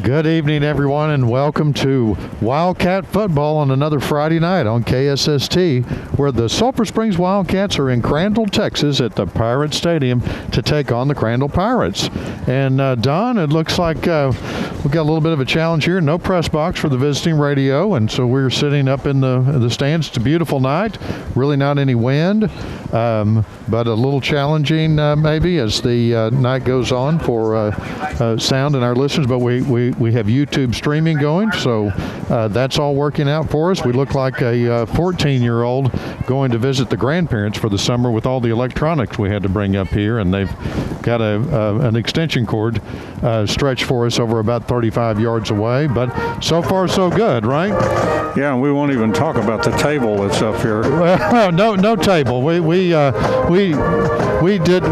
Good evening, everyone, and welcome to Wildcat football on another Friday night on KSST, where the Sulphur Springs Wildcats are in Crandall, Texas, at the Pirate Stadium to take on the Crandall Pirates. And Don, it looks like we've got a little bit of a challenge here. No press box for the visiting radio, and so we're sitting up in the stands. It's a beautiful night, really not any wind, but a little challenging maybe as the night goes on for sound and our listeners. But we have YouTube streaming going, so that's all working out for us. We look like a 14-year-old going to visit the grandparents for the summer with all the electronics we had to bring up here, and they've got an extension cord stretched for us over about 35 yards away. But so far, so good, right? Yeah, and we won't even talk about the table that's up here. Well, no table. We did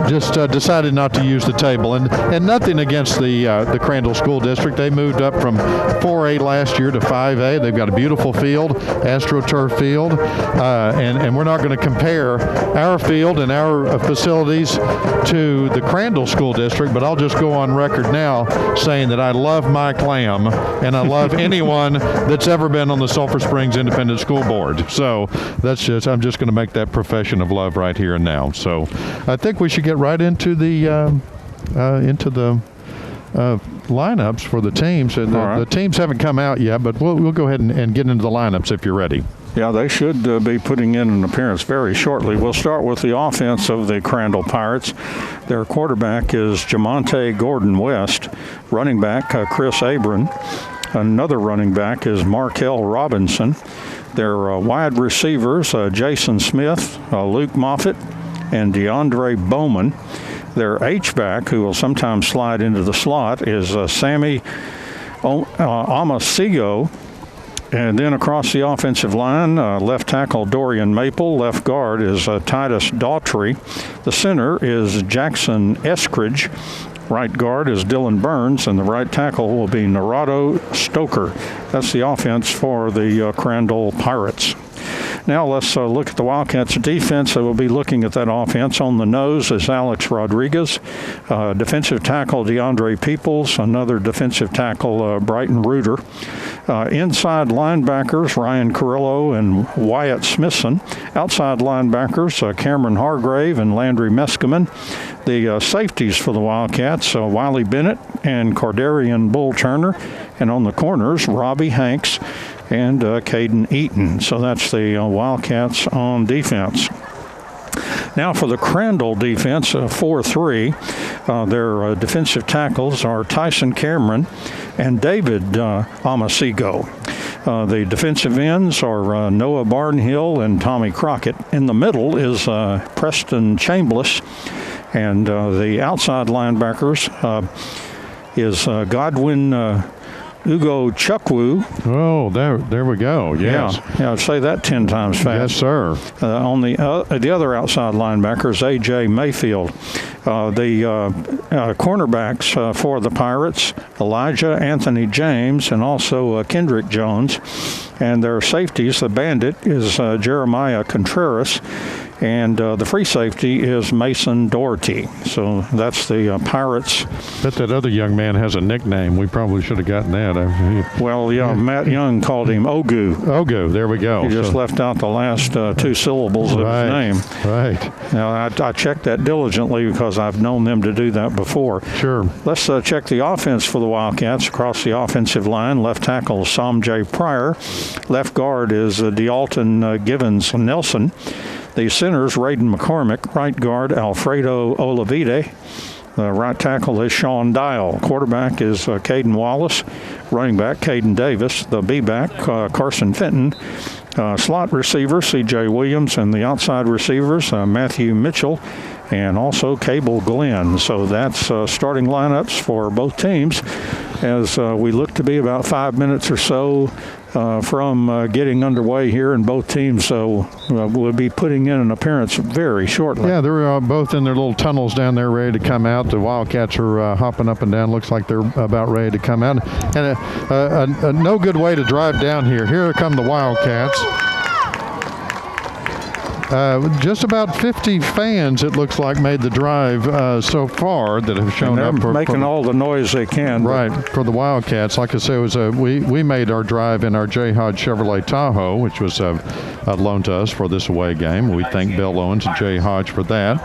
just decided not to use the table, and nothing against the Crandall School District. They moved up from 4A last year to 5A. They've got a beautiful field, AstroTurf field, and we're not going to compare our field and our facilities to the Crandall School District, but I'll just go on record now saying that I love Mike Lamb, and I love anyone that's ever been on the Sulphur Springs Independent School Board. So I'm just going to make that profession of love right here and now. So I think we should get right into the lineups for the teams. And the teams haven't come out yet, but we'll go ahead and get into the lineups if you're ready. Yeah, they should be putting in an appearance very shortly. We'll start with the offense of the Crandall Pirates. Their quarterback is Jamonte Gordon-West. Running back, Chris Abram. Another running back is Markel Robinson. Their wide receivers, Jason Smith, Luke Moffitt, and DeAndre Bowman. Their H-back, who will sometimes slide into the slot, is Sammy Amasigo. And then across the offensive line, left tackle Dorian Maple. Left guard is Titus Daughtry. The center is Jackson Eskridge. Right guard is Dylan Burns, and the right tackle will be Narado Stoker. That's the offense for the Crandall Pirates. Now let's look at the Wildcats' defense. We'll be looking at that offense. On the nose is Alex Rodriguez. Defensive tackle DeAndre Peoples. Another defensive tackle Brighton Reuter. Inside linebackers Ryan Carrillo and Wyatt Smithson. Outside linebackers Cameron Hargrave and Landry Meskimen. The safeties for the Wildcats, Wiley Bennett and Cordarian Bull Turner. And on the corners, Robbie Hanks and Caden Eaton. So that's the Wildcats on defense. Now for the Crandall defense, 4-3. Their defensive tackles are Tyson Cameron and David Amasigo. The defensive ends are Noah Barnhill and Tommy Crockett. In the middle is Preston Chambliss. And the outside linebackers is Godwin Ugo Chukwu. Oh, there we go. Yes. Yeah, say that 10 times fast. Yes, sir. On the other outside linebacker is A.J. Mayfield. The cornerbacks for the Pirates, Elijah Anthony James and also Kendrick Jones. And their safeties, the bandit, is Jeremiah Contreras. And the free safety is Mason Doherty. So that's the Pirates. Bet that other young man has a nickname. We probably should have gotten that. Well, yeah, Matt Young called him Ogu. Ogu, there we go. He just left out the last two syllables of his name. Right. Now, I checked that diligently because I've known them to do that before. Sure. Let's check the offense for the Wildcats across the offensive line. Left tackle, Somjay Pryor. Left guard is Dealton Givens Nelson. The centers, Raiden McCormick. Right guard, Alfredo Olavide. The right tackle is Sean Dial. Quarterback is Caden Wallace. Running back, Caden Davis. The B-back, Carson Fenton. Slot receiver, C.J. Williams. And the outside receivers, Matthew Mitchell. And also Cable Glenn. So that's starting lineups for both teams as we look to be about 5 minutes or so from getting underway here, and both teams will be putting in an appearance very shortly. Yeah, they're both in their little tunnels down there ready to come out. The Wildcats are hopping up and down. Looks like they're about ready to come out. And no good way to drive down here. Here come the Wildcats. Just about 50 fans, it looks like, made the drive so far that have shown up. Making all the noise they can. Right, for the Wildcats. Like I say, it was we made our drive in our J. Hodge Chevrolet Tahoe, which was loaned to us for this away game. We thank Bill Owens and J. Hodge for that.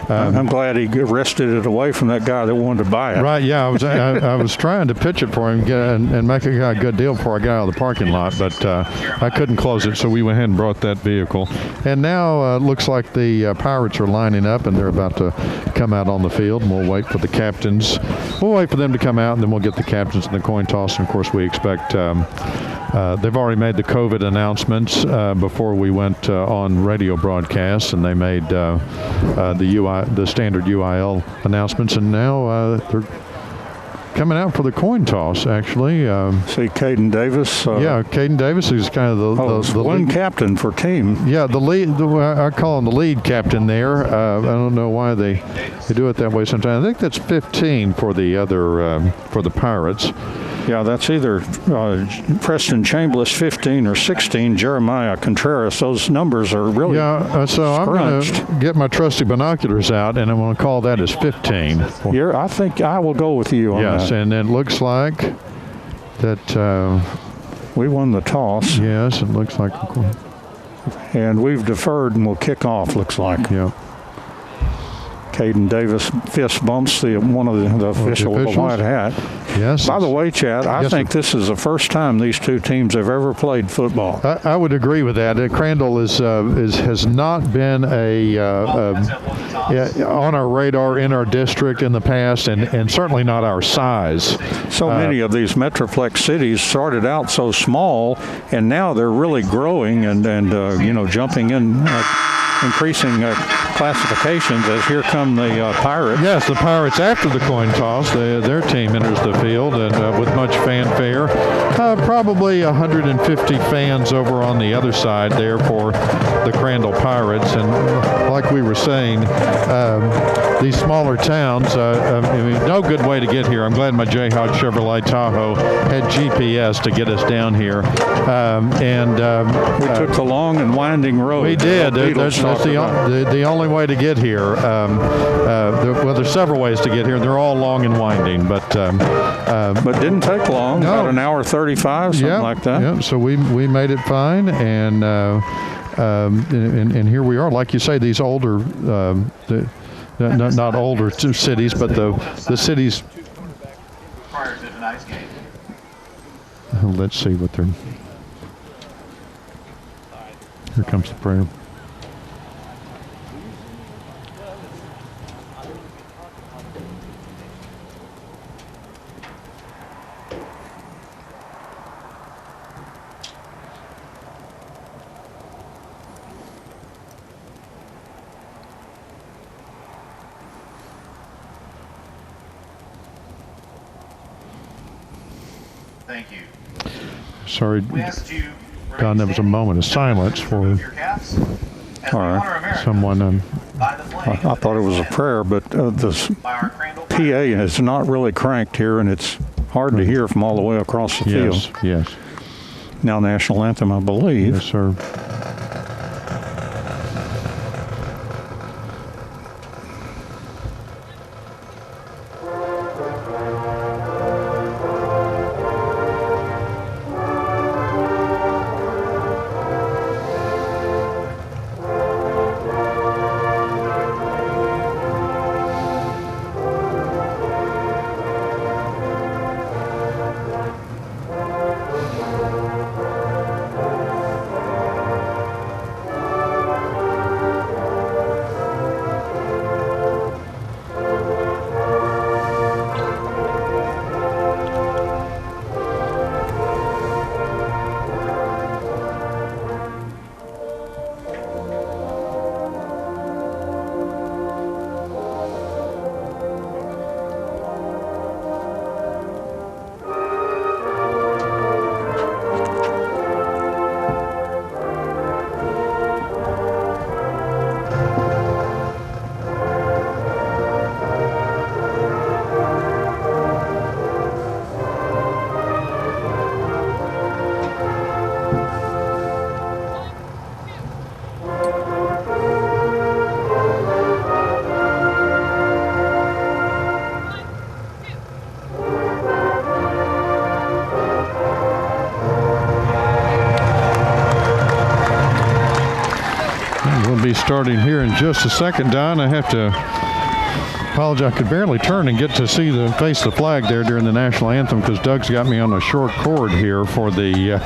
I'm glad he wrested it away from that guy that wanted to buy it. Right, yeah. I was trying to pitch it for him and make a guy a good deal before I got out of the parking lot, but I couldn't close it, so we went ahead and brought that vehicle. And now it looks like the Pirates are lining up, and they're about to come out on the field, and we'll wait for the captains. We'll wait for them to come out, and then we'll get the captains in the coin toss. And, of course, we expect they've already made the COVID announcements before we went on radio broadcasts, and they made the standard UIL announcements, and now they're coming out for the coin toss, actually. See Caden Davis. Yeah, Caden Davis is kind of the one lead captain for team. Yeah, the lead. I call him the lead captain there. I don't know why they do it that way sometimes. I think that's 15 for the other for the Pirates. Yeah, that's either Preston Chambliss 15 or 16, Jeremiah Contreras. Those numbers are really so I'm going to get my trusty binoculars out, and I'm going to call that as 15. I think I will go with you on that. Yes, and it looks like that we won the toss. Yes, it looks like. And we've deferred, and we'll kick off, looks like. Yeah. Caden Davis fist bumps one of the official with the white hat. Yes. By the way, Chad, I think this is the first time these two teams have ever played football. I would agree with that. Crandall has not been on our radar in our district in the past, and certainly not our size. So many of these Metroplex cities started out so small, and now they're really growing and jumping in. Increasing classifications as here come the Pirates. Yes, the Pirates after the coin toss, their team enters the field and with much fanfare. Probably 150 fans over on the other side there for the Crandall Pirates. And like we were saying, these smaller towns, no good way to get here. I'm glad my J. Hodge Chevrolet Tahoe had GPS to get us down here. We took the long and winding road. We did. That's the only way to get here. There's several ways to get here. They're all long and winding, but didn't take long. No. About an hour 35, something like that. Yeah. So we made it fine, and here we are. Like you say, these older, not older cities, but the cities. Let's see what they're. Here comes the prayer. Thank you. Sorry, Don, there was a moment of silence for someone. I thought it was a prayer, but the PA is not really cranked here, and it's hard to hear from all the way across the field. Yes. Now national anthem, I believe. Yes, sir. starting here in just a second, Don. I have to apologize. I could barely turn and get to see the face of the flag there during the national anthem because Doug's got me on a short cord here for the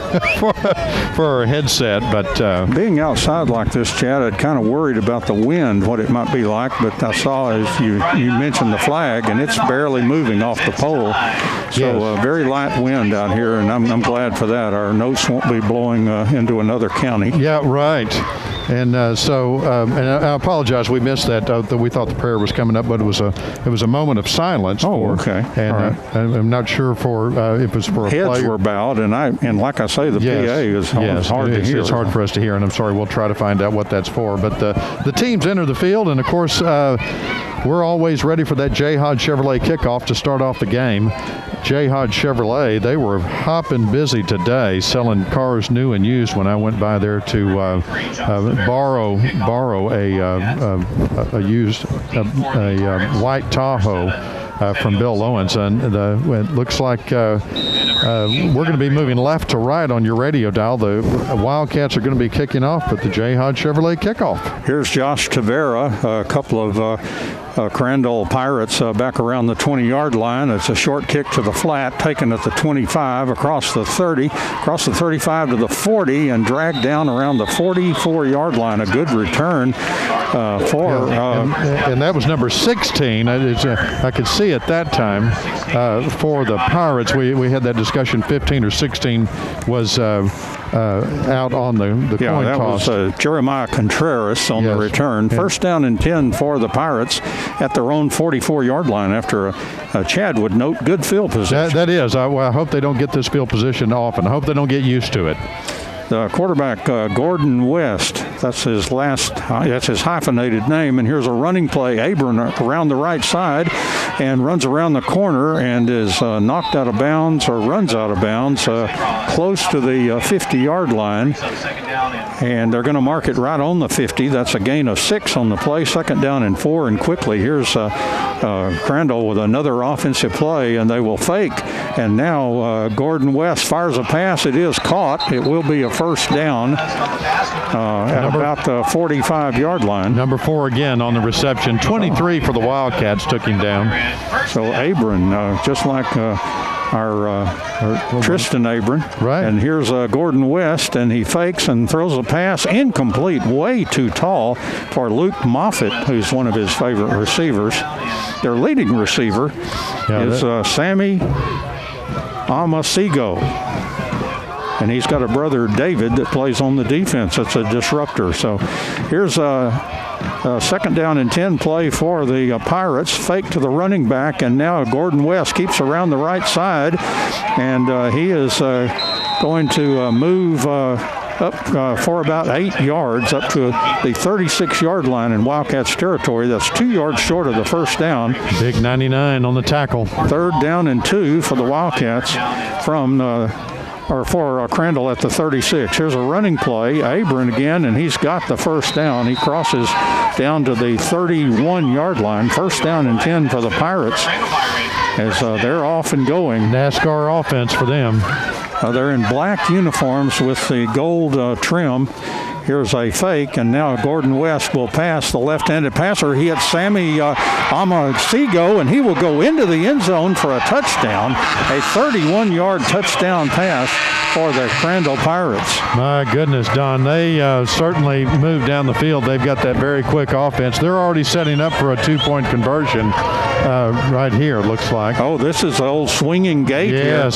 for our headset. But being outside like this, Chad, I'd kind of worried about the wind, what it might be like. But I saw, as you mentioned, the flag, and it's barely moving off the pole. So very light wind out here, and I'm glad for that. Our notes won't be blowing into another county. Yeah, right. And and I apologize, we missed that. We thought the prayer was coming up, but it was a moment of silence. Okay. And I'm not sure if it was for a Heads player. were bowed, and like I say, the PA is hard to hear. It's hard for us to hear, and I'm sorry. We'll try to find out what that's for. But the teams enter the field, and of course, we're always ready for that J. Hodge Chevrolet kickoff to start off the game. J. Hodge Chevrolet, they were hopping busy today selling cars new and used when I went by there to borrow a used white Tahoe from Bill Owens. And it looks like we're going to be moving left to right on your radio dial. The Wildcats are going to be kicking off with the J. Hodge Chevrolet kickoff. Here's Josh Tavera, a couple of Crandall Pirates back around the 20-yard line. It's a short kick to the flat, taken at the 25, across the 30, across the 35 to the 40, and dragged down around the 44-yard line. A good return and that was number 16. I could see at that time for the Pirates. We had that discussion. 15 or 16 was out on the coin toss. That was Jeremiah Contreras on the return. First down and 10 for the Pirates at their own 44-yard line after Chad would note good field position. That is. I hope they don't get this field position often. I hope they don't get used to it. The quarterback, Gordon West, that's his hyphenated name. And here's a running play. Abram around the right side and runs around the corner and is knocked out of bounds or runs out of bounds close to the 50-yard line. And they're going to mark it right on the 50. That's a gain of 6 on the play. Second down and 4. And quickly, here's Crandall with another offensive play, and they will fake. And now Gordon West fires a pass. It is caught. It will be a first down at about the 45-yard line. Number 4 again on the reception. 23 for the Wildcats took him down. So Abram, just like our Tristan Abram. Right. And here's Gordon West, and he fakes and throws a pass incomplete, way too tall for Luke Moffitt, who's one of his favorite receivers. Their leading receiver is Sammy Amasigo. And he's got a brother, David, that plays on the defense. That's a disruptor. So here's a second down and 10 play for the Pirates. Fake to the running back, and now Gordon West keeps around the right side, and he is going to move up for about 8 yards up to the 36-yard line in Wildcats territory. That's 2 yards short of the first down. Big 99 on the tackle. Third down and 2 for the Wildcats for Crandall at the 36. Here's a running play. Abram again, and he's got the first down. He crosses down to the 31-yard line. First down and 10 for the Pirates as they're off and going. NASCAR offense for them. They're in black uniforms with the gold trim. Here's a fake, and now Gordon West will pass. The left-handed passer. He hits Sammy Amasigo, and he will go into the end zone for a touchdown. A 31-yard touchdown pass for the Crandall Pirates. My goodness, Don. They certainly moved down the field. They've got that very quick offense. They're already setting up for a 2-point conversion right here, it looks like. Oh, this is the old swinging gate here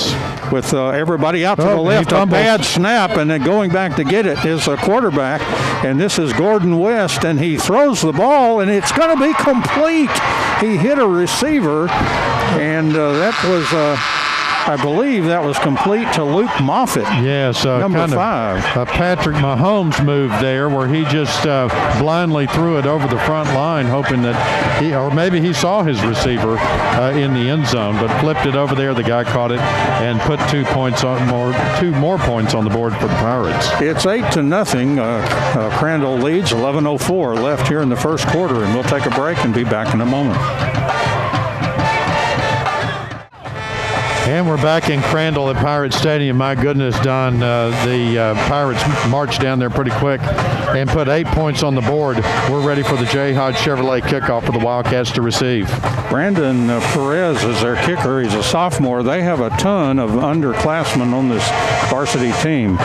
with everybody out to the left. A bad snap, and then going back to get it is a quarterback, and this is Gordon West, and he throws the ball, and it's going to be complete. He hit a receiver, and that was I believe that was complete to Luke Moffitt. Yes, number 5. A Patrick Mahomes move there, where he just blindly threw it over the front line, hoping that maybe he saw his receiver in the end zone, but flipped it over there. The guy caught it and put 2 more points on the board for the Pirates. It's 8-0. Crandall leads. 11:04 left here in the first quarter, and we'll take a break and be back in a moment. And we're back in Crandall at Pirate Stadium. My goodness, Don, the Pirates marched down there pretty quick. and put 8 points on the board. We're ready for the J. Hodge Chevrolet kickoff for the Wildcats to receive. Brandon Perez is their kicker. He's a sophomore. They have a ton of underclassmen on this varsity team.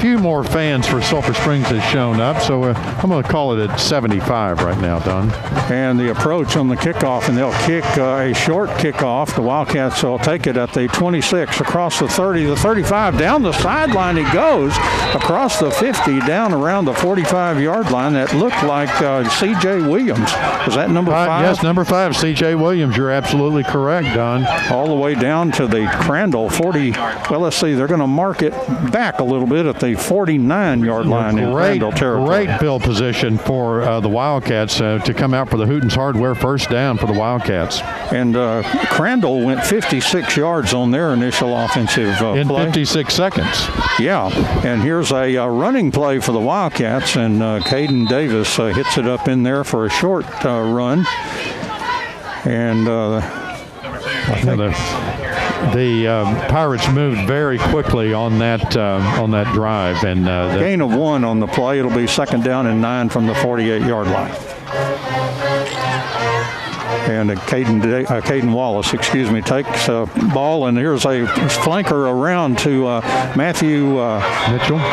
Few more fans for Sulphur Springs has shown up, so I'm going to call it at 75 right now, Don. And the approach on the kickoff, and they'll kick a short kickoff. The Wildcats will take it at the 26, across the 30, the 35, down the sideline he goes, across the 50, down around the 45-yard line. That looked like C.J. Williams. Was that number 5? Yes, number 5, C.J. Williams. You're absolutely correct, Don. All the way down to the Crandall 40. Well, let's see. They're going to mark it back a little bit at the 49-yard line in Crandall territory. Great field position for the Wildcats to come out for the Hootens Hardware first down for the Wildcats. And Crandall went 56 yards on their initial offensive play. In 56 seconds. Yeah, and here's a running play for the Wildcats, and Caden Davis hits it up in there for a short run. And I think the Pirates moved very quickly on that drive, and gain of 1 on the play. It'll be 2nd down and 9 from the 48-yard line. And Caden Wallace, takes a ball, and here's a flanker around to Matthew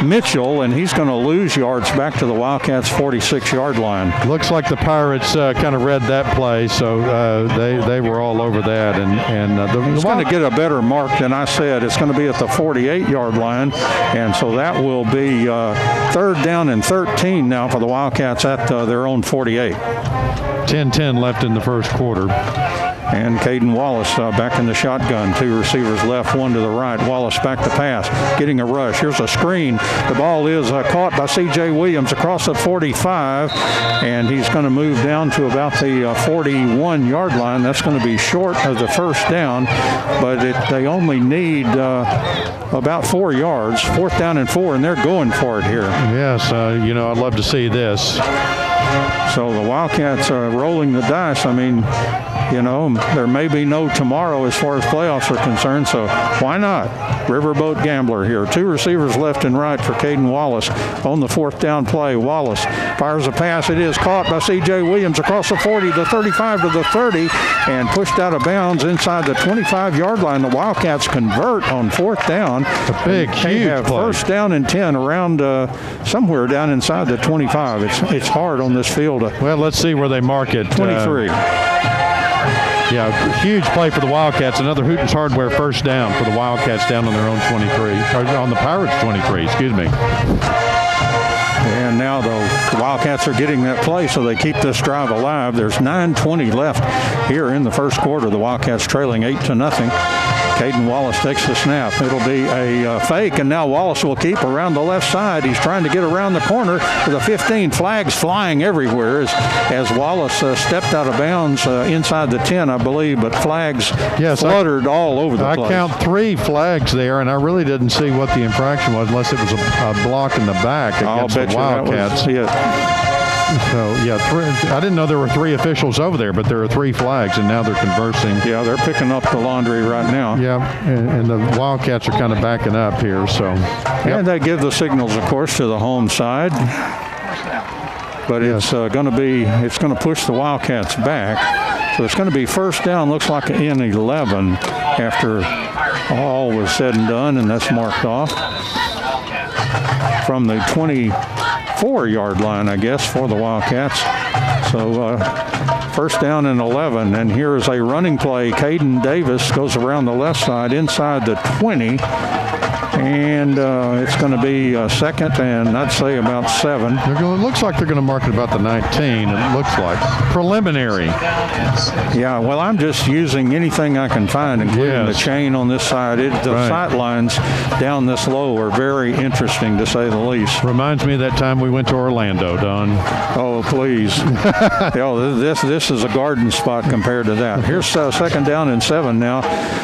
Mitchell, and he's going to lose yards back to the Wildcats' 46-yard line. Looks like the Pirates kind of read that play, so they were all over that. And it's going to get a better mark than I said. It's going to be at the 48-yard line, and so that will be 3rd down and 13 now for the Wildcats at their own 48. 10-10 left in the first quarter. And Caden Wallace back in the shotgun. 2 receivers left, 1 to the right. Wallace back to pass, getting a rush. Here's a screen. The ball is caught by C.J. Williams across the 45, and he's going to move down to about the 41-yard line. That's going to be short of the first down, but they only need about 4 yards. 4th down and 4, and they're going for it here. Yes, I'd love to see this. So the Wildcats are rolling the dice. I mean, there may be no tomorrow as far as playoffs are concerned, so why not? Riverboat Gambler here. 2 receivers left and right for Caden Wallace on the 4th down play. Wallace fires a pass. It is caught by C.J. Williams across the 40, the 35 to the 30, and pushed out of bounds inside the 25-yard line. The Wildcats convert on 4th down. A big, huge play. 1st down and 10 around somewhere down inside the 25. It's hard on this field. Well, let's see where they mark it. 23. Yeah, huge play for the Wildcats. Another Hootens Hardware first down for the Wildcats down on their own 23, or on the Pirates 23, excuse me. And now the Wildcats are getting that play, so they keep this drive alive. There's 9:20 left here in the first quarter. The Wildcats trailing 8-0. Caden Wallace takes the snap. It'll be a fake, and now Wallace will keep around the left side. He's trying to get around the corner to the 15. Flags flying everywhere as Wallace stepped out of bounds inside the 10, I believe, but flags fluttered all over the place. I count 3 flags there, and I really didn't see what the infraction was unless it was a block in the back against the Wildcats. So, yeah, I didn't know there were 3 officials over there, but there are 3 flags, and now they're conversing. Yeah, they're picking up the laundry right now. Yeah, and the Wildcats are kind of backing up here. So, and they give the signals, of course, to the home side. But it's going to push the Wildcats back. So it's going to be 1st down, looks like in 11 after all was said and done, and that's marked off from the 24-yard line, I guess, for the Wildcats. So 1st down and 11, and here's a running play. Caden Davis goes around the left side inside the 20, and it's going to be 2nd and I'd say about 7. It looks like they're going to mark it about the 19. It looks like preliminary. Yeah, well, I'm just using anything I can find, including the chain on this side. The sight lines down this low are very interesting, to say the least. Reminds me of that time we went to Orlando, Don. Oh, please. This is a garden spot compared to that. Here's 2nd down and 7 now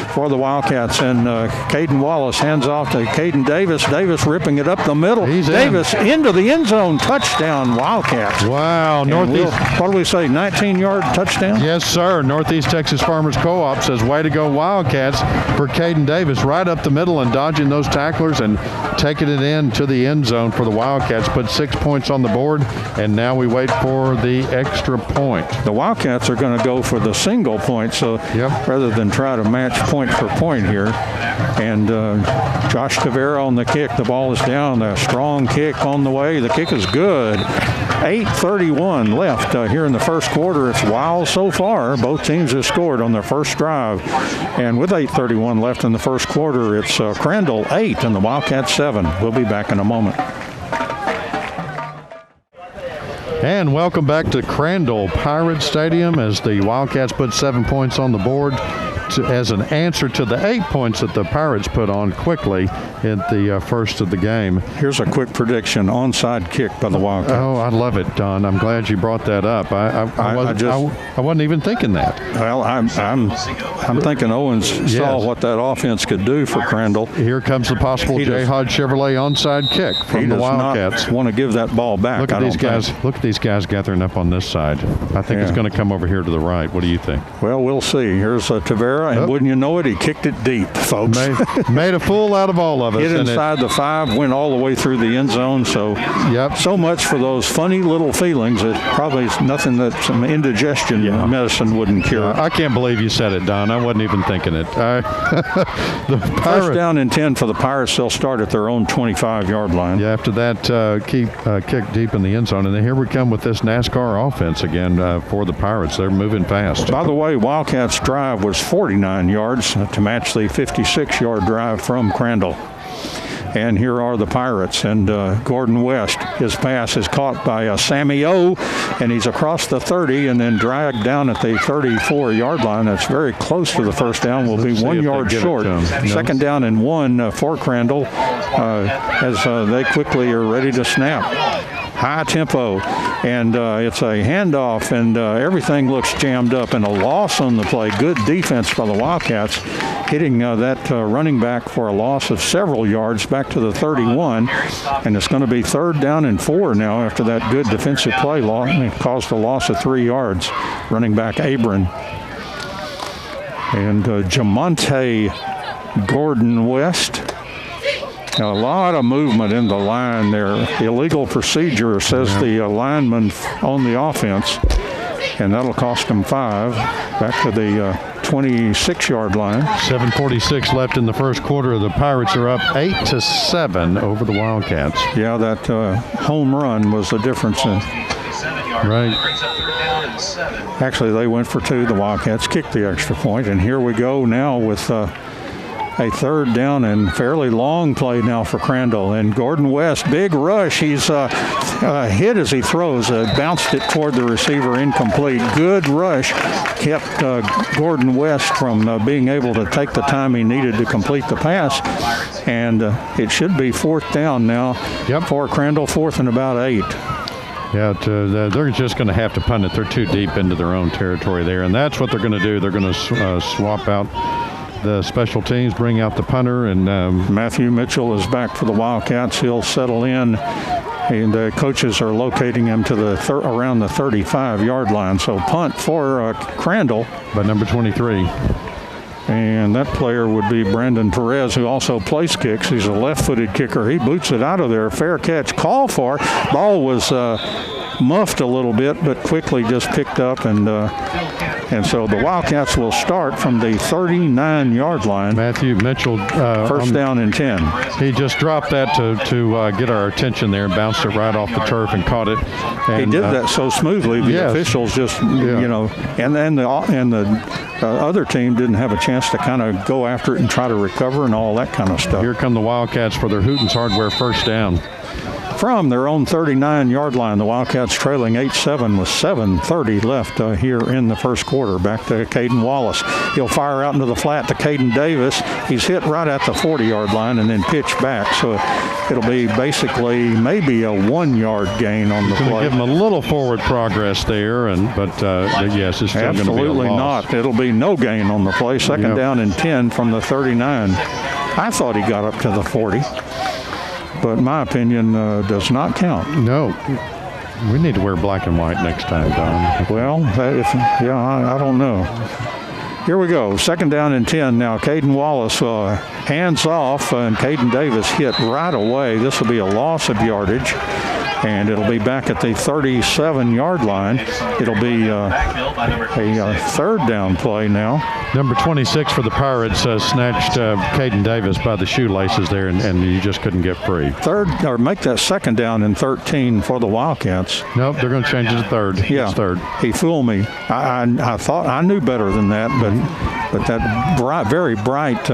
for the Wildcats, and Caden Wallace hands off to Caden Davis. Davis ripping it up the middle. He's Davis into the end zone. Touchdown, Wildcats. Wow, Northeast. What do we say, 19-yard touchdown? Yes, sir. Northeast Texas Farmers Co-op says, way to go, Wildcats, for Caden Davis. Right up the middle and dodging those tacklers and taking it in to the end zone for the Wildcats. Put 6 points on the board, and now we wait for the extra point. The Wildcats are going to go for the single point, so rather than try to match point for point here. And Josh Tavera on the kick. The ball is down. A strong kick on the way. The kick is good. 8:31 left here in the first quarter. It's Wild so far. Both teams have scored on their first drive. And with 8:31 left in the first quarter, it's Crandall 8 and the Wildcats 7. We'll be back in a moment. And welcome back to Crandall Pirate Stadium as the Wildcats put 7 points on the board as an answer to the 8 points that the Pirates put on quickly at the first of the game. Here's a quick prediction. Onside kick by the Wildcats. Oh, I love it, Don. I'm glad you brought that up. I wasn't even thinking that. Well, I'm thinking Owens saw what that offense could do for Crandall. Here comes the possible J. Hodge Chevrolet onside kick from the Wildcats. Not want to give that ball back. Look at these guys. Look at these guys gathering up on this side. I think it's going to come over here to the right. What do you think? Well, we'll see. Here's Tavera, and wouldn't you know it, he kicked it deep, folks. Made a fool out of all of us. Hit inside the 5, went all the way through the end zone. So, so much for those funny little feelings. It probably is nothing that some indigestion medicine wouldn't cure. I can't believe you said it, Don. I wasn't even thinking it. First down and 10 for the Pirates. They'll start at their own 25-yard line. Yeah, after that kick deep in the end zone. And then here we come with this NASCAR offense again for the Pirates. They're moving fast. By the way, Wildcats' drive was 49 yards to match the 56-yard drive from Crandall. And here are the Pirates, and Gordon West, his pass is caught by Sammy O, and he's across the 30 and then dragged down at the 34-yard line. That's very close to the first down. Will be 1 yard short. Second down and 1 for Crandall as they quickly are ready to snap. High tempo, and it's a handoff, and everything looks jammed up, and a loss on the play. Good defense by the Wildcats, hitting that running back for a loss of several yards back to the 31, and it's going to be 3rd down and 4 now after that good defensive play. It caused a loss of 3 yards. Running back Abram. And Jamonte Gordon West. A lot of movement in the line there. Illegal procedure, says the lineman on the offense, and that'll cost them 5. Back to the 26-yard line. 7:46 left in the first quarter. The Pirates are up 8-7 over the Wildcats. Yeah, that home run was the difference. Right. Actually, they went for 2. The Wildcats kicked the extra point, and here we go now with a 3rd down and fairly long play now for Crandall. And Gordon West, big rush. He's hit as he throws. Bounced it toward the receiver, incomplete. Good rush. Kept Gordon West from being able to take the time he needed to complete the pass. And it should be 4th down now for Crandall, 4th and about 8. Yeah, they're just going to have to punt it. They're too deep into their own territory there. And that's what they're going to do. They're going to swap out the special teams, bring out the punter, and Matthew Mitchell is back for the Wildcats. He'll settle in, and the coaches are locating him to the around the 35-yard line. So punt for Crandall by number 23. And that player would be Brandon Perez, who also place kicks. He's a left-footed kicker. He boots it out of there. Fair catch. Call for. Ball was muffed a little bit, but quickly just picked up, and so the Wildcats will start from the 39-yard line. Matthew Mitchell. First down and 10. He just dropped that to get our attention there and bounced it right off the turf and caught it. And, he did that so smoothly. The officials just, and the other team didn't have a chance to kind of go after it and try to recover and all that kind of stuff. Here come the Wildcats for their Hootens Hardware first down. From their own 39-yard line, the Wildcats trailing 8-7 with 7:30 left here in the first quarter. Back to Caden Wallace. He'll fire out into the flat to Caden Davis. He's hit right at the 40-yard line and then pitched back. So it'll be basically maybe a 1-yard gain on the play. Give him a little forward progress there, but yes, it's still going to be a loss. Absolutely not. It'll be no gain on the play. Second down and 10 from the 39. I thought he got up to the 40, but my opinion does not count. No. We need to wear black and white next time, Don. Well, I don't know. Here we go. 2nd down and 10 now. Caden Wallace hands off, and Caden Davis hit right away. This will be a loss of yardage, and it'll be back at the 37-yard line. It'll be a 3rd down play now. Number 26 for the Pirates snatched Caden Davis by the shoelaces there, and you just couldn't get free. Make that 2nd down and 13 for the Wildcats. Nope, they're going to change it to 3rd. Yeah, it's 3rd. He fooled me. I thought I knew better than that, but that very bright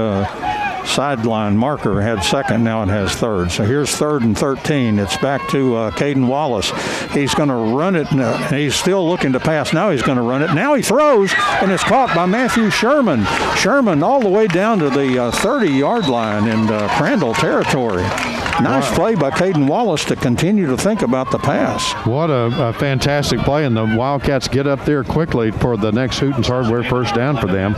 sideline marker had 2nd. Now it has 3rd. So here's 3rd and 13. It's back to Caden Wallace. He's going to run it. He's still looking to pass. Now he's going to run it. Now he throws, and it's caught by Matthew Sherman. Sherman all the way down to the 30-yard line in Crandall territory. Nice play by Caden Wallace to continue to think about the pass. What a fantastic play, and the Wildcats get up there quickly for the next Hooten's Hardware first down for them,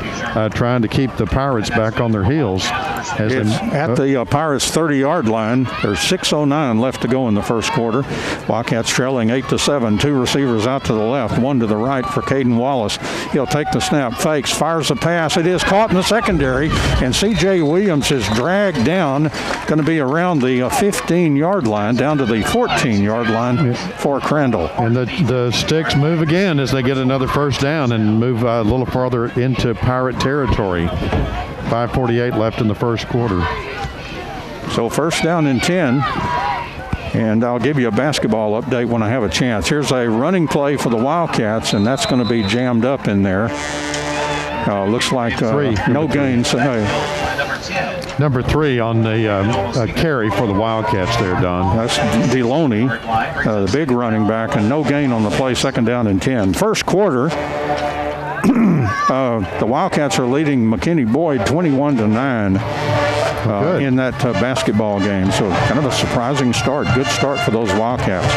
trying to keep the Pirates back on their heels. At the Pirates' 30-yard line. There's 6:09 left to go in the first quarter. Wildcats trailing 8-7. 2 receivers out to the left, 1 to the right for Caden Wallace. He'll take the snap, fakes, fires the pass. It is caught in the secondary, and C.J. Williams is dragged down. Going to be around the 15-yard line, down to the 14-yard line for Crandall. And the Sticks move again as they get another first down and move a little farther into Pirate territory. 5:48 left in the first quarter. So 1st down and 10. And I'll give you a basketball update when I have a chance. Here's a running play for the Wildcats, and that's going to be jammed up in there. Looks like no gains. Number 3 on the carry for the Wildcats there, Don. That's Deloney, the big running back, and no gain on the play, 2nd down and 10. First quarter, the Wildcats are leading McKinney Boyd 21-9 in that basketball game. So kind of a surprising start. Good start for those Wildcats.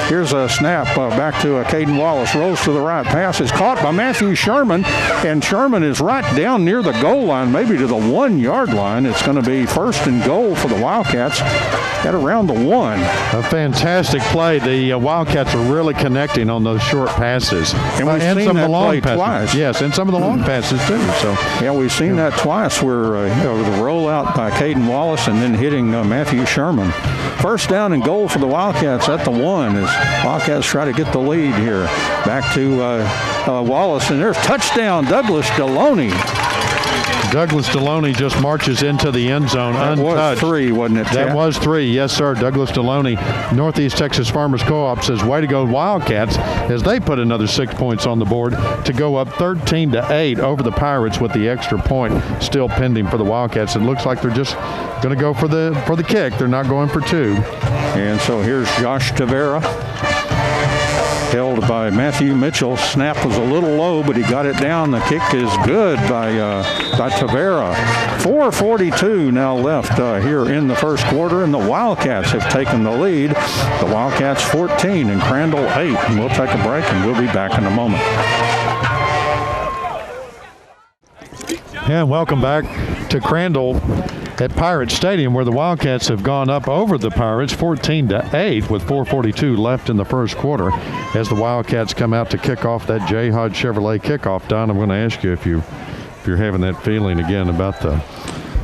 Here's a snap back to Caden Wallace. Rolls to the right. Pass is caught by Matthew Sherman, and Sherman is right down near the goal line, maybe to the 1-yard line. It's going to be 1st and goal for the Wildcats at around the 1. A fantastic play. The Wildcats are really connecting on those short passes. And we've seen some that of the long play passes. twice. Yes, and some of the long passes too. So yeah, we've seen that twice where the rollout by Caden Wallace and then hitting Matthew Sherman. 1st down and goal for the Wildcats at the 1 as Wildcats try to get the lead here. Back to Wallace, and there's touchdown, Douglas Deloney. Douglas Deloney just marches into the end zone untouched. That was 3, wasn't it? That was 3, yes, sir. Douglas Deloney, Northeast Texas Farmers Co-op says, way to go Wildcats, as they put another 6 points on the board to go up 13-8 over the Pirates with the extra point still pending for the Wildcats. It looks like they're just going to go for the kick. They're not going for 2. And so here's Josh Tavera, held by Matthew Mitchell. Snap was a little low, but he got it down. The kick is good by Tavera. 4:42 now left here in the first quarter, and the Wildcats have taken the lead. The Wildcats 14 and Crandall 8. And we'll take a break, and we'll be back in a moment. And welcome back to Crandall at Pirate Stadium, where the Wildcats have gone up over the Pirates 14-8 with 4:42 left in the first quarter as the Wildcats come out to kick off that J. Hodge Chevrolet kickoff. Don, I'm going to ask you if you're having that feeling again about the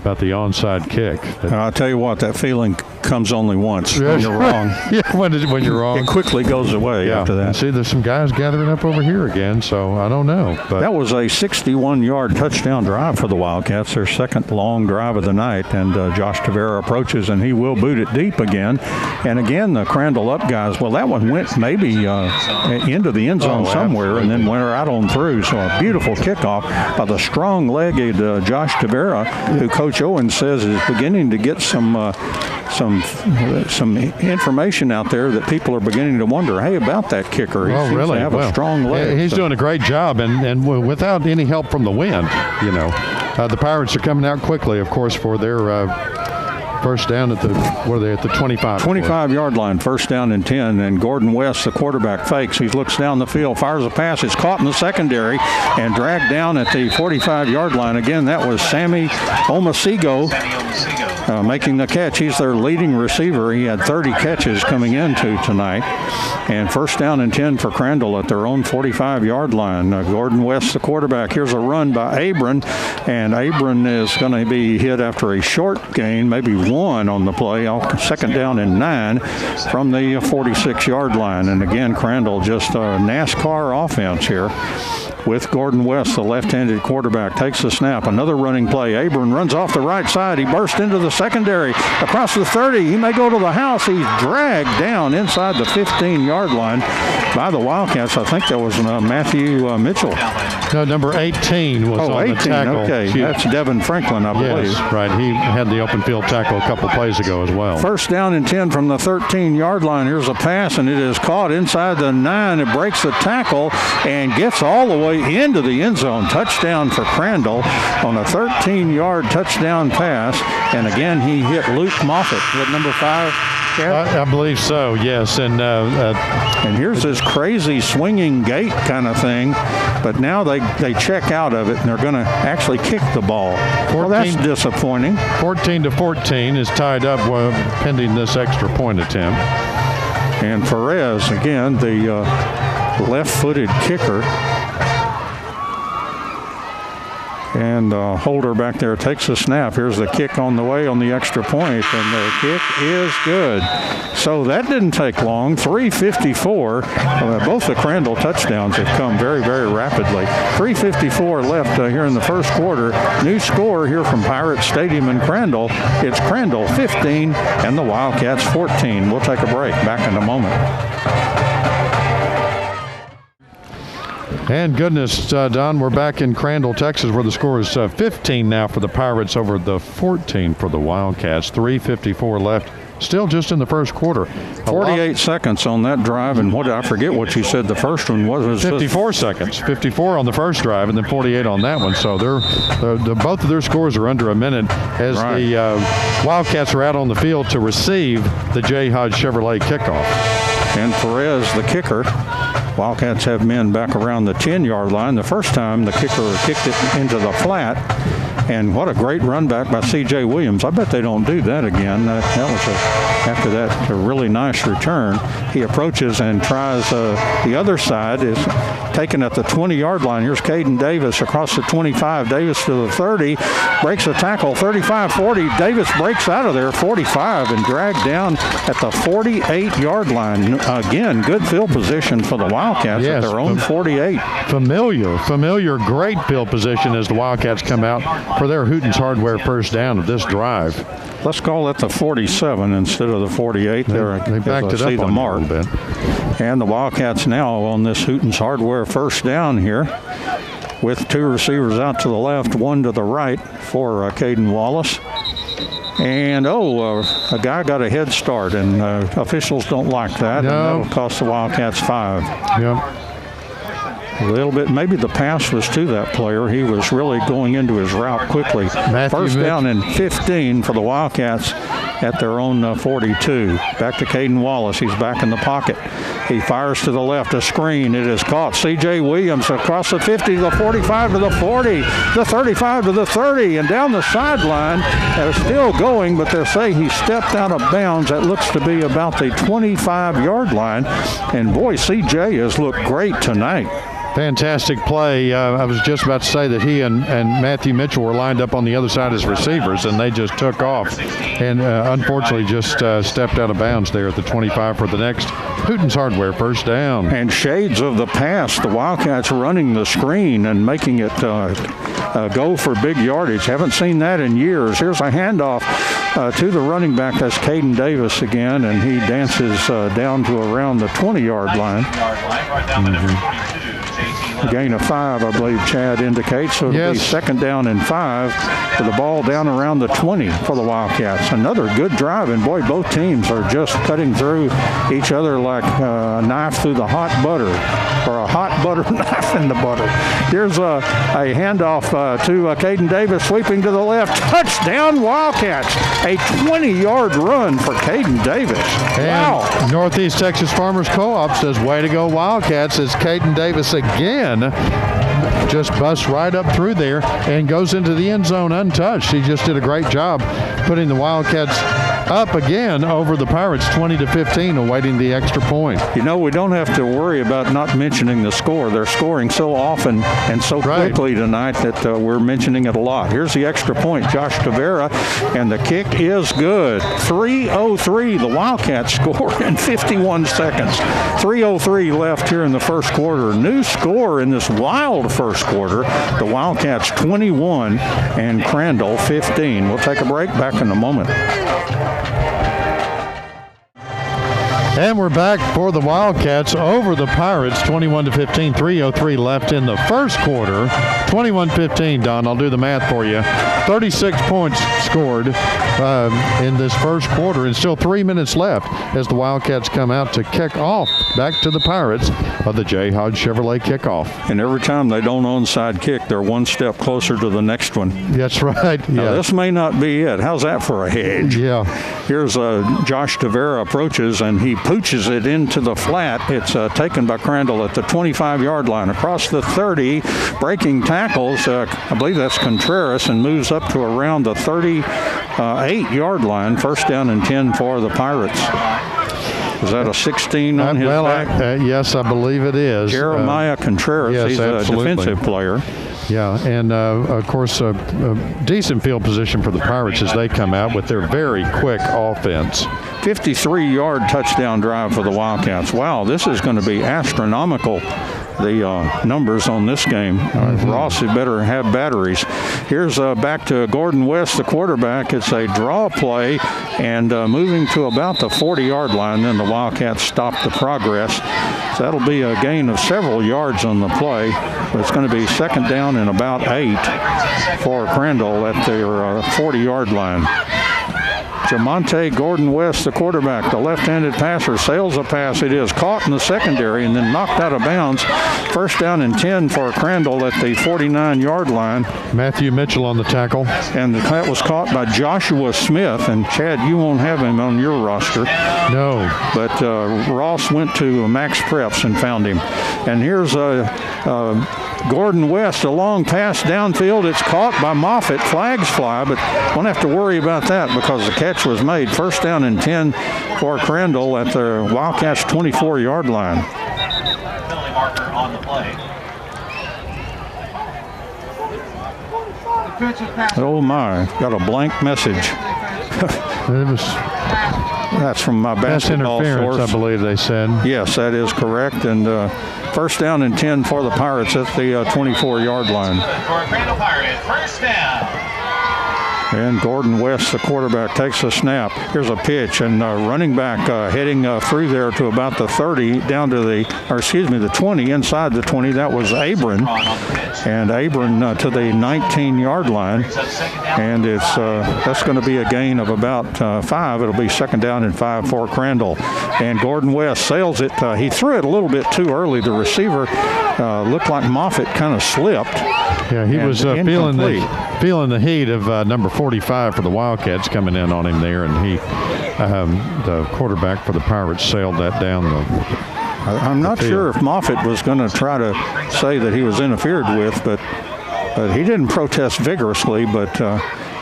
onside kick. I'll tell you what, that feeling comes only once when you're wrong. Yeah, when you're wrong. It quickly goes away after that. And see, there's some guys gathering up over here again, so I don't know. But that was a 61-yard touchdown drive for the Wildcats, their 2nd long drive of the night, and Josh Tavera approaches, and he will boot it deep again. And again, the Crandall up guys, well, that one went maybe into the end zone somewhere, and then went right on through. So a beautiful kickoff by the strong-legged Josh Tavera, who Coach Owen says is beginning to get some information out there that people are beginning to wonder, hey, about that kicker. He seems to have a strong leg. He's doing a great job, and without any help from the wind, the Pirates are coming out quickly, of course, for their First down at the 25. 25-yard line, first down and 10. And Gordon West, the quarterback, fakes. He looks down the field, fires a pass. It's caught in the secondary and dragged down at the 45-yard line. Again, that was Sammy Omasigo making the catch. He's their leading receiver. He had 30 catches coming into tonight. And first down and 10 for Crandall at their own 45-yard line. Gordon West, the quarterback. Here's a run by Abram, and Abram is going to be hit after a short gain, maybe one on the play. Second down and 9 from the 46-yard line. And again, Crandall just a NASCAR offense here. With Gordon West, the left-handed quarterback, takes the snap. Another running play. Abram runs off the right side. He bursts into the secondary across the 30. He may go to the house. He's dragged down inside the 15-yard line by the Wildcats. I think that was Matthew Mitchell. No, number 18 was on 18, the tackle. Okay, that's Devin Franklin, I believe. Yes, right. He had the open field tackle a couple plays ago as well. First down and 10 from the 13-yard line. Here's a pass, and it is caught inside the 9. It breaks the tackle and gets all the way into the end zone. Touchdown for Crandall on a 13-yard touchdown pass. And again, he hit Luke Moffitt with number 5. I believe so, yes. And here's this crazy swinging gate kind of thing. But now they check out of it, and they're going to actually kick the ball. Well, that's disappointing. 14-14 is tied up pending this extra point attempt. And Perez, again, the left-footed kicker. And Holder back there takes the snap. Here's the kick on the way on the extra point, and the kick is good. So that didn't take long. 3:54. Both the Crandall touchdowns have come very, very rapidly. 3:54 left here in the first quarter. New score here from Pirate Stadium in Crandall. It's Crandall 15 and the Wildcats 14. We'll take a break. Back in a moment. And goodness, Don, we're back in Crandall, Texas, where the score is 15 now for the Pirates over the 14 for the Wildcats. 3:54 left. Still just in the first quarter. 48 seconds on that drive, and I forget what you said the first one was. 54 seconds. 54 on the first drive, and then 48 on that one. So both of their scores are under a minute as the Wildcats are out on the field to receive the J. Hodge Chevrolet kickoff. And Perez, the kicker. Wildcats have men back around the 10-yard line. The first time the kicker kicked it into the flat. And what a great run back by C.J. Williams. I bet they don't do that again. That was, after that, a really nice return. He approaches and tries the other side. Is taken at the 20-yard line. Here's Caden Davis across the 25. Davis to the 30. Breaks the tackle. 35-40. Davis breaks out of there. 45 and dragged down at the 48-yard line. Again, good field position for the Wildcats at their own 48. Familiar, great field position as the Wildcats come out for their Hooten's Hardware first down of this drive. Let's call it the 47 instead of the 48. They backed it up on a little bit. And the Wildcats now on this Hooten's Hardware first down here with 2 receivers out to the left, 1 to the right for Caden Wallace. And, a guy got a head start, and officials don't like that. No. And that'll cost the Wildcats 5. Yep. A little bit. Maybe the pass was to that player. He was really going into his route quickly. First down and 15 for the Wildcats at their own 42. Back to Caden Wallace. He's back in the pocket. He fires to the left, a screen. It is caught. C.J. Williams across the 50, the 45 to the 40, the 35 to the 30, and down the sideline. They're still going, but they say he stepped out of bounds. That looks to be about the 25-yard line. And, boy, C.J. has looked great tonight. Fantastic play. I was just about to say that he and Matthew Mitchell were lined up on the other side as receivers, and they just took off and unfortunately just stepped out of bounds there at the 25 for the next Hooten's Hardware first down. And shades of the past, the Wildcats running the screen and making it go for big yardage. Haven't seen that in years. Here's a handoff to the running back. That's Caden Davis again, and he dances down to around the 20-yard line. gain of 5, I believe Chad indicates. So it'll be second down and 5 with the ball down around the 20 for the Wildcats. Another good drive, and boy, both teams are just cutting through each other like a knife through the hot butter, or a hot butter knife in the butter. Here's a handoff to Caden Davis, sweeping to the left. Touchdown, Wildcats. A 20-yard run for Caden Davis. And Northeast Texas Farmers Co-op says, way to go, Wildcats, as Caden Davis again just busts right up through there and goes into the end zone untouched. He just did a great job putting the Wildcats up again over the Pirates 20-15, awaiting the extra point. You know, we don't have to worry about not mentioning the score. They're scoring so often and so quickly tonight that we're mentioning it a lot. Here's the extra point, Josh Tavera, and the kick is good. 3:03, the Wildcats score in 51 seconds. 3:03 left here in the first quarter. New score in this wild first quarter. The Wildcats 21 and Crandall 15. We'll take a break. Back in a moment. And we're back for the Wildcats over the Pirates, 21-15, 3:03 left in the first quarter. 21-15, Don, I'll do the math for you. 36 points scored in this first quarter, and still 3 minutes left as the Wildcats come out to kick off back to the Pirates of the J. Hodge Chevrolet kickoff. And every time they don't onside kick, they're one step closer to the next one. That's right. Now, this may not be it. How's that for a hedge? Yeah. Here's Josh Tavera approaches, and he pooches it into the flat. It's taken by Crandall at the 25-yard line. Across the 30, breaking tackles. I believe that's Contreras, and moves up to around the 38-yard line. First down and 10 for the Pirates. Is that a 16 on his back? Yes, I believe it is. Jeremiah Contreras. Yes, he's absolutely. a defensive player. Yeah, and of course, a decent field position for the Pirates as they come out with their very quick offense. 53-yard touchdown drive for the Wildcats. Wow, this is going to be astronomical, the numbers on this game. Ross, you better have batteries. Here's back to Gordon West, the quarterback. It's a draw play, and moving to about the 40-yard line. Then the Wildcats stop the progress. So that'll be a gain of several yards on the play. But it's going to be second down and about 8 for Crandall at their 40-yard line. Jamonte Gordon West, the quarterback, the left-handed passer, sails a pass. It is caught in the secondary and then knocked out of bounds. First down and 10 for Crandall at the 49-yard line. Matthew Mitchell on the tackle. And that was caught by Joshua Smith. And, Chad, you won't have him on your roster. No. But Ross went to Max Preps and found him. And here's Gordon West, a long pass downfield. It's caught by Moffitt. Flags fly, but won't have to worry about that because the catch was made. First down and 10 for Crandall at the Wildcats' 24-yard line. Oh, my. Got a blank message. That's from my basketball interference, source. I believe they said. Yes, that is correct. And first down and 10 for the Pirates at the 24-yard line. For Crandall Pirates, first down. And Gordon West, the quarterback, takes a snap. Here's a pitch, and running back heading through there to about the 30, down to the 20, inside the 20. That was Abram. And Abram to the 19-yard line. And it's that's going to be a gain of about 5. It'll be second down and 5 for Crandall. And Gordon West sails it. He threw it a little bit too early. The receiver looked like Moffitt kind of slipped. Yeah, he was feeling the heat of number 45 for the Wildcats coming in on him there, and he, the quarterback for the Pirates, sailed that down I'm not sure if Moffitt was going to try to say that he was interfered with, but he didn't protest vigorously, but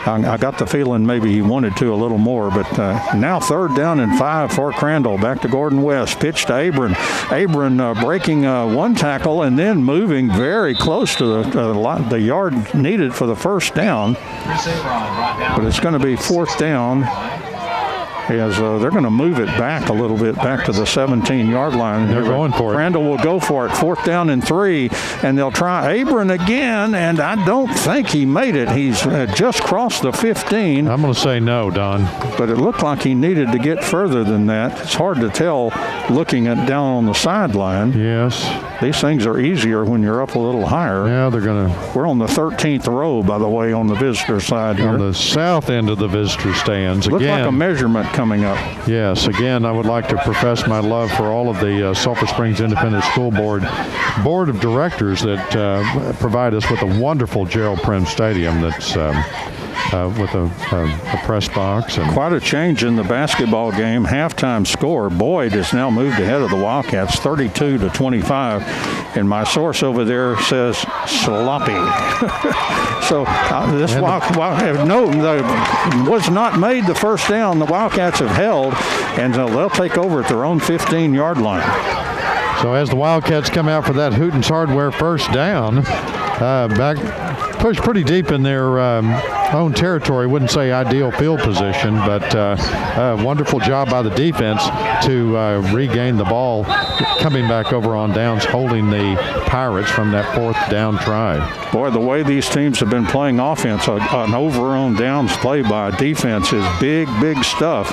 I got the feeling maybe he wanted to a little more. But now third down and 5 for Crandall. Back to Gordon West. Pitch to Abram. Abram breaking one tackle and then moving very close to the yard needed for the first down. But it's going to be fourth down. as they're going to move it back a little bit, back to the 17-yard line. They're going for it. Crandall will go for it, 4th down and 3, and they'll try Abram again, and I don't think he made it. He's just crossed the 15. I'm going to say no, Don. But it looked like he needed to get further than that. It's hard to tell looking at down on the sideline. Yes. These things are easier when you're up a little higher. Yeah, they're going to. We're on the 13th row, by the way, on the visitor side here. On the south end of the visitor stands. Looks again, like a measurement coming up. Yes, again, I would like to profess my love for all of the Sulphur Springs Independent School Board of Directors that provide us with a wonderful Gerald Prim Stadium that's with a press box. And quite a change in the basketball game. Halftime score, Boyd has now moved ahead of the Wildcats 32-25, and my source over there says sloppy. So this was not made the first down. The Wildcats have held, and they'll take over at their own 15-yard line. So as the Wildcats come out for that Hooten's Hardware first down, pushed pretty deep in their own territory. Wouldn't say ideal field position, but a wonderful job by the defense to regain the ball, coming back over on downs, holding the Pirates from that 4th down try. Boy, the way these teams have been playing offense, an over on downs play by defense is big stuff.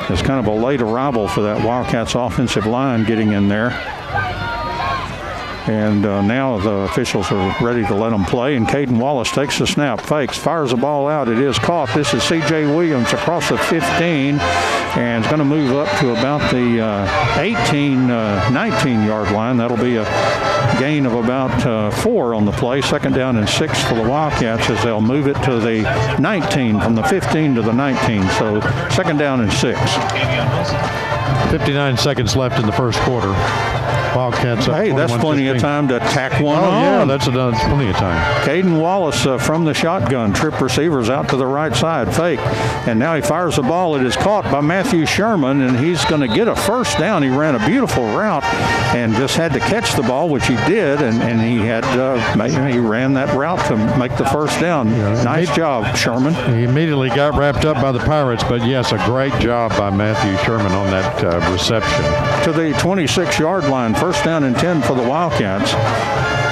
It's kind of a late arrival for that Wildcats offensive line getting in there. And now the officials are ready to let them play. And Caden Wallace takes the snap, fakes, fires the ball out. It is caught. This is C.J. Williams across the 15, and it's going to move up to about the 19-yard line. That'll be a gain of about 4 on the play. 2nd down and 6 for the Wildcats as they'll move it to the 19, from the 15 to the 19. So 2nd down and 6. 59 seconds left in the first quarter. Wildcats up. Hey, that's plenty of time to tack one on. Yeah, that's plenty of time. Caden Wallace from the shotgun. Trip receivers out to the right side. Fake. And now he fires the ball. It is caught by Matthew Sherman, and he's going to get a first down. He ran a beautiful route and just had to catch the ball, which he did, and he ran that route to make the first down. Nice job, Sherman. He immediately got wrapped up by the Pirates, but yes, a great job by Matthew Sherman on that reception. To the 26-yard line. 1st down and 10 for the Wildcats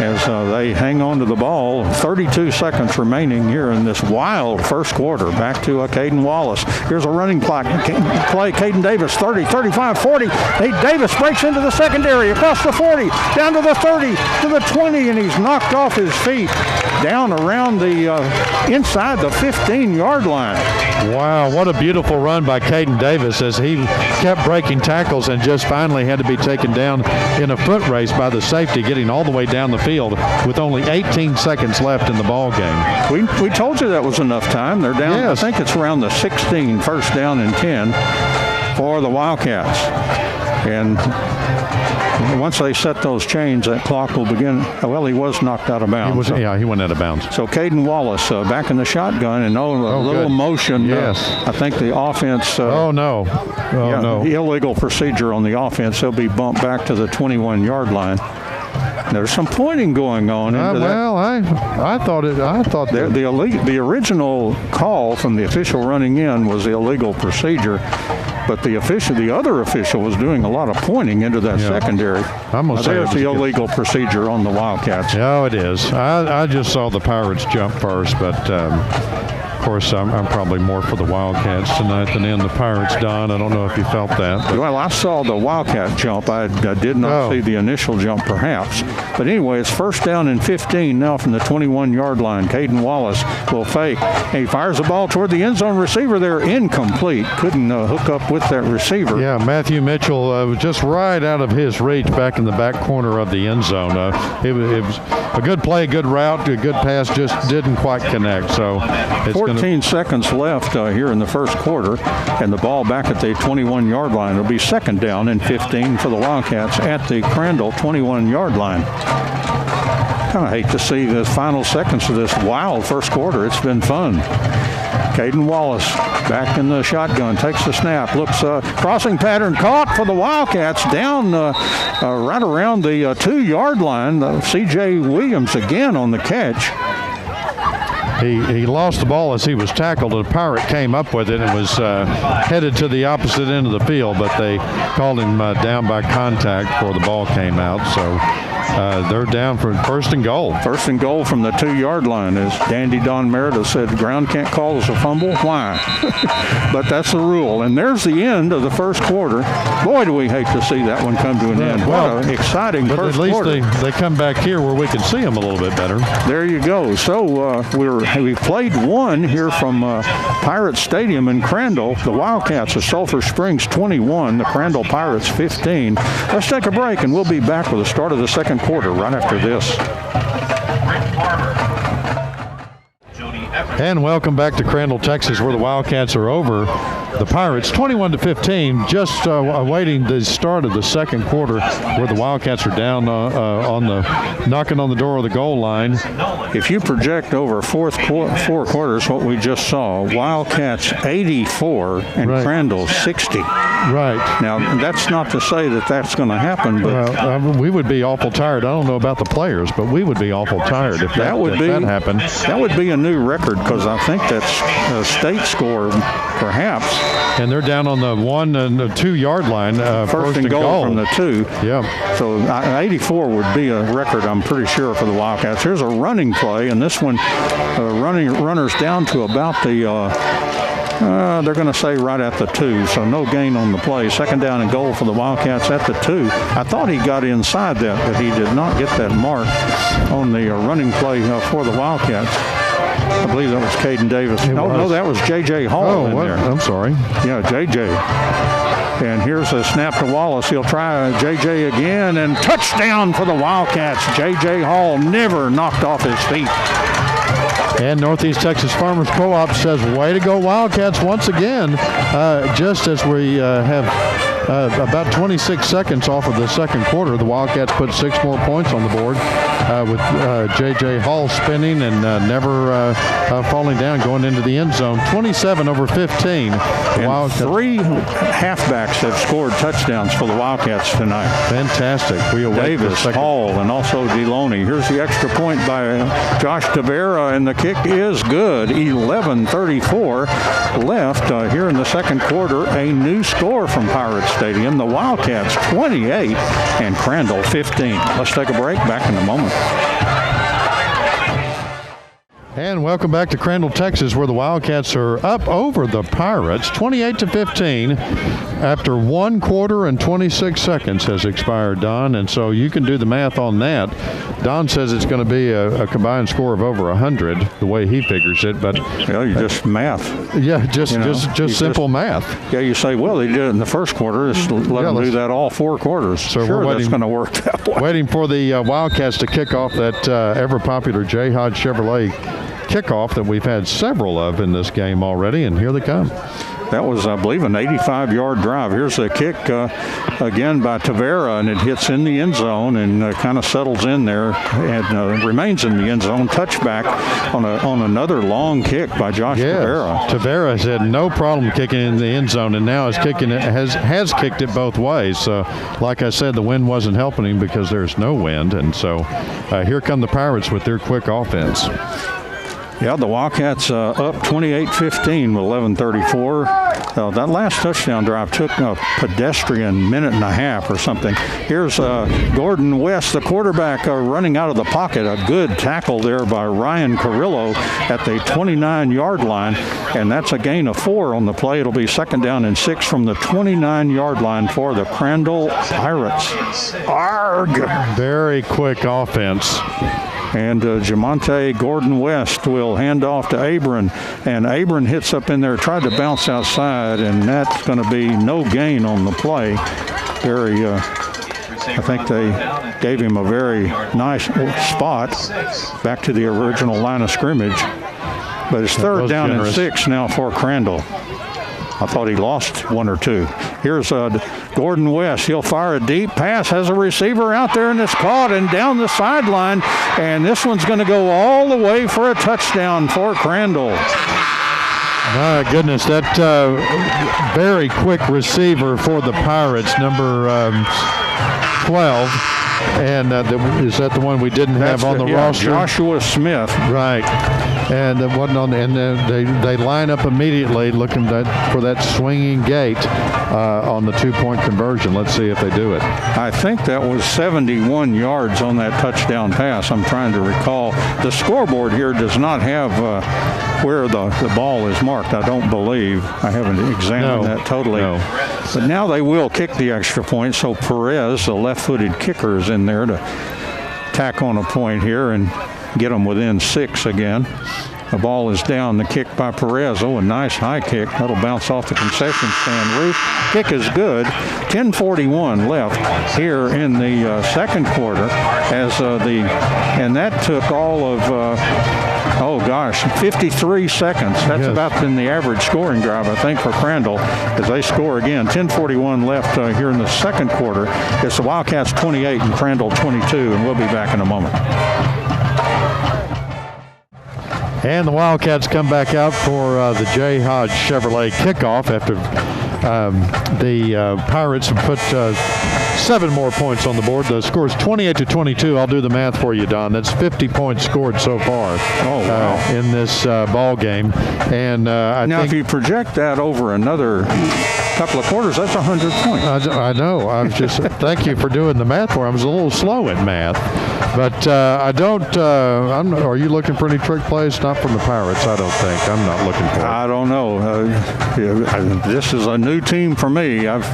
as they hang on to the ball. 32 seconds remaining here in this wild first quarter. Back to Caden Wallace. Here's a running play. Caden Davis, 30, 35, 40. Davis breaks into the secondary, across the 40, down to the 30, to the 20, and he's knocked off his feet down around the inside the 15-yard line. Wow, what a beautiful run by Caden Davis as he kept breaking tackles and just finally had to be taken down in a foot race by the safety, getting all the way down the field with only 18 seconds left in the ball game. We told you that was enough time. They're down, yes. I think it's around the 16, 1st down and 10 for the Wildcats. And once they set those chains, that clock will begin. Well, he was knocked out of bounds. He went out of bounds. So Caden Wallace back in the shotgun, and a little motion. Yes. I think the offense. No. Illegal procedure on the offense. They'll be bumped back to the 21-yard line. There's some pointing going on. I thought the original call from the official running in was the illegal procedure. But the other official was doing a lot of pointing into that secondary. There's the illegal procedure on the Wildcats. Yeah, it is. I just saw the Pirates jump first, but of course I'm probably more for the Wildcats tonight than in the Pirates, Don. I don't know if you felt that. But. Well, I saw the Wildcat jump. I did not see the initial jump, perhaps. But anyway, it's 1st down and 15 now from the 21-yard line. Caden Wallace will fake. He fires the ball toward the end zone receiver there. Incomplete. Couldn't hook up with that receiver. Yeah, Matthew Mitchell was just right out of his reach back in the back corner of the end zone. It was a good play, a good route, a good pass, just didn't quite connect. So it's 14 seconds left here in the first quarter, and the ball back at the 21-yard line. It'll be 2nd down and 15 for the Wildcats at the Crandall 21-yard line. Kind of hate to see the final seconds of this wild first quarter. It's been fun. Caden Wallace back in the shotgun, takes the snap, looks crossing pattern caught for the Wildcats down right around the 2-yard line. C.J. Williams again on the catch. he lost the ball as he was tackled. The Pirate came up with it and was headed to the opposite end of the field, but they called him down by contact before the ball came out. So they're down for first and goal. First and goal from the 2-yard line. As Dandy Don Meredith said, ground can't call us a fumble. Why? But that's the rule. And there's the end of the first quarter. Boy, do we hate to see that one come to an end. What an exciting first quarter. But at least they come back here where we can see them a little bit better. There you go. So we played one here from Pirate Stadium in Crandall. The Wildcats of Sulphur Springs 21, the Crandall Pirates 15. Let's take a break, and we'll be back with the start of the second quarter right after this. And welcome back to Crandall, Texas, where the Wildcats are over the Pirates 21-15, just awaiting the start of the second quarter, where the Wildcats are down knocking on the door of the goal line. If you project over four quarters what we just saw, Wildcats 84 and right. Crandall 60. Right. Now, that's not to say that that's going to happen, but we would be awful tired. I don't know about the players, but we would be awful tired if that happened. That would be a new record, because I think that's a state score, perhaps. And they're down on the 1 and the 2-yard line. First and goal from the 2. Yeah. So 84 would be a record, I'm pretty sure, for the Wildcats. Here's a running play, and this one, runners down to about the, they're going to say right at the 2, so no gain on the play. Second down and goal for the Wildcats at the 2. I thought he got inside that, but he did not get that mark on the running play for the Wildcats. I believe that was Caden Davis. No, that was J.J. Hall in there. I'm sorry. Yeah, J.J. And here's a snap to Wallace. He'll try J.J. again, and touchdown for the Wildcats. J.J. Hall never knocked off his feet. And Northeast Texas Farmers Co-op says, way to go Wildcats once again, just as we have about 26 seconds off of the second quarter. The Wildcats put 6 more points on the board with J.J. Hall spinning and never falling down, going into the end zone. 27-15. And 3 halfbacks have scored touchdowns for the Wildcats tonight. Fantastic. Davis, Hall, and also Deloney. Here's the extra point by Josh Tavera, and the kick is good. 11:34 left here in the second quarter. A new score from Pirate Stadium. The Wildcats 28 and Crandall 15. Let's take a break. Back in a moment. And welcome back to Crandall, Texas, where the Wildcats are up over the Pirates 28-15 after 1 quarter and 26 seconds has expired, Don. And so you can do the math on that. Don says it's going to be a combined score of over 100, the way he figures it. But you just math. Yeah, just simple math. Yeah, you say, well, they did it in the first quarter. Just let them do that all 4 quarters. So sure, that's going to work that way. Waiting for the Wildcats to kick off that ever-popular J. Hodge Chevrolet kickoff that we've had several of in this game already, and here they come. That was, I believe, an 85-yard drive. Here's a kick again by Tavera, and it hits in the end zone and kind of settles in there and remains in the end zone. Touchback on another long kick by Josh Tavera. Tavera has had no problem kicking in the end zone, and now is kicking it, has kicked it both ways. So, like I said, the wind wasn't helping him because there's no wind, and so here come the Pirates with their quick offense. Yeah, the Wildcats up 28-15 with 11:34. That last touchdown drive took a pedestrian minute and a half or something. Here's Gordon West, the quarterback, running out of the pocket. A good tackle there by Ryan Carrillo at the 29-yard line, and that's a gain of 4 on the play. It'll be second down and 6 from the 29-yard line for the Crandall Pirates. Arg! Very quick offense. And Jamonte Gordon West will hand off to Abram, and Abram hits up in there, tried to bounce outside, and that's going to be no gain on the play. I think they gave him a very nice spot back to the original line of scrimmage. But it's third down and 6 now for Crandall. I thought he lost 1 or 2. Here's Gordon West. He'll fire a deep pass. Has a receiver out there, and it's caught and down the sideline. And this one's going to go all the way for a touchdown for Crandall. My goodness, that very quick receiver for the Pirates, number 12. And is that the one we didn't have on the roster? Joshua Smith. Right. and it wasn't on. And they line up immediately, looking for that swinging gate on the 2-point conversion. Let's see if they do it. I think that was 71 yards on that touchdown pass. I'm trying to recall. The scoreboard here does not have where the ball is marked, I don't believe. I haven't examined that totally. No. But now they will kick the extra point, so Perez, the left-footed kicker, is in there to tack on a point here and get them within 6 again. The ball is down. The kick by Perez. Oh, a nice high kick. That'll bounce off the concession stand roof. Kick is good. 10:41 left here in the second quarter. And that took all of 53 seconds. That's about been the average scoring drive, I think, for Crandall as they score again. 10:41 left here in the second quarter. It's the Wildcats 28 and Crandall 22, and we'll be back in a moment. And the Wildcats come back out for the J. Hodge Chevrolet kickoff after the Pirates have put 7 more points on the board. The score is 28-22. I'll do the math for you, Don. That's 50 points scored so far in this ball game. And I think if you project that over another couple of quarters, that's 100 points. I know. I was just thank you for doing the math for me. I was a little slow at math, but I don't. Are you looking for any trick plays? Not from the Pirates, I don't think. I'm not looking for it. I don't know. This is a new team for me. I've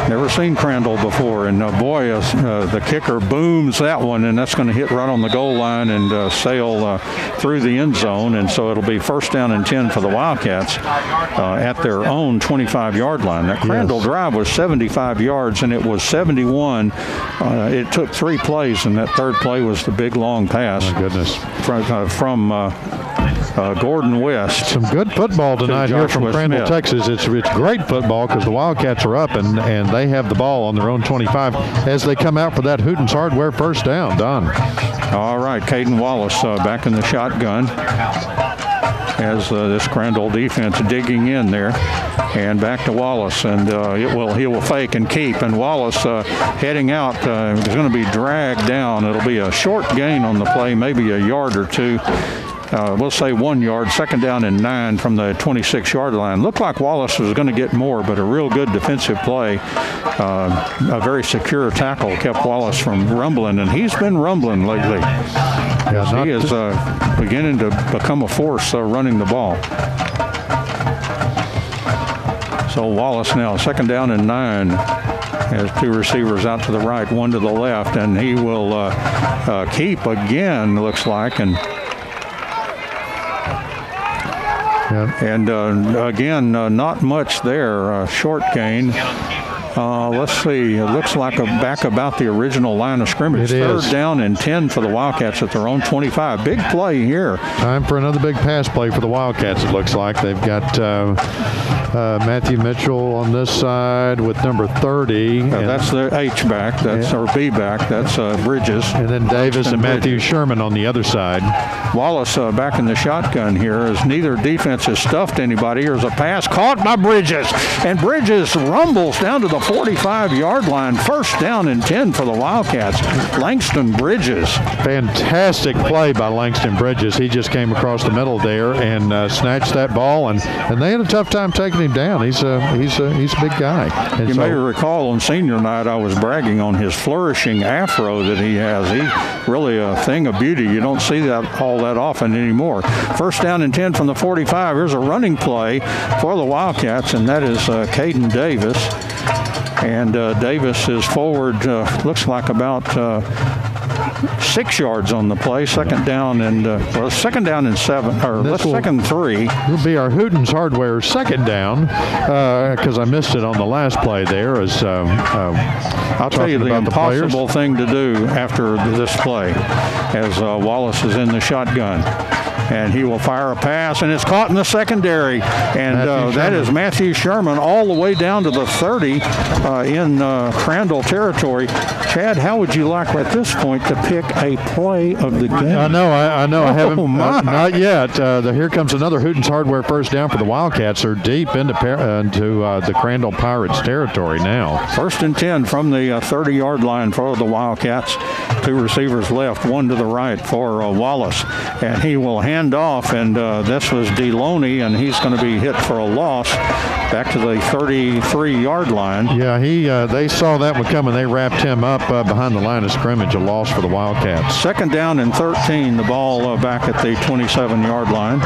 never seen Crandall before, and the kicker booms that one, and that's going to hit right on the goal line and sail through the end zone, and so it'll be first down and 10 for the Wildcats at their own 25-yard line. That Crandall drive was 75 yards, and it was 71. It took 3 plays, and that third play was the big long pass. My goodness. From Gordon West. Some good football tonight here from Crandall, Texas. It's great football because the Wildcats are up and they have the ball on their own 25 as they come out for that Hooten's Hardware first down. Don. All right, Caden Wallace back in the shotgun as this Crandall defense digging in there. And back to Wallace, and he will fake and keep. And Wallace heading out is going to be dragged down. It'll be a short gain on the play, maybe a yard or two. We'll say 1 yard, second down and 9 from the 26-yard line. Looked like Wallace was going to get more, but a real good defensive play. A very secure tackle kept Wallace from rumbling, and he's been rumbling lately. He is beginning to become a force running the ball. So Wallace now, second down and 9. Has 2 receivers out to the right, 1 to the left, and he will keep again, looks like, and again, not much there. Short gain. Let's see. It looks like back about the original line of scrimmage. Third down and 10 for the Wildcats at their own 25. Big play here. Time for another big pass play for the Wildcats, it looks like. They've got Matthew Mitchell on this side with number 30. That's the H-back. Or B-back. That's Bridges. And then Davis and Matthew Sherman on the other side. Wallace back in the shotgun here as neither defense has stuffed anybody. Here's a pass caught by Bridges. And Bridges rumbles down to the 45-yard line. First down and 10 for the Wildcats. Langston Bridges. Fantastic play by Langston Bridges. He just came across the middle there and snatched that ball, and they had a tough time taking him down. He's a big guy. And you may recall on senior night I was bragging on his flourishing afro that he has. He's really a thing of beauty. You don't see that all that often anymore. First down and 10 from the 45. Here's a running play for the Wildcats, and that is Caden Davis. And Davis is forward, looks like about 6 yards on the play. Second down and 7, or second 3. Will be our Hooten's Hardware second down because I missed it on the last play there. As I'll tell you the impossible thing to do after this play, as Wallace is in the shotgun. And he will fire a pass, and it's caught in the secondary. And that is Matthew Sherman all the way down to the 30 in Crandall territory. Chad, how would you like at this point to pick a play of the game? I know. I haven't. Not yet. Here comes another Hooten's Hardware first down for the Wildcats. They're deep into the Crandall Pirates territory now. First and 10 from the 30-yard line for the Wildcats. 2 receivers left, 1 to the right for Wallace. And he will hand handoff, and this was Deloney, and he's going to be hit for a loss back to the 33-yard line. Yeah, they saw that one coming. They wrapped him up behind the line of scrimmage, a loss for the Wildcats. Second down and 13, the ball back at the 27-yard line.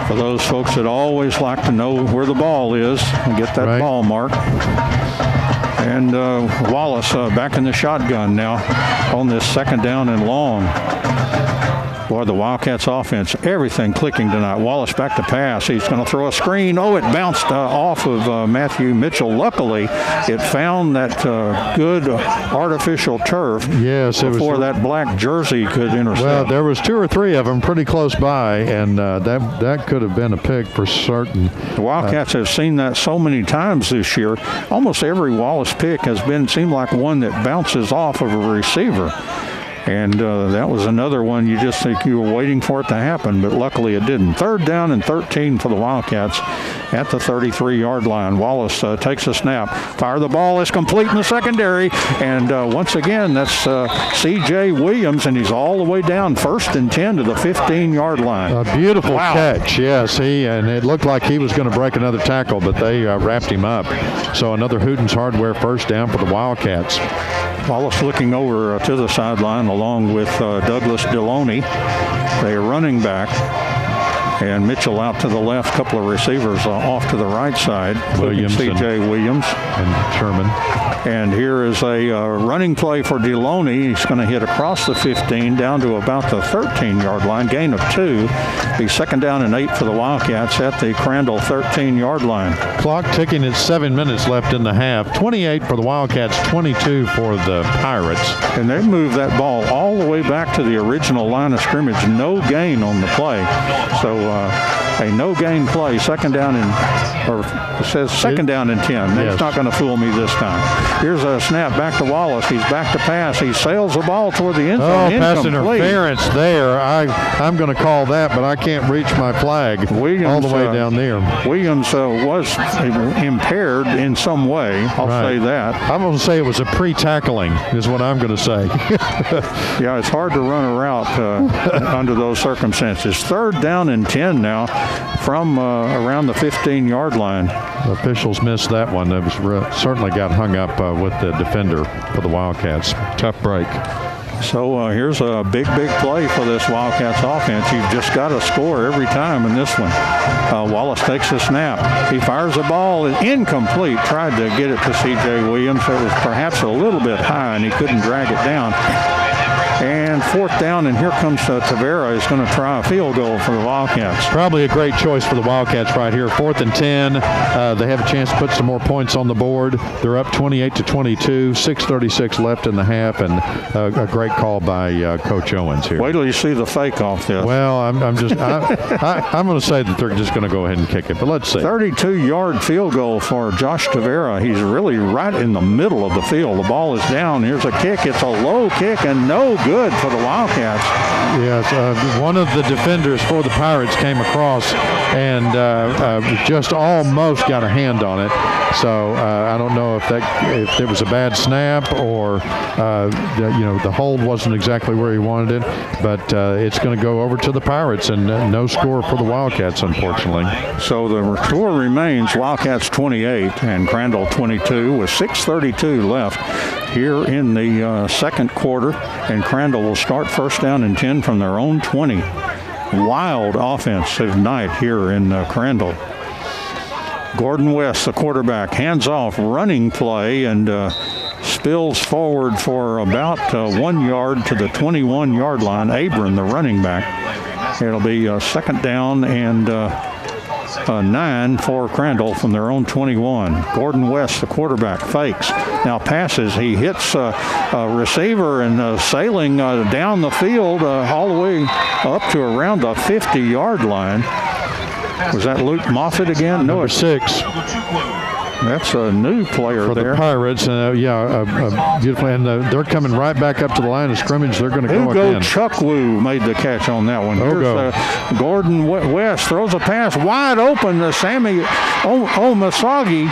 For those folks that always like to know where the ball is and get that ball mark. And Wallace back in the shotgun now on this second down and long. Boy, the Wildcats offense, everything clicking tonight. Wallace back to pass. He's going to throw a screen. Oh, it bounced off of Matthew Mitchell. Luckily, it found that good artificial turf before that black jersey could intercept. Well, there was 2 or 3 of them pretty close by, and that could have been a pick for certain. The Wildcats have seen that so many times this year. Almost every Wallace pick has seemed like one that bounces off of a receiver. And that was another one you just think you were waiting for it to happen, but luckily it didn't. Third down and 13 for the Wildcats at the 33-yard line. Wallace takes a snap. Fire the ball is complete in the secondary. And once again, that's C.J. Williams, and he's all the way down 1st and 10 to the 15-yard line. A beautiful catch, yes. And it looked like he was going to break another tackle, but they wrapped him up. So another Hooten's Hardware first down for the Wildcats. Wallace looking over to the sideline along with Douglas Deloney, their running back, and Mitchell out to the left. Couple of receivers off to the right side. Williams, C.J. Williams, and Sherman. And here is a running play for Deloney. He's going to hit across the 15 down to about the 13-yard line. Gain of 2. Be second down and 8 for the Wildcats at the Crandall 13-yard line. Clock ticking at 7 minutes left in the half. 28 for the Wildcats, 22 for the Pirates. And they moved that ball all the way back to the original line of scrimmage. No gain on the play. So a no-gain play, second down it says second down and 10. That's not going to fool me this time. Here's a snap back to Wallace. He's back to pass. He sails the ball toward the end zone. Oh, pass interference there. I'm going to call that, but I can't reach my flag. Williams, all the way down there. Williams was impaired in some way. I'll say that. I'm going to say it was a pre-tackling is what I'm going to say. Yeah, it's hard to run a route under those circumstances. Third down and 10 now from around the 15-yard line. The officials missed that one. It was certainly got hung up with the defender for the Wildcats. Tough break. So here's a big play for this Wildcats offense. You've just got to score every time in this one. Wallace takes the snap. He fires the ball. Incomplete. Tried to get it to C.J. Williams. It was perhaps a little bit high, and he couldn't drag it down. And fourth down, and here comes Tavera. He's going to try a field goal for the Wildcats. Probably a great choice for the Wildcats right here. 4th and 10. They have a chance to put some more points on the board. They're up 28-22. 6:36 left in the half, and a great call by Coach Owens here. Wait till you see the fake off this. Well, I'm going to say that they're just going to go ahead and kick it, but let's see. 32-yard field goal for Josh Tavera. He's really right in the middle of the field. The ball is down. Here's a kick. It's a low kick and no good for the Wildcats. Yes, one of the defenders for the Pirates came across and just almost got a hand on it. So I don't know if it was a bad snap or the hold wasn't exactly where he wanted it, but it's going to go over to the Pirates, and no score for the Wildcats, unfortunately. So the score remains Wildcats 28 and Crandall 22 with 6:32 left here in the second quarter, and Crandall will start first down and 10 from their own 20. Wild offensive night here in Crandall. Gordon West, the quarterback, hands off, running play, and spills forward for about 1 yard to the 21-yard line. Abram, the running back. It'll be second down and 9 for Crandall from their own 21. Gordon West, the quarterback, fakes. Now passes. He hits a receiver and sailing down the field all the way up to around the 50-yard line. Was that Luke Moffitt again? No, it's 6. That's a new player for there. The Pirates. Beautiful. And they're coming right back up to the line of scrimmage. They're going to go again. Chuckwoo made the catch on that one. Here's Gordon West throws a pass wide open to Sammy Omasagi.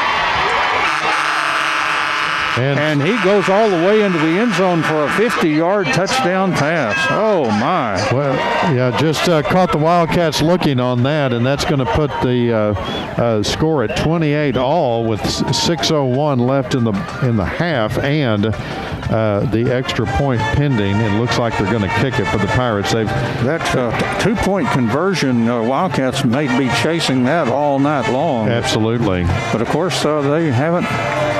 And he goes all the way into the end zone for a 50-yard touchdown pass. Oh, my. Well, yeah, just caught the Wildcats looking on that, and that's going to put the score at 28 all with 6:01 left in the half, and the extra point pending. It looks like they're going to kick it for the Pirates. That two-point conversion, Wildcats may be chasing that all night long. Absolutely. But, of course, they haven't.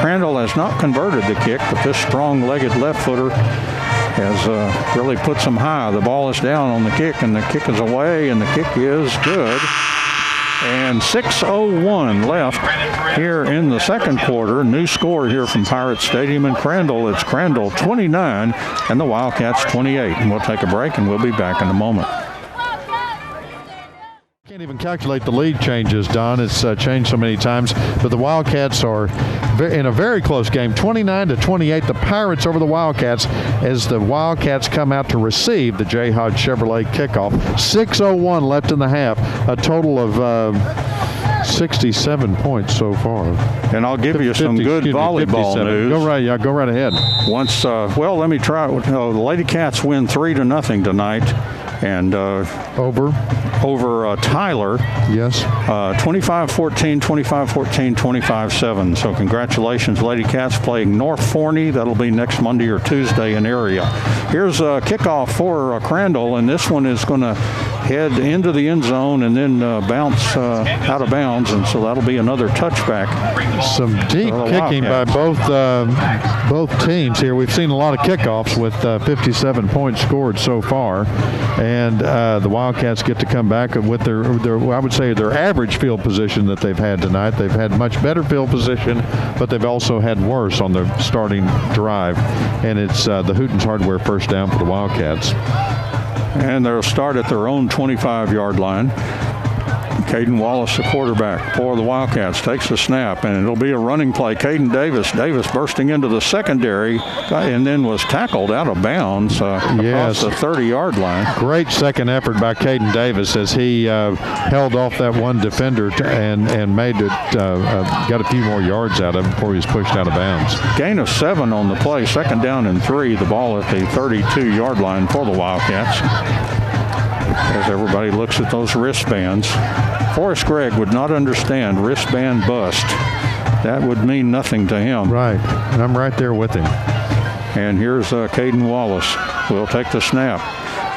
Crandall has not converted the kick, but this strong-legged left footer has really puts them high. The ball is down on the kick, and the kick is away, and the kick is good. And 6:01 left here in the second quarter. New score here from Pirate Stadium in Crandall. It's Crandall 29 and the Wildcats 28. And we'll take a break, and we'll be back in a moment. Can't even calculate the lead changes, Don. It's changed so many times. But the Wildcats are in a very close game, 29-28. The Pirates over the Wildcats as the Wildcats come out to receive the J. Hodge Chevrolet kickoff. 6:01 left in the half. A total of 67 points so far. And I'll give you some good volleyball news. Go right ahead. Once, well, let me try. The Lady Cats win 3-0 tonight. And over Tyler. Yes. 25-14, 25-14, 25-7. So congratulations, Lady Cats, playing North Forney. That'll be next Monday or Tuesday in area. Here's a kickoff for Crandall, and this one is going to head into the end zone and then bounce out of bounds, and so that'll be another touchback. Some deep kicking by both teams here. We've seen a lot of kickoffs with 57 points scored so far, and the Wildcats get to come back with their I would say their average field position that they've had tonight. They've had much better field position, but they've also had worse on their starting drive, and it's the Hooten's Hardware first down for the Wildcats. And they'll start at their own 25-yard line. Caden Wallace, the quarterback for the Wildcats, takes the snap, and it'll be a running play. Caden Davis bursting into the secondary, and then was tackled out of bounds across the 30-yard line. Great second effort by Caden Davis as he held off that one defender and made it, got a few more yards out of him before he was pushed out of bounds. Gain of 7 on the play, 2nd down and 3. The ball at the 32-yard line for the Wildcats. As everybody looks at those wristbands. Forrest Gregg would not understand wristband bust. That would mean nothing to him. Right, and I'm right there with him. And here's Caden Wallace. Will take the snap.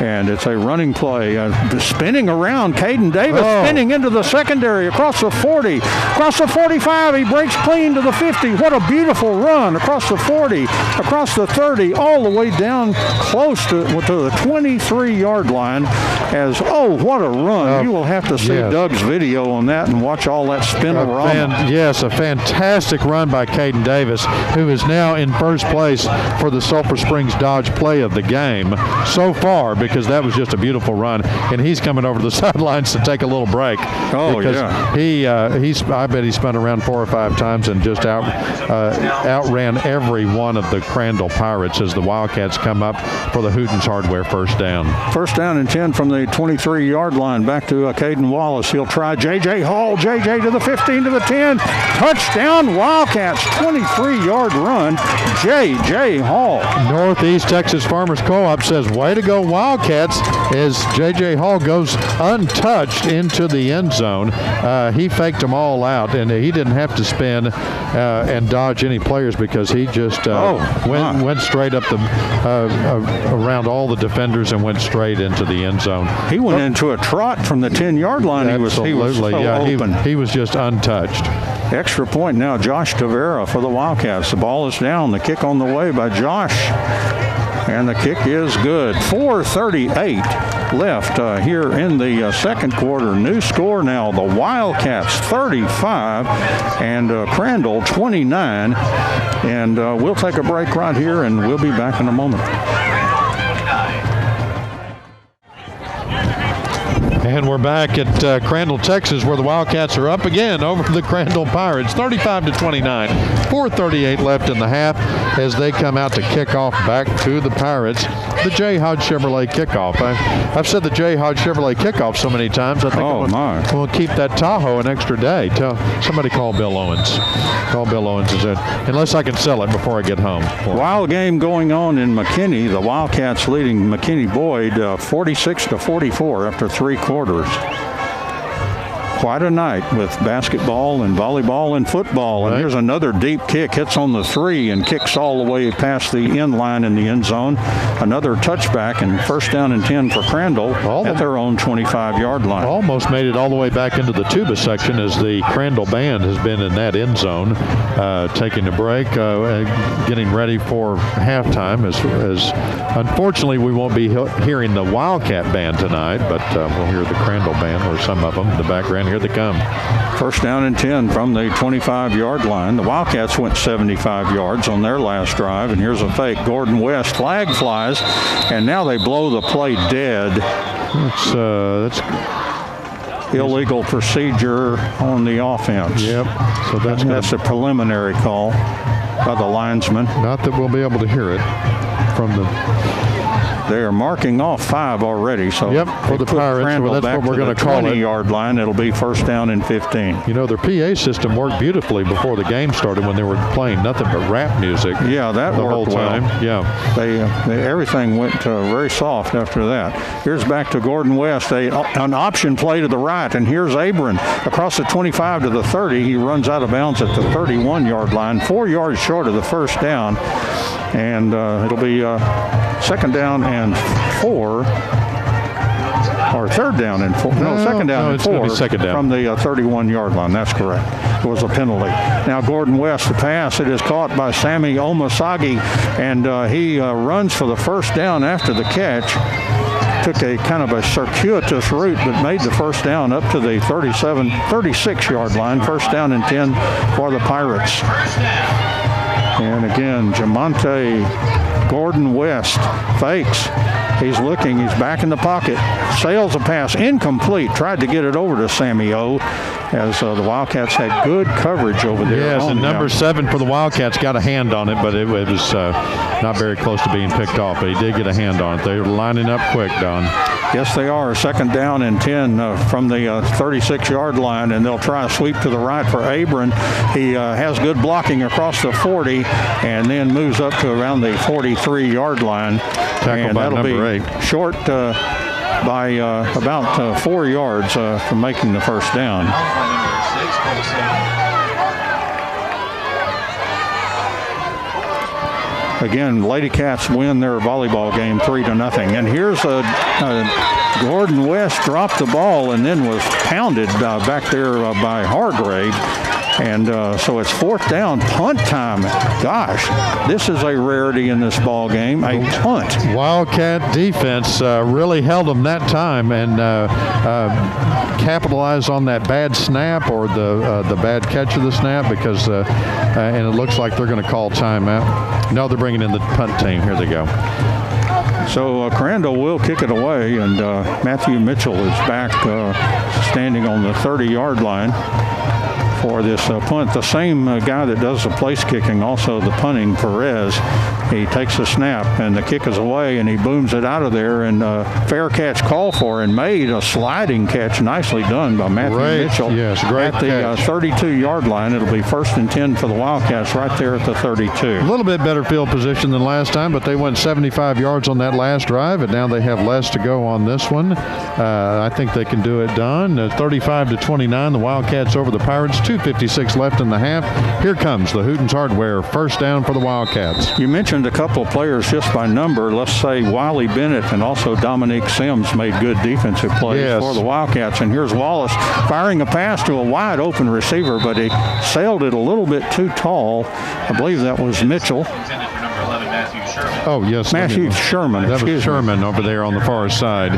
And it's a running play. Spinning around, Caden Davis spinning into the secondary, across the 40, across the 45. He breaks clean to the 50. What a beautiful run across the 40, across the 30, all the way down close to the 23-yard line. What a run. You will have to see Doug's video on that and watch all that spin-a-rama. Yes, a fantastic run by Caden Davis, who is now in first place for the Sulphur Springs Dodge play of the game so far, because that was just a beautiful run, and he's coming over to the sidelines to take a little break. I bet he spun around 4 or 5 times and just outran every one of the Crandall Pirates as the Wildcats come up for the Hooten's Hardware first down. First down and 10 from the 23-yard line. Back to Caden Wallace. He'll try J.J. Hall. J.J. to the 15, to the 10. Touchdown Wildcats. 23-yard run. J.J. Hall. Northeast Texas Farmers Co-op says, way to go Wildcats, as J.J. Hall goes untouched into the end zone. He faked them all out, and he didn't have to spin and dodge any players because he just went straight up around all the defenders and went straight into the end zone. He went into a trot from the 10-yard line. He was just untouched. Extra point now, Josh Tavera for the Wildcats. The ball is down. The kick on the way by Josh. And the kick is good. 4:38 left here in the second quarter. New score now, the Wildcats 35 and Crandall 29. And we'll take a break right here, and we'll be back in a moment. And we're back at Crandall, Texas, where the Wildcats are up again over the Crandall Pirates, 35-29. 4:38 left in the half as they come out to kick off back to the Pirates. the J. Hodge Chevrolet kickoff. I've said the J. Hodge Chevrolet kickoff so many times. I think we'll keep that Tahoe an extra day. Somebody call Bill Owens. Call Bill Owens is it. Unless I can sell it before I get home. Wild game going on in McKinney. The Wildcats leading McKinney-Boyd 46-44 after 3 quarters. Quite a night with basketball and volleyball and football. And here's another deep kick. Hits on the 3 and kicks all the way past the end line in the end zone. Another touchback and first down and 10 for Crandall at their own 25-yard line. Almost made it all the way back into the tuba section as the Crandall band has been in that end zone, taking a break, getting ready for halftime. As unfortunately we won't be hearing the Wildcat band tonight, but we'll hear the Crandall band or some of them in the background. Here they come. First down and 10 from the 25-yard line. The Wildcats went 75 yards on their last drive, and here's a fake. Gordon West, flag flies, and now they blow the play dead. That's illegal procedure on the offense. Yep. So that's a preliminary call by the linesman. Not that we'll be able to hear it from the... They are marking off 5 already. So for the Pirates. Well, that's what we're going to call it. 20-yard line. It'll be first down and 15. You know, their PA system worked beautifully before the game started when they were playing nothing but rap music. Yeah, that the whole time. Well. Yeah, they everything went very soft after that. Here's back to Gordon West. An option play to the right, and here's Abram across the 25 to the 30. He runs out of bounds at the 31-yard line, 4 yards short of the first down, and it'll be second down and 4, or third down and 4. No, second down and 4 from the 31-yard line. That's correct. It was a penalty. Now Gordon West, the pass. It is caught by Sammy Omasagi, and he runs for the first down after the catch. Took a kind of a circuitous route, but made the first down up to the 36-yard line. First down and 10 for the Pirates. And again, Jamonte Gordon West fakes. He's looking. He's back in the pocket. Sails a pass. Incomplete. Tried to get it over to Sammy O, as the Wildcats had good coverage over there. Yes, and number 7 for the Wildcats got a hand on it, but it was not very close to being picked off. But he did get a hand on it. They're lining up quick, Don. Yes, they are. Second down and 10 from the 36-yard line, and they'll try a sweep to the right for Abram. He has good blocking across the 40 and then moves up to around the 43-yard line. Tackled by number 8. Short by about 4 yards from making the first down. Again, Lady Cats win their volleyball game 3-0. And here's Gordon West dropped the ball and then was pounded back there by Hargrave. And so it's fourth down, punt time. Gosh, this is a rarity in this ball game, a punt. Wildcat defense really held them that time and capitalized on that bad snap or the bad catch of the snap because, and it looks like they're going to call timeout. No, they're bringing in the punt team. Here they go. So Crandall will kick it away, and Matthew Mitchell is back standing on the 30-yard line for this punt. The same guy that does the place kicking, also the punting, Perez. He takes the snap, and the kick is away, and he booms it out of there, and fair catch call for, and made a sliding catch. Nicely done by Matthew Mitchell. Yes, great at the 32-yard line. It'll be first and 10 for the Wildcats right there at the 32. A little bit better field position than last time, but they went 75 yards on that last drive, and now they have less to go on this one. I think they can do it, Don. 35-29, the Wildcats over the Pirates. 2:56 left in the half. Here comes the Hootens Hardware first down for the Wildcats. You mentioned a couple of players just by number. Let's say Wiley Bennett and also Dominique Sims made good defensive plays for the Wildcats. And here's Wallace firing a pass to a wide open receiver, but he sailed it a little bit too tall. I believe that was Mitchell. Oh, yes. Matthew Sherman. That was Sherman over there on the far side.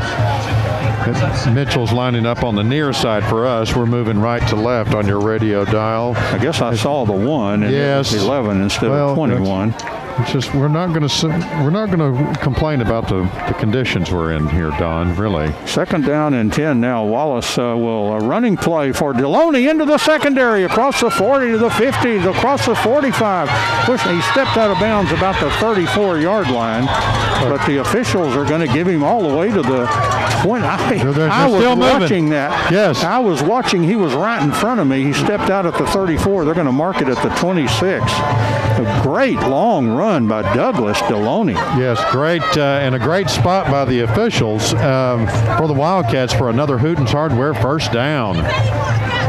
Mitchell's lining up on the near side for us. We're moving right to left on your radio dial. I guess I saw the 1 and it was 11 instead of 21. It's just we're not going to complain about the conditions we're in here, Don. Really. Second down and 10 now. Wallace will running play for Deloney into the secondary, across the 40 to the 50, across the 45. He stepped out of bounds about the 34-yard line, but the officials are going to give him all the way to the 20. I was watching that. Yes. I was watching. He was right in front of me. He stepped out at the 34. They're going to mark it at the 26. A great long run by Douglas Deloney. Yes, great, and a great spot by the officials for the Wildcats for another Hooten's Hardware first down.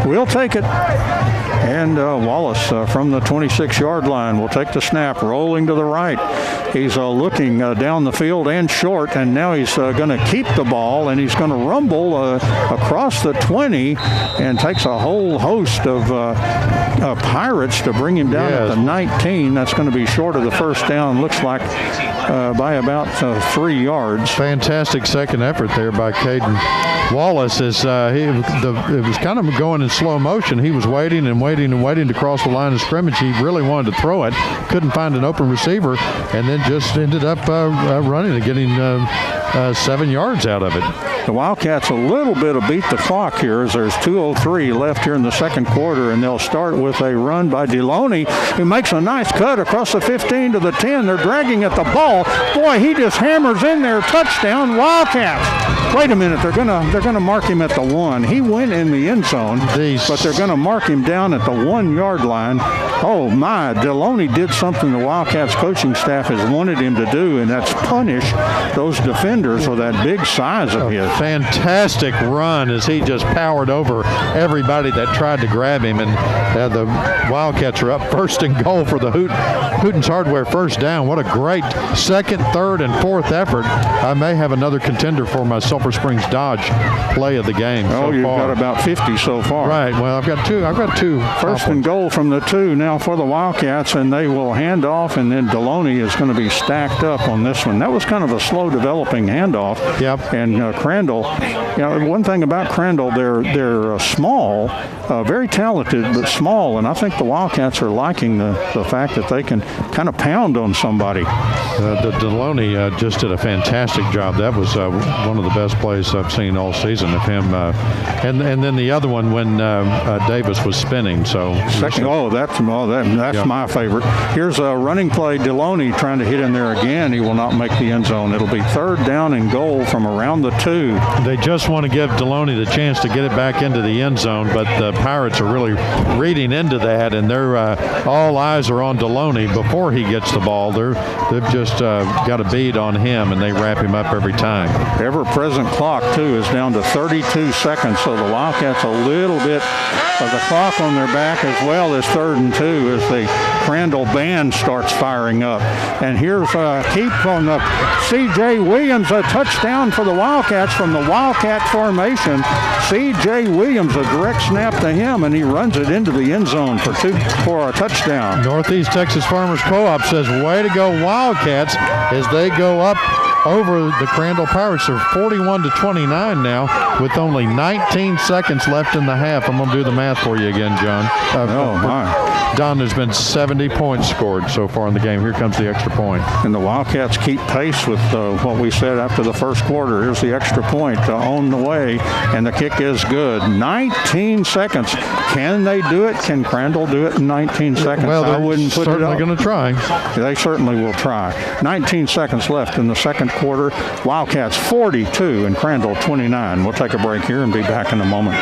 We'll take it. And Wallace from the 26-yard line will take the snap, rolling to the right. He's looking down the field and short, and now he's going to keep the ball, and he's going to rumble across the 20 and takes a whole host of Pirates to bring him down at the 19. That's going to be short of the first down, looks like by about 3 yards. Fantastic second effort there by Caden Wallace. It was kind of going in slow motion. He was waiting and waiting and waiting to cross the line of scrimmage. He really wanted to throw it, couldn't find an open receiver, and then just ended up running and getting 7 yards out of it. The Wildcats a little bit of beat the clock here as there's 2:03 left here in the second quarter, and they'll start with a run by Deloney, who makes a nice cut across the 15 to the 10. They're dragging at the ball. Boy, he just hammers in there. Touchdown, Wildcats. Wait a minute, they're gonna mark him at the 1. He went in the end zone, but they're gonna mark him down at the 1-yard line. Oh my, Deloney did something the Wildcats coaching staff has wanted him to do, and that's punish those defenders with that big size of his. Fantastic run as he just powered over everybody that tried to grab him, and the Wildcats are up first and goal for the Hooten's Hardware first down. What a great second, third, and fourth effort. I may have another contender for my Sulphur Springs Dodge play of the game. Oh, you've got about 50 so far. Right. Well, I've got two. First and goal from the 2 now for the Wildcats, and they will hand off, and then Deloney is going to be stacked up on this one. That was kind of a slow developing handoff. Yep. And Crandall, one thing about Crandall, they're small, very talented, but small, and I think the Wildcats are liking the fact that they can kind of pound on somebody. Deloney just did a fantastic job. That was one of the best plays I've seen all season of him. And then the other one when Davis was spinning. So that's my favorite. Here's a running play. Deloney trying to hit in there again. He will not make the end zone. It'll be third down and goal from around the 2. They just want to give Deloney the chance to get it back into the end zone, but the Pirates are really reading into that, and they're all eyes are on Deloney before he gets the ball. They've just got a bead on him, and they wrap him up every time. Ever-present clock, too, is down to 32 seconds, so the Wildcats a little bit of the clock on their back as well as 3rd and 2 as the Crandall band starts firing up. And here's a keep on the C.J. Williams, a touchdown for the Wildcats from the Wildcat formation. C.J. Williams, a direct snap to him, and he runs it into the end zone for a touchdown. Northeast Texas Farmers Co-op says, way to go Wildcats, as they go up over the Crandall Pirates. They're 41-29 now with only 19 seconds left in the half. I'm going to do the math for you again, John. Don, there's been 70 points scored so far in the game. Here comes the extra point. And the Wildcats keep pace with what we said after the first quarter. Here's the extra point on the way, and the kick is good. 19 seconds. Can they do it? Can Crandall do it in 19 seconds? Well, I wouldn't put it up. Certainly going to try. They certainly will try. 19 seconds left in the second quarter. Wildcats 42 and Crandall 29. We'll take a break here and be back in a moment.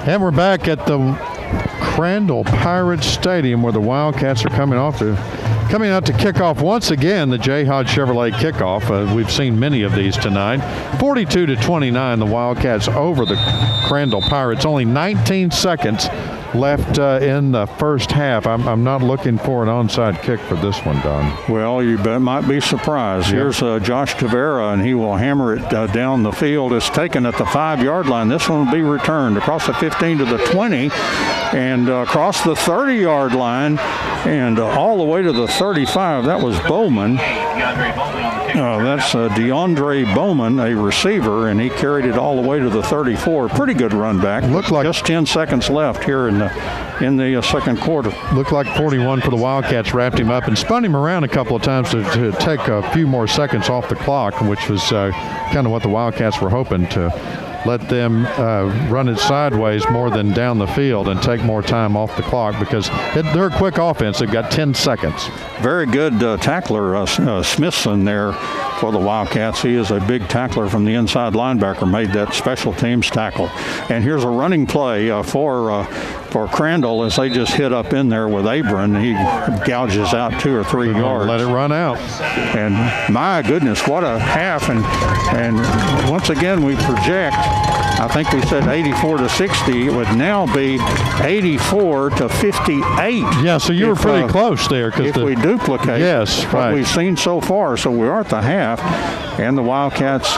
And we're back at the Crandall Pirates Stadium where the Wildcats are coming out to kick off once again the J. Hodge Chevrolet kickoff. We've seen many of these tonight. 42-29, the Wildcats over the Crandall Pirates. Only 19 seconds left in the first half. I'm not looking for an onside kick for this one, Don. Well, you might be surprised. Yep. Here's Josh Tavera, and he will hammer it down the field. It's taken at the 5-yard line. This one will be returned across the 15 to the 20 and across the 30-yard line and all the way to the 35. That was Bowman. That's DeAndre Bowman, a receiver, and he carried it all the way to the 34. Pretty good run back. Looked like just 10 seconds left here in the second quarter. Looked like 41 for the Wildcats wrapped him up and spun him around a couple of times to take a few more seconds off the clock, which was kind of what the Wildcats were hoping to let them run it sideways more than down the field and take more time off the clock because they're a quick offense. They've got 10 seconds. Very good tackler, Smithson there for the Wildcats. He is a big tackler from the inside linebacker, made that special teams tackle. And here's a running play for Crandall as they just hit up in there with Abram. He gouges out 2 or 3 yards. Let it run out. And my goodness, what a half. And once again, we project, I think we said 84-60. It would now be 84-58. Yeah, so you were pretty close there. If we duplicate what we've seen so far. So we are at the half. And the Wildcats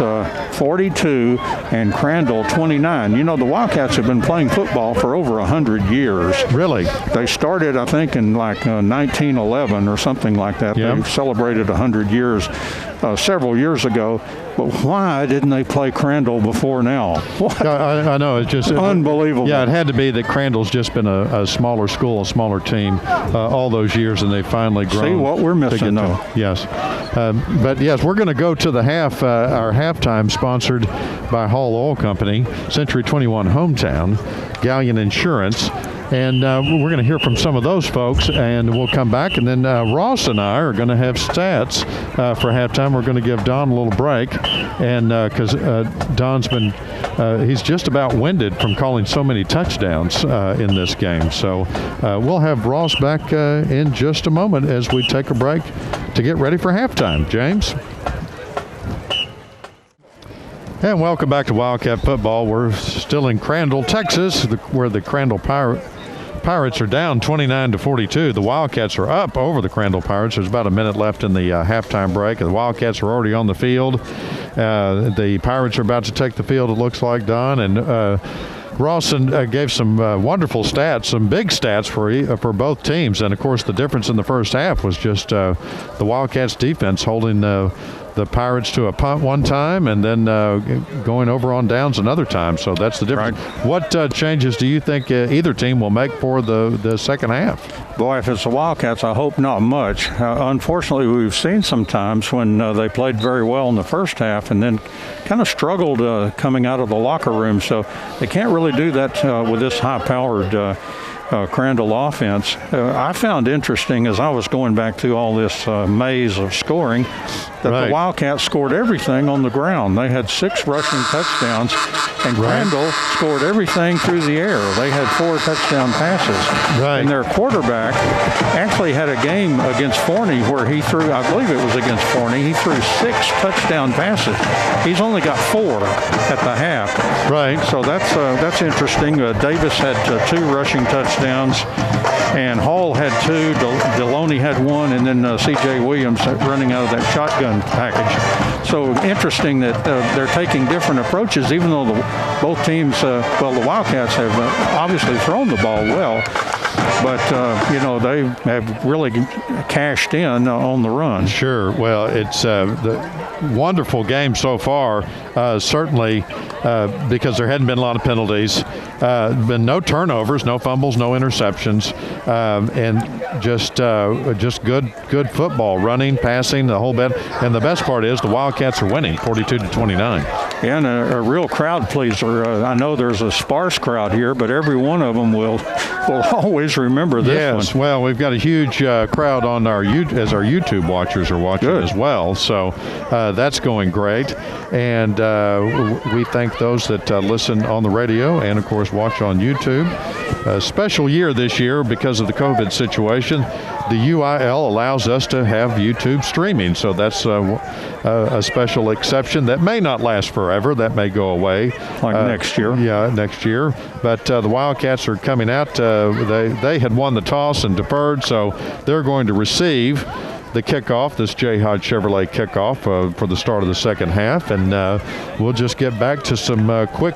42 and Crandall 29. You know, the Wildcats have been playing football for over 100 years. Really? They started, I think, in like 1911 or something like that. Yep. They celebrated 100 years several years ago. But why didn't they play Crandall before now? I know. It's just unbelievable. Yeah, it had to be that Crandall's just been a smaller school, a smaller team all those years, and they've finally grown. See what we're missing, though. Yes. But, yes, we're going to go to the half, our halftime sponsored by Hall Oil Company, Century 21 Hometown, Galleon Insurance. And we're going to hear from some of those folks, and we'll come back. And then Ross and I are going to have stats for halftime. We're going to give Don a little break, and because Don's been he's just about winded from calling so many touchdowns in this game. So we'll have Ross back in just a moment as we take a break to get ready for halftime. James? And welcome back to Wildcat Football. We're still in Crandall, Texas, where the Crandall Pirates are down 29-42. The Wildcats are up over the Crandall Pirates. There's about a minute left in the halftime break. The Wildcats are already on the field. The Pirates are about to take the field, it looks like, Don. And Rawson gave some wonderful stats, some big stats for both teams. And, of course, the difference in the first half was just the Wildcats' defense holding the Pirates to a punt one time and then going over on downs another time. So that's the difference. Right. What changes do you think either team will make for the second half? Boy, if it's the Wildcats, I hope not much. Unfortunately, we've seen some times when they played very well in the first half and then kind of struggled coming out of the locker room. So they can't really do that with this high-powered Crandall offense. I found interesting as I was going back through all this maze of scoring that the Wildcats scored everything on the ground. They had 6 rushing touchdowns, and Crandall scored everything through the air. They had 4 touchdown passes. And their quarterback actually had a game against Forney where he threw, I believe it was against Forney, he threw 6 touchdown passes. He's only got 4 at the half. So that's interesting. Davis had 2 rushing touchdowns, and Hall had 2, Deloney had 1, and then C.J. Williams running out of that shotgun package. So interesting that they're taking different approaches, even though both teams, the Wildcats have obviously thrown the ball well, but, they have really cashed in on the run. Sure. Well, it's the wonderful game so far, certainly because there hadn't been a lot of penalties. Been no turnovers, no fumbles, no interceptions, and just good football, running, passing, the whole bit. And the best part is the Wildcats are winning 42-29. And a real crowd pleaser. I know there's a sparse crowd here, but every one of them will always remember this one. Yes, well, we've got a huge crowd on our YouTube watchers are watching as well. So that's going great. And we thank those that listen on the radio and, of course, watch on YouTube. A special year this year because of the COVID situation. The UIL allows us to have YouTube streaming, so that's a special exception that may not last forever. That may go away. Like next year. Yeah, next year. But the Wildcats are coming out. They had won the toss and deferred, so they're going to receive. the kickoff, this J. Hodge Chevrolet kickoff for the start of the second half, and we'll just get back to some quick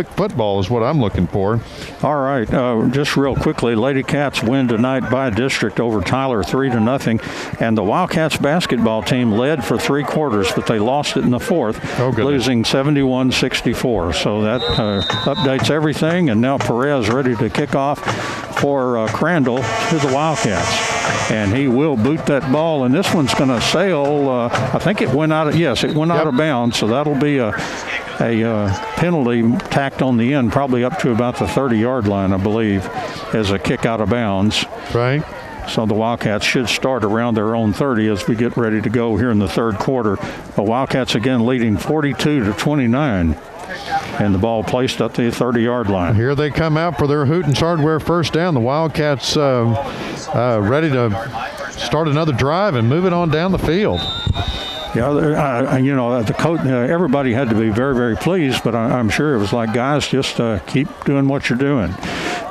football is what I'm looking for. All right, just real quickly, Lady Cats win tonight by district over Tyler 3-0, and the Wildcats basketball team led for 3 quarters, but they lost it in the fourth, losing 71-64. So that updates everything, and now Perez ready to kick off for Crandall to the Wildcats. And he will boot that ball, and this one's going to sail. I think it went out of, yes, it went out of bounds, so that'll be a penalty tacked on the end, probably up to about the 30-yard line, I believe, as a kick out of bounds. Right. So the Wildcats should start around their own 30 as we get ready to go here in the third quarter. The Wildcats again leading 42-29. And the ball placed at the 30-yard line. Here they come out for their Hooten's Hardware first down. The Wildcats ready to start another drive and move it on down the field. Yeah, the coach, everybody had to be very, very pleased, but I'm sure it was like, guys, just keep doing what you're doing.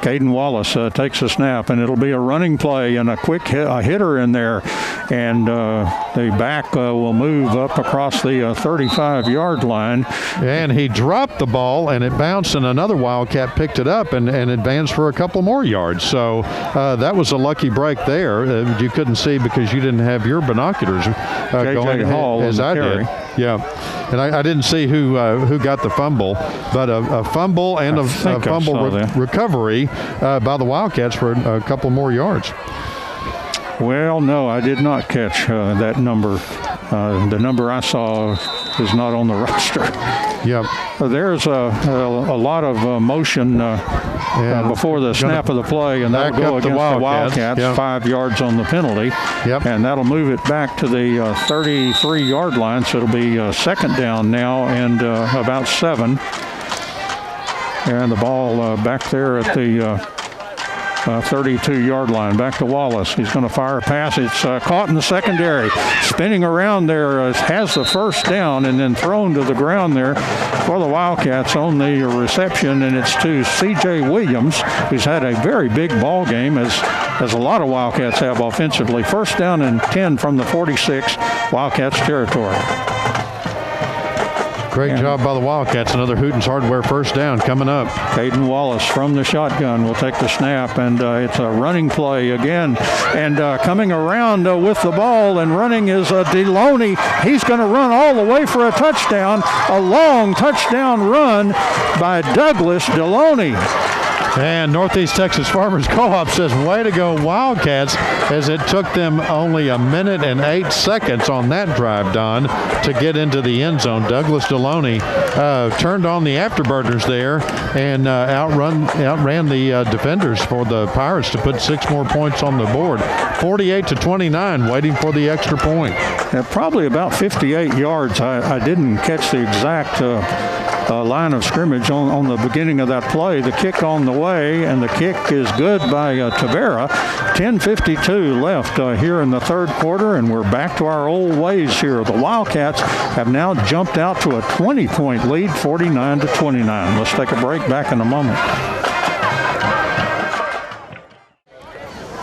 Caden Wallace takes a snap, and it'll be a running play and a quick hitter in there. And the back will move up across the 35-yard line. And he dropped the ball, and it bounced, and another Wildcat picked it up and advanced for a couple more yards. So that was a lucky break there. You couldn't see because you didn't have your binoculars going Hall as I did. Yeah, and I didn't see who got the fumble, but a fumble and a fumble recovery by the Wildcats for a couple more yards. Well, no, I did not catch that number. The number I saw is not on the roster. Yep. There's a lot of motion before the snap of the play, and that'll go against the Wildcats. Yep. 5 yards on the penalty. Yep. And that'll move it back to the 33-yard line, so it'll be second down now and about 7. And the ball back there at the 32-yard line. Back to Wallace. He's going to fire a pass. It's caught in the secondary. Spinning around there, has the first down and then thrown to the ground there for the Wildcats on the reception, and it's to C.J. Williams, who's had a very big ball game, as a lot of Wildcats have offensively. First down and 10 from the 46, Wildcats territory. Great job by the Wildcats. Another Hooten's Hardware first down coming up. Caden Wallace from the shotgun will take the snap, and it's a running play again. And coming around with the ball and running is Deloney. He's going to run all the way for a touchdown. A long touchdown run by Douglas Deloney. And Northeast Texas Farmers Co-op says, way to go Wildcats, as it took them only a minute and 8 seconds on that drive, Don, to get into the end zone. Douglas Deloney turned on the afterburners there and outran the defenders for the Pirates to put 6 more points on the board. 48-29, waiting for the extra point. Probably about 58 yards. I didn't catch the exact line of scrimmage on the beginning of that play. The kick on the way, and the kick is good by Tavera. 10:52 left here in the third quarter, and we're back to our old ways here. The Wildcats have now jumped out to a 20-point lead, 49-29. Let's take a break. Back in a moment.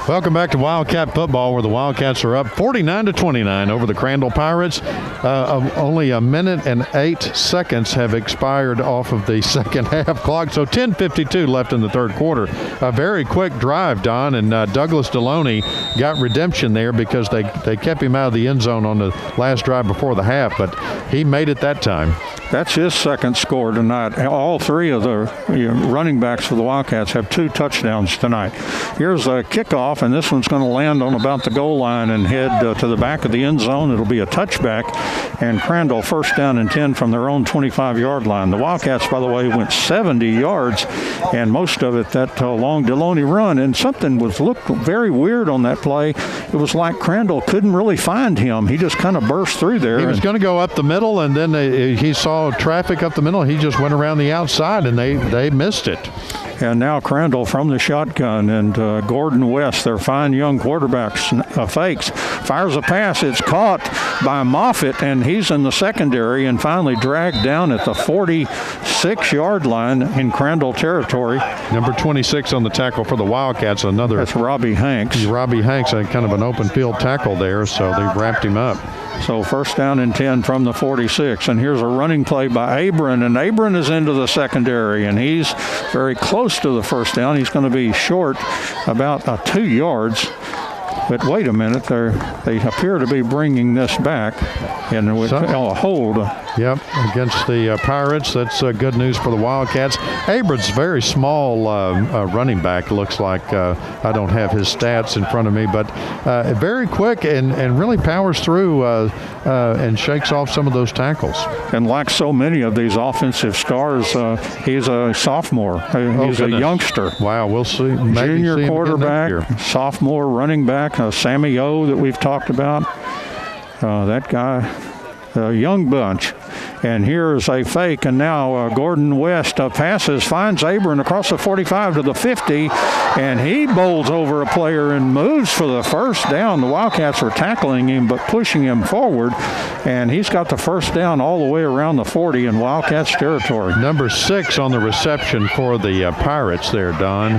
Welcome back to Wildcat football, where the Wildcats are up 49-29 over the Crandall Pirates. Only a minute and 8 seconds have expired off of the second half clock, so 10:52 left in the third quarter. A very quick drive, Don, and Douglas Deloney got redemption there because they kept him out of the end zone on the last drive before the half, but he made it that time. That's his second score tonight. All 3 of the running backs for the Wildcats have 2 touchdowns tonight. Here's a kickoff, and this one's going to land on about the goal line and head to the back of the end zone. It'll be a touchback, and Crandall first down and 10 from their own 25-yard line. The Wildcats, by the way, went 70 yards, and most of it that long Deloney run, and something looked very weird on that play. It was like Crandall couldn't really find him. He just kind of burst through there. He was going to go up the middle, and then he saw traffic up the middle. He just went around the outside, and they missed it. And now Crandall from the shotgun, and Gordon West, their fine young quarterback, fakes, fires a pass. It's caught by Moffitt, and he's in the secondary and finally dragged down at the 46-yard line in Crandall territory. Number 26 on the tackle for the Wildcats. That's Robbie Hanks. Robbie Hanks had kind of an open field tackle there, so they wrapped him up. So first down and 10 from the 46. And here's a running play by Abram. And Abram is into the secondary, and he's very close to the first down. He's going to be short about 2 yards. But wait a minute, they appear to be bringing this back. And with a hold. Yep, against the Pirates. That's good news for the Wildcats. Abram's very small running back, looks like. I don't have his stats in front of me, but very quick and really powers through and shakes off some of those tackles. And like so many of these offensive stars, he's a sophomore. He's a youngster. Wow, we'll see. Junior quarterback, sophomore running back, Sammy O that we've talked about. That guy, a young bunch. And here's a fake, and now Gordon West passes, finds Abram across the 45 to the 50, and he bowls over a player and moves for the first down. The Wildcats were tackling him but pushing him forward, and he's got the first down all the way around the 40 in Wildcats territory. Number 6 on the reception for the Pirates there, Don.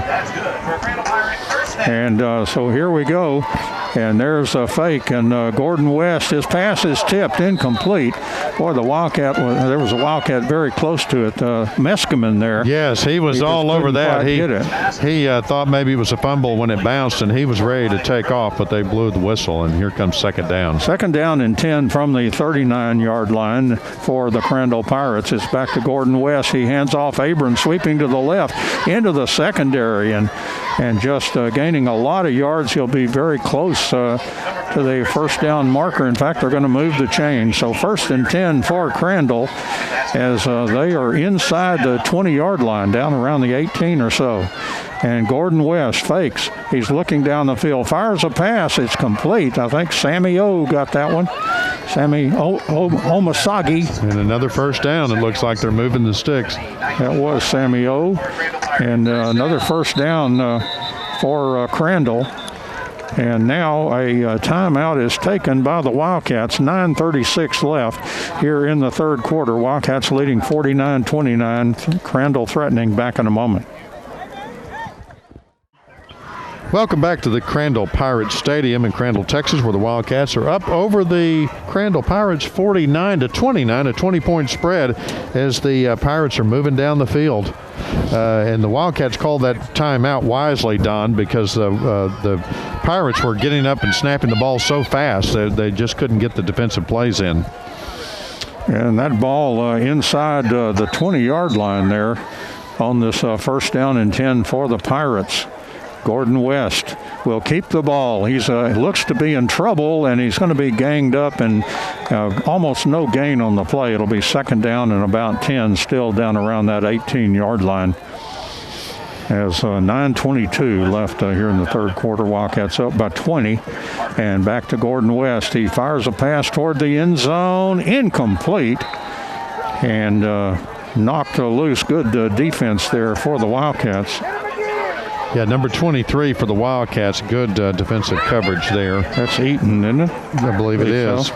And so here we go. And there's a fake, and Gordon West, his pass is tipped, incomplete. Boy, there was a Wildcat very close to it. Meskimen there. Yes, he was all over that. He thought maybe it was a fumble when it bounced, and he was ready to take off, but they blew the whistle, and here comes second down. Second down and 10 from the 39-yard line for the Crandall Pirates. It's back to Gordon West. He hands off Abram, sweeping to the left into the secondary, and just gaining a lot of yards. He'll be very close to the first down marker. In fact, they're going to move the chain. So first and 10 for Crandall as they are inside the 20-yard line, down around the 18 or so. And Gordon West fakes. He's looking down the field, fires a pass. It's complete. I think Sammy O got that one. Sammy Omasagi. And another first down. It looks like they're moving the sticks. That was Sammy O. And another first down for Crandall. And now a timeout is taken by the Wildcats. 9:36 left here in the third quarter. Wildcats leading 49-29. Crandall threatening. Back in a moment. Welcome back to the Crandall Pirates Stadium in Crandall, Texas, where the Wildcats are up over the Crandall Pirates 49-29, a 20-point spread as the Pirates are moving down the field. And the Wildcats called that timeout wisely, Don, because the Pirates were getting up and snapping the ball so fast that they just couldn't get the defensive plays in. And that ball inside the 20-yard line there on this first down and 10 for the Pirates. Gordon West will keep the ball. He's looks to be in trouble, and he's going to be ganged up, and almost no gain on the play. It'll be second down and about 10, still down around that 18-yard line. As 9:22 left here in the third quarter. Wildcats up by 20. And back to Gordon West. He fires a pass toward the end zone. Incomplete. And knocked loose. Good defense there for the Wildcats. Yeah, number 23 for the Wildcats. Good defensive coverage there. That's Eaton, isn't it? I believe it is.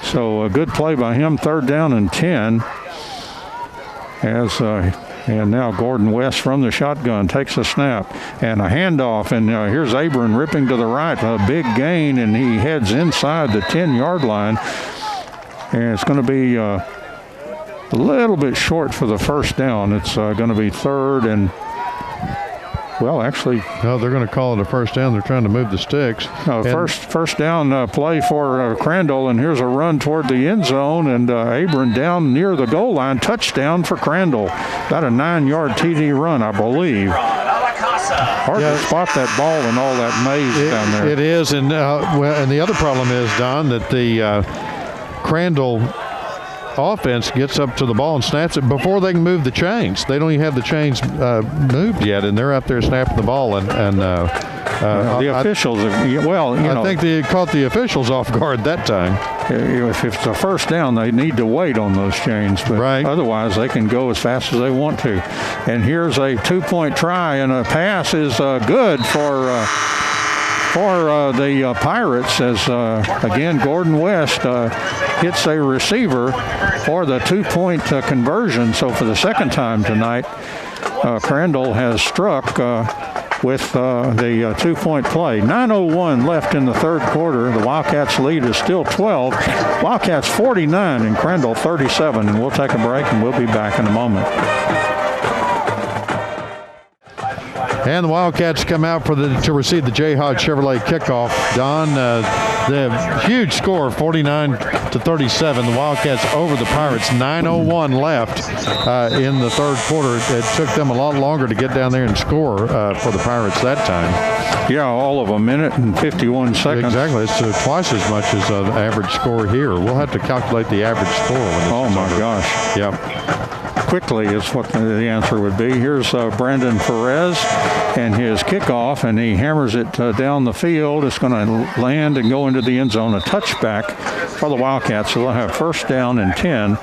So a good play by him. Third down and 10. And now Gordon West from the shotgun takes a snap and a handoff. And here's Abram ripping to the right. A big gain, and he heads inside the 10-yard line. And it's going to be a little bit short for the first down. It's going to be third and, well, actually. No, they're going to call it a first down. They're trying to move the sticks. First down play for Crandall, and here's a run toward the end zone, and Abram down near the goal line. Touchdown for Crandall. About a 9-yard TD run, I believe. Hard to spot that ball in all that maze down there. It is, and the other problem is, Don, that the Crandall offense gets up to the ball and snaps it before they can move the chains. They don't even have the chains moved yet, and they're up there snapping the ball. The officials, I think they caught the officials off guard that time. If it's a first down, they need to wait on those chains, but otherwise they can go as fast as they want to. And here's a 2-point try, and a pass is good for the Pirates as, again, Gordon West hits a receiver for the 2-point conversion. So for the second time tonight, Crandall has struck with the 2-point play. 9:01 left in the third quarter. The Wildcats lead is still 12. Wildcats 49 and Crandall 37. And we'll take a break and we'll be back in a moment. And the Wildcats come out to receive the J. Hodge Chevrolet kickoff. Don, the huge score, 49-37. The Wildcats over the Pirates. 9:01 left in the third quarter. It took them a lot longer to get down there and score for the Pirates that time. Yeah, all of a minute and 51 seconds. Exactly. It's twice as much as the average score here. We'll have to calculate the average score. Oh, my gosh. Yep. Quickly is what the answer would be. Here's Brandon Perez and his kickoff, and he hammers it down the field. It's going to land and go into the end zone. A touchback for the Wildcats. So they'll have first down and 10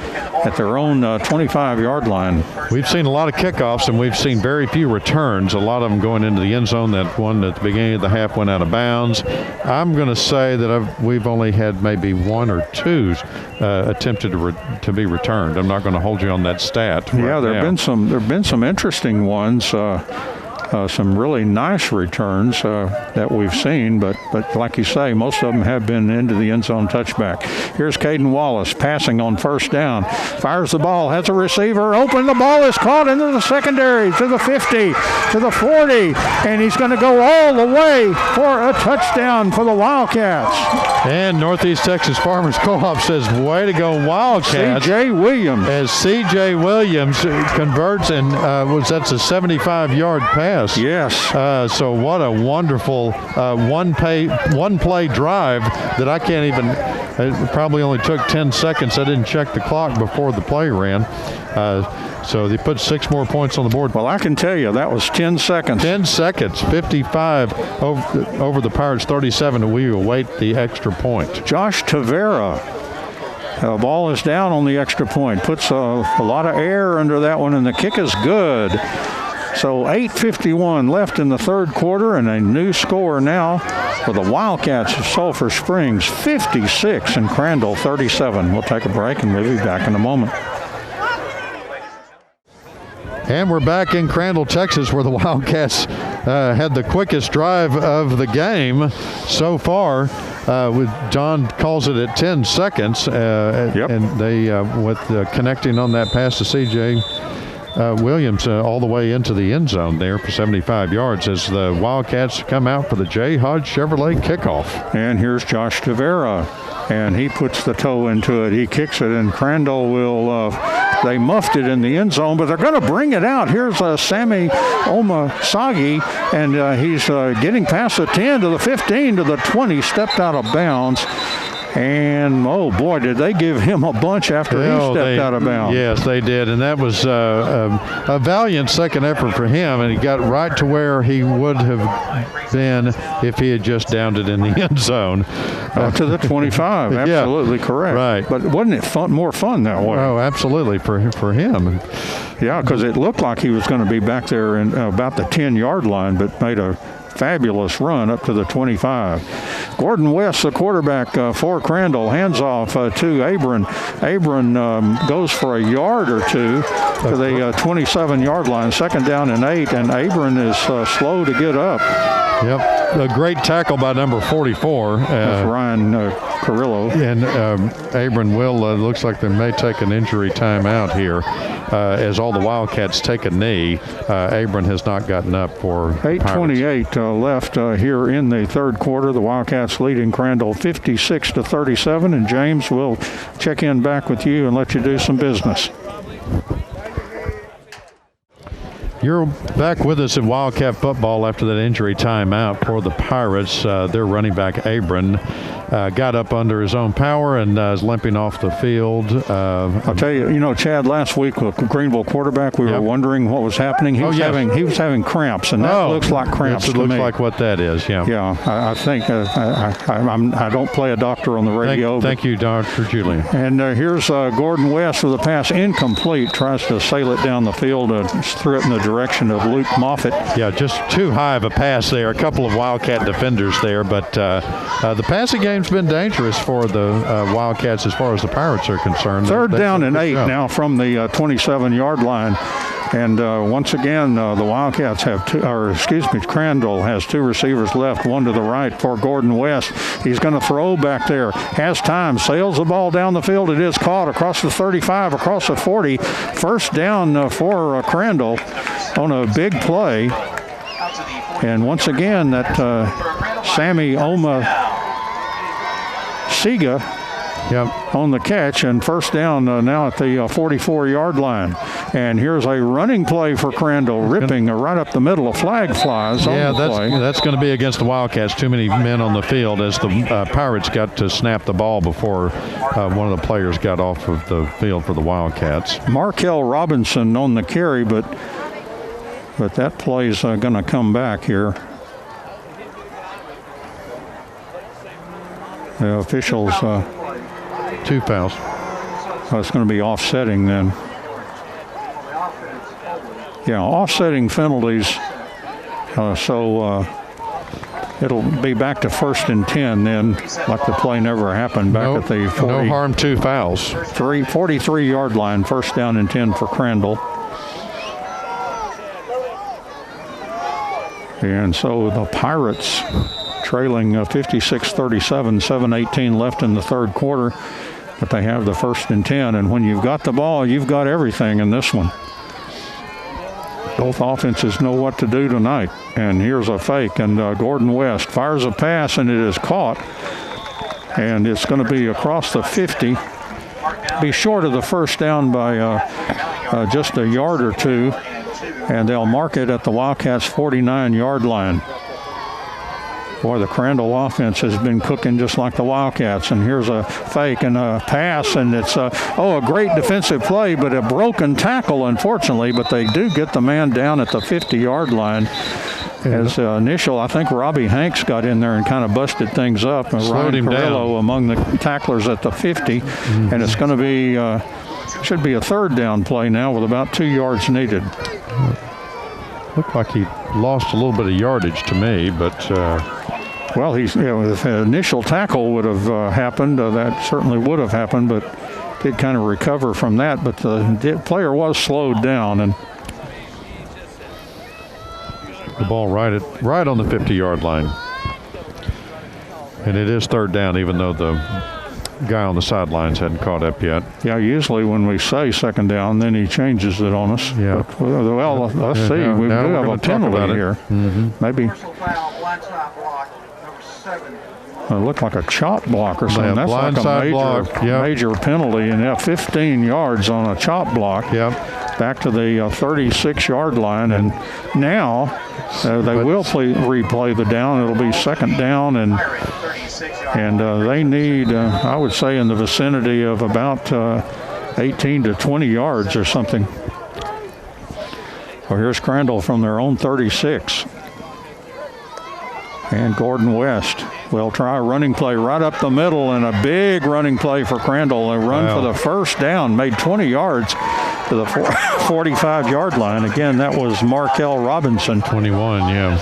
at their own 25-yard line. We've seen a lot of kickoffs, and we've seen very few returns. A lot of them going into the end zone. That one at the beginning of the half went out of bounds. I'm going to say that we've only had maybe one or two attempted to be returned. I'm not going to hold you on that stat. Yeah, there have been some interesting ones. Some really nice returns that we've seen, but like you say, most of them have been into the end zone touchback. Here's Caden Wallace passing on first down. Fires the ball, has a receiver open. The ball is caught into the secondary, to the 50, to the 40, and he's going to go all the way for a touchdown for the Wildcats. And Northeast Texas Farmers Co-op says, way to go, Wildcats. C.J. Williams. As C.J. Williams converts, and that's a 75-yard pass. Yes. So what a wonderful one-play drive that I can't even, it probably only took 10 seconds. I didn't check the clock before the play ran. So they put 6 more points on the board. Well, I can tell you that was 10 seconds. 10 seconds, 55 over the Pirates, 37, and we await the extra point. Josh Tavera. The ball is down on the extra point. Puts a lot of air under that one, and the kick is good. So 8:51 left in the third quarter, and a new score now for the Wildcats of Sulphur Springs, 56 and Crandall 37. We'll take a break, and we'll be back in a moment. And we're back in Crandall, Texas, where the Wildcats had the quickest drive of the game so far. John calls it at 10 seconds, and they with connecting on that pass to C.J. Williams all the way into the end zone there for 75 yards as the Wildcats come out for the J. Hodge Chevrolet kickoff. And here's Josh Tavera, and he puts the toe into it. He kicks it, and Crandall will they muffed it in the end zone, but they're going to bring it out. Here's Sammy Omasagi, and he's getting past the 10 to the 15 to the 20, stepped out of bounds. And, oh, boy, did they give him a bunch after he stepped out of bounds. Yes, they did. And that was a valiant second effort for him. And he got right to where he would have been if he had just downed it in the end zone. To the 25. Absolutely correct. Right. But wasn't it more fun that way? Oh, absolutely, for him. Yeah, because it looked like he was going to be back there in about the 10-yard line, but made a fabulous run up to the 25. Gordon West, the quarterback for Crandall, hands off to Abron. Abron goes for a yard or two to the 27-yard line, second down and 8, and Abron is slow to get up. Yep, a great tackle by number 44. That's Ryan Carrillo. And Abron looks like they may take an injury timeout here as all the Wildcats take a knee. Abron has not gotten up for 8:28 left here in the third quarter. The Wildcats leading Crandall 56-37, and James will check in back with you and let you do some business. You're back with us in Wildcat football after that injury timeout for the Pirates. Their running back, Abron, got up under his own power and is limping off the field. I'll tell you, Chad, last week with Greenville quarterback, we were wondering what was happening. He was having cramps, and that looks like cramps to me. It looks like what that is, yeah. Yeah, I think I don't play a doctor on the radio. Thank you, Dr. Julian. And here's Gordon West with a pass incomplete, tries to sail it down the field, threw it in the direction of Luke Moffitt. Yeah, just too high of a pass there. A couple of Wildcat defenders there, but the passing game's been dangerous for the Wildcats as far as the Pirates are concerned. Third down and 8 now from the 27-yard line. And once again, the Wildcats have Crandall has 2 receivers left, one to the right for Gordon West. He's going to throw back there. Has time, sails the ball down the field. It is caught across the 35, across the 40. First down for Crandall on a big play. And once again, that Sammy Omasiga on the catch, and first down now at the 44-yard line. And here's a running play for Crandall, ripping right up the middle. A flag flies on the play. That's going to be against the Wildcats. Too many men on the field as the Pirates got to snap the ball before one of the players got off of the field for the Wildcats. Markel Robinson on the carry, but that play's going to come back here. The officials... 2 fouls. It's going to be offsetting then. Yeah, offsetting penalties. So it'll be back to 1st and 10 then, like the play never happened back at the 40. No harm, 2 fouls. 43-yard line, 1st down and 10 for Crandall. And so the Pirates trailing 56-37, 7:18 left in the third quarter. But they have the 1st and 10. And when you've got the ball, you've got everything in this one. Both offenses know what to do tonight. And here's a fake. And Gordon West fires a pass, and it is caught. And it's going to be across the 50. Be short of the first down by just a yard or 2. And they'll mark it at the Wildcats' 49-yard line. Boy, the Crandall offense has been cooking just like the Wildcats. And here's a fake and a pass, and it's a great defensive play, but a broken tackle, unfortunately. But they do get the man down at the 50-yard line. As initial, I think Robbie Hanks got in there and kind of busted things up. And slowed him down among the tacklers at the 50. And it's going to be, should be a 3rd down play now with about 2 yards needed. Looked like he lost a little bit of yardage to me, but... Well, if the initial tackle would have happened, that certainly would have happened, but did kind of recover from that. But the player was slowed down, and the ball right on the 50-yard line. And it is 3rd down, even though the guy on the sidelines hadn't caught up yet. Yeah, usually when we say 2nd down, then he changes it on us. Yeah. But, well, let's see. We do have a penalty here. Mm-hmm. Maybe. It looked like a chop block or something. That's like a major penalty. And 15 yards on a chop block. Back to the 36-yard line. And now they will replay the down. It'll be 2nd down. And they need, I would say, in the vicinity of about 18 to 20 yards or something. So here's Crandall from their own 36. And Gordon West will try a running play right up the middle, and a big running play for Crandall. A run for the 1st down, made 20 yards to the 45-yard line. Again, that was Markel Robinson. 21, yeah.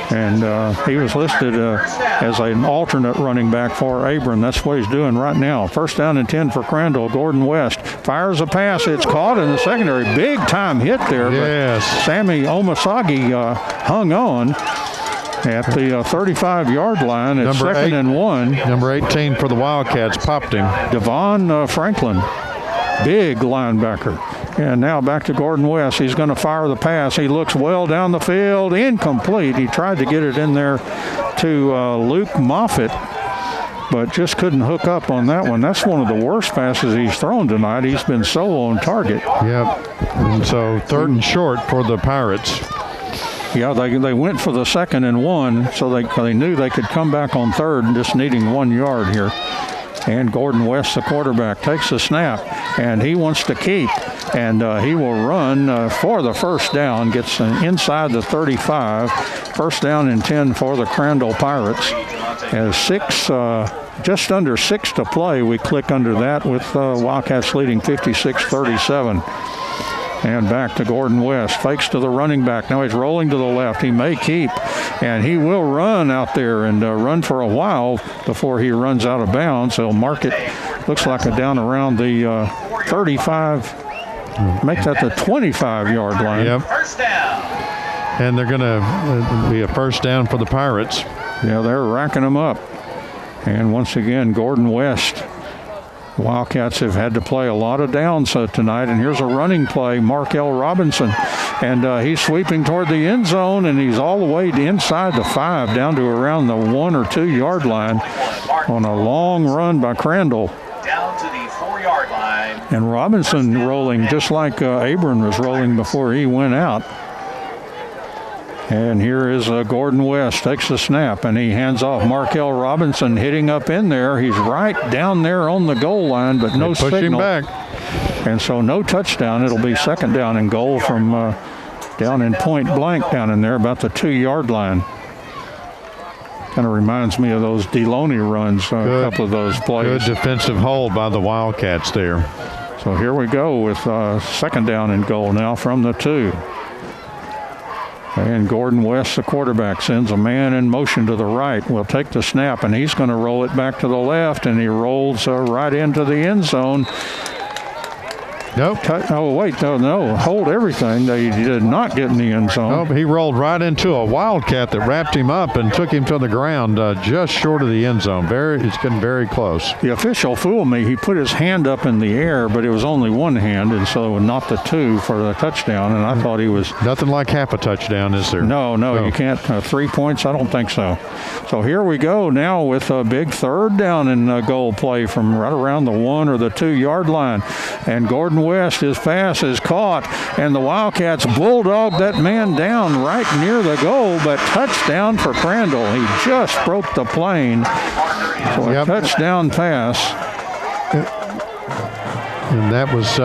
And he was listed as an alternate running back for Abram. That's what he's doing right now. 1st down and 10 for Crandall. Gordon West fires a pass. It's caught in the secondary. Big time hit there. Yes. But Sammy Omasagi hung on at the 35-yard line. It's 2nd and 1. Number 18 for the Wildcats popped him. Devon Franklin, big linebacker. And now back to Gordon West. He's going to fire the pass. He looks well down the field. Incomplete. He tried to get it in there to Luke Moffitt, but just couldn't hook up on that one. That's one of the worst passes he's thrown tonight. He's been so on target. Yep. And so 3rd and short for the Pirates. Yeah, they went for the 2nd and 1, so they knew they could come back on 3rd, just needing 1 yard here. And Gordon West, the quarterback, takes the snap, and he wants to keep. And he will run for the first down, gets inside the 35. First down and 10 for the Crandall Pirates. As just under 6 to play, we click under that with Wildcats leading 56-37. And back to Gordon West. Fakes to the running back. Now he's rolling to the left. He may keep. And he will run out there and run for a while before he runs out of bounds. He'll mark it. Looks like a down around the 35. Make that the 25-yard line. Yep. First down. And they're going to be a first down for the Pirates. Yeah, they're racking them up. And once again, Gordon West. Wildcats have had to play a lot of downs tonight, and here's a running play, Markel Robinson, and he's sweeping toward the end zone, and he's all the way inside the 5, down to around the 1 or 2 yard line on a long run by Crandall. Down to the 4-yard line. And Robinson rolling just like Abram was rolling before he went out. And here is Gordon West, takes the snap, and he hands off Markel Robinson, hitting up in there. He's right down there on the goal line, but no signal. Push him back. And so no touchdown. It'll be 2nd down and goal from down in point blank down in there, about the 2-yard line. Kind of reminds me of those Deloney runs, a couple of those plays. Good defensive hold by the Wildcats there. So here we go with 2nd down and goal now from the 2. And Gordon West, the quarterback, sends a man in motion to the right. Will take the snap, and he's going to roll it back to the left, and he rolls right into the end zone. Nope. Oh, wait, no, hold everything. They did not get in the end zone. Nope, he rolled right into a Wildcat that wrapped him up and took him to the ground just short of the end zone. It's getting very close. The official fooled me. He put his hand up in the air, but it was only one hand, and so not the 2 for the touchdown, and I thought he was... Nothing like half a touchdown, is there? No, you can't. 3 points, I don't think so. So here we go now with a big 3rd down and goal play from right around the 1 or the 2 yard line. And Gordon West, his pass is caught, and the Wildcats bulldog that man down right near the goal, but touchdown for Crandall. He just broke the plane. So a touchdown pass. And that was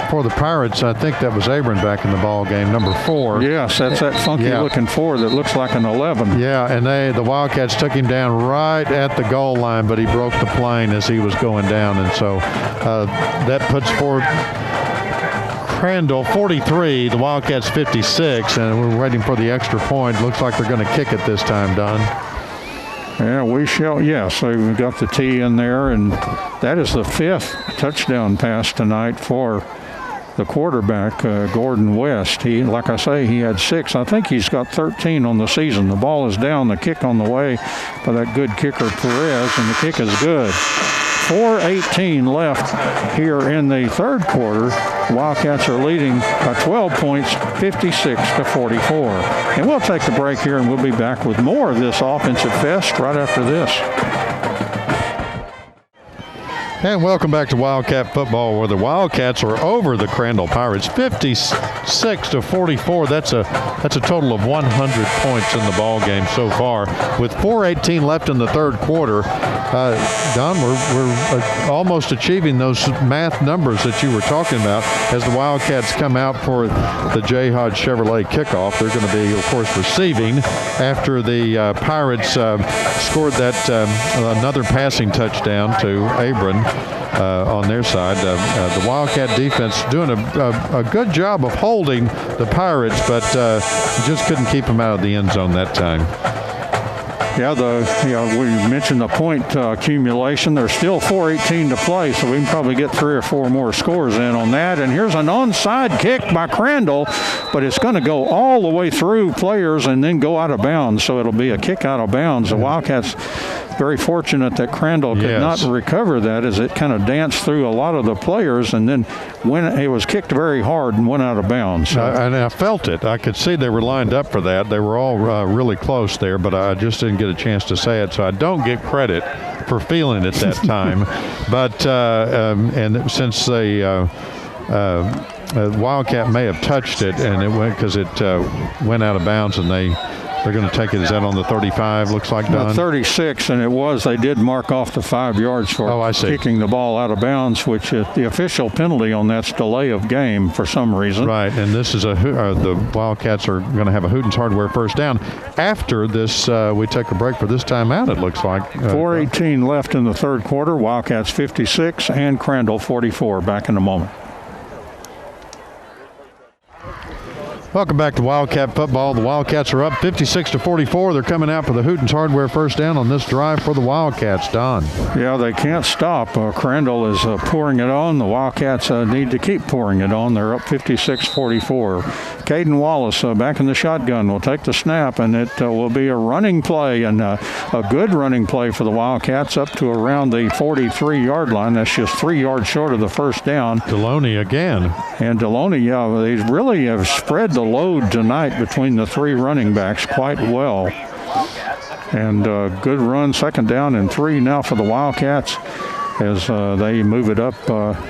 for the Pirates. I think that was Abram back in the ball game, number 4. Yes, that's that funky looking 4 that looks like an 11. Yeah, and the Wildcats took him down right at the goal line, but he broke the plane as he was going down, and so that puts forward Crandall 43, the Wildcats 56, and we're waiting for the extra point. Looks like they're going to kick it this time, Don. Yeah, we shall. Yes, so we've got the T in there, and that is the 5th touchdown pass tonight for the quarterback, Gordon West. He, like I say, he had 6. I think he's got 13 on the season. The ball is down, the kick on the way by that good kicker Perez, and the kick is good. 4:18 left here in the 3rd quarter. Wildcats are leading by 12 points, 56-44. And we'll take a break here, and we'll be back with more of this offensive fest right after this. And welcome back to Wildcat football, where the Wildcats are over the Crandall Pirates, 56-44. That's a total of 100 points in the ball game so far. With 4:18 left in the 3rd quarter, Don, we're almost achieving those math numbers that you were talking about as the Wildcats come out for the J. Hodge Chevrolet kickoff. They're going to be, of course, receiving after the Pirates scored that another passing touchdown to Abram. On their side, the Wildcat defense doing a good job of holding the Pirates, but just couldn't keep them out of the end zone that time. Yeah, we mentioned the point accumulation. There's still 4:18 to play, so we can probably get 3 or 4 more scores in on that. And here's an onside kick by Crandall, but it's going to go all the way through players and then go out of bounds. So it'll be a kick out of bounds. The Wildcats very fortunate that Crandall could not recover that, as it kind of danced through a lot of the players, and then when it was kicked very hard and went out of bounds. So. And I felt it. I could see they were lined up for that. They were all really close there, but I just didn't get a chance to say it, so I don't get credit for feeling it that time. But and since they Wildcat may have touched it, and it went because it went out of bounds, and they're going to take it. Is that on the 35? Looks like Don? 36, and it was. They did mark off the 5 yards for kicking the ball out of bounds, which the official penalty on that's delay of game for some reason. Right, and this is the Wildcats are going to have a Hooten's Hardware first down. After this, we take a break for this timeout, it looks like. 4:18 left in the third quarter. Wildcats 56 and Crandall 44. Back in a moment. Welcome back to Wildcat football. The Wildcats are up 56-44. They're coming out for the Hooten's Hardware first down on this drive for the Wildcats. Don. Yeah, they can't stop. Crandall is pouring it on. The Wildcats need to keep pouring it on. They're up 56-44. Caden Wallace back in the shotgun will take the snap, and it will be a running play, and a good running play for the Wildcats up to around the 43-yard line. That's just 3 yards short of the first down. Deloney again. And Deloney, they really have spread the load tonight between the 3 running backs quite well. And good run, 2nd down and 3 now for the Wildcats as they move it up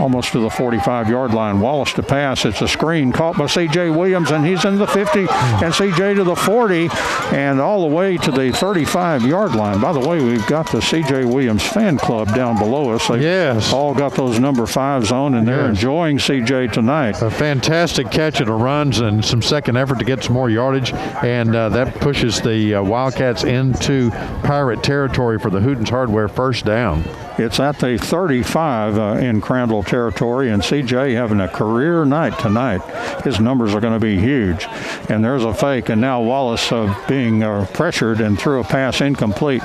almost to the 45-yard line. Wallace to pass. It's a screen caught by C.J. Williams, and he's in the 50, and C.J. to the 40, and all the way to the 35-yard line. By the way, we've got the C.J. Williams fan club down below us. They've all got those number 5s on, and they're enjoying C.J. tonight. A fantastic catch at a runs and some second effort to get some more yardage, and that pushes the Wildcats into Pirate territory for the Hooten's Hardware first down. It's at the 35 in Crandall territory, and C.J. having a career night tonight. His numbers are going to be huge. And there's a fake, and now Wallace being pressured and threw a pass incomplete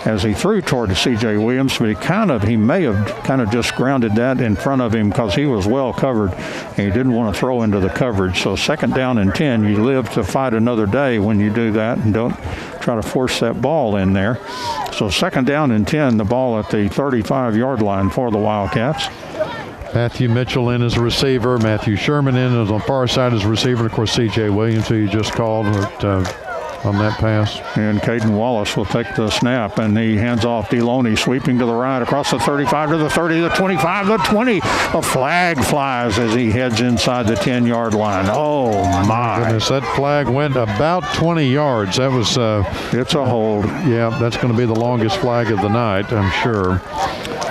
as he threw toward C.J. Williams, but he may have kind of just grounded that in front of him because he was well covered, and he didn't want to throw into the coverage. So 2nd down and 10, you live to fight another day when you do that and don't try to force that ball in there. So 2nd down and 10, the ball at the 35-yard line for the Wildcats. Matthew Mitchell in as a receiver. Matthew Sherman in as on the far side as a receiver. And of course, C.J. Williams, who you just called on that pass. And Caden Wallace will take the snap, and he hands off Deloney, sweeping to the right across the 35 to the 30, the 25, the 20. A flag flies as he heads inside the 10-yard line. Oh, my goodness, that flag went about 20 yards. That was... it's a hold. Yeah, that's going to be the longest flag of the night, I'm sure.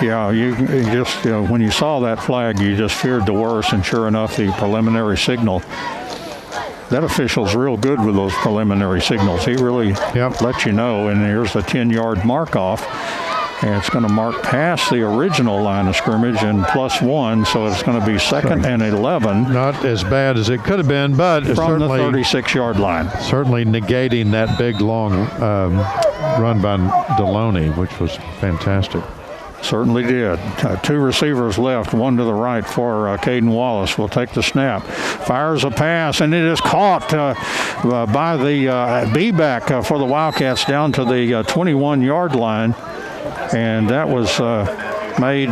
Yeah, you just when you saw that flag, you just feared the worst, and sure enough, the preliminary signal. That official's real good with those preliminary signals. He really lets you know. And here's the 10-yard mark off. And it's going to mark past the original line of scrimmage and +1. So it's going to be 2nd and 11. Not as bad as it could have been, but from the 36-yard line. Certainly negating that big, long run by Deloney, which was fantastic. Certainly did. 2 receivers left, one to the right for Caden Wallace. Will take the snap. Fires a pass, and it is caught by the B-back for the Wildcats down to the 21-yard line. And that was made...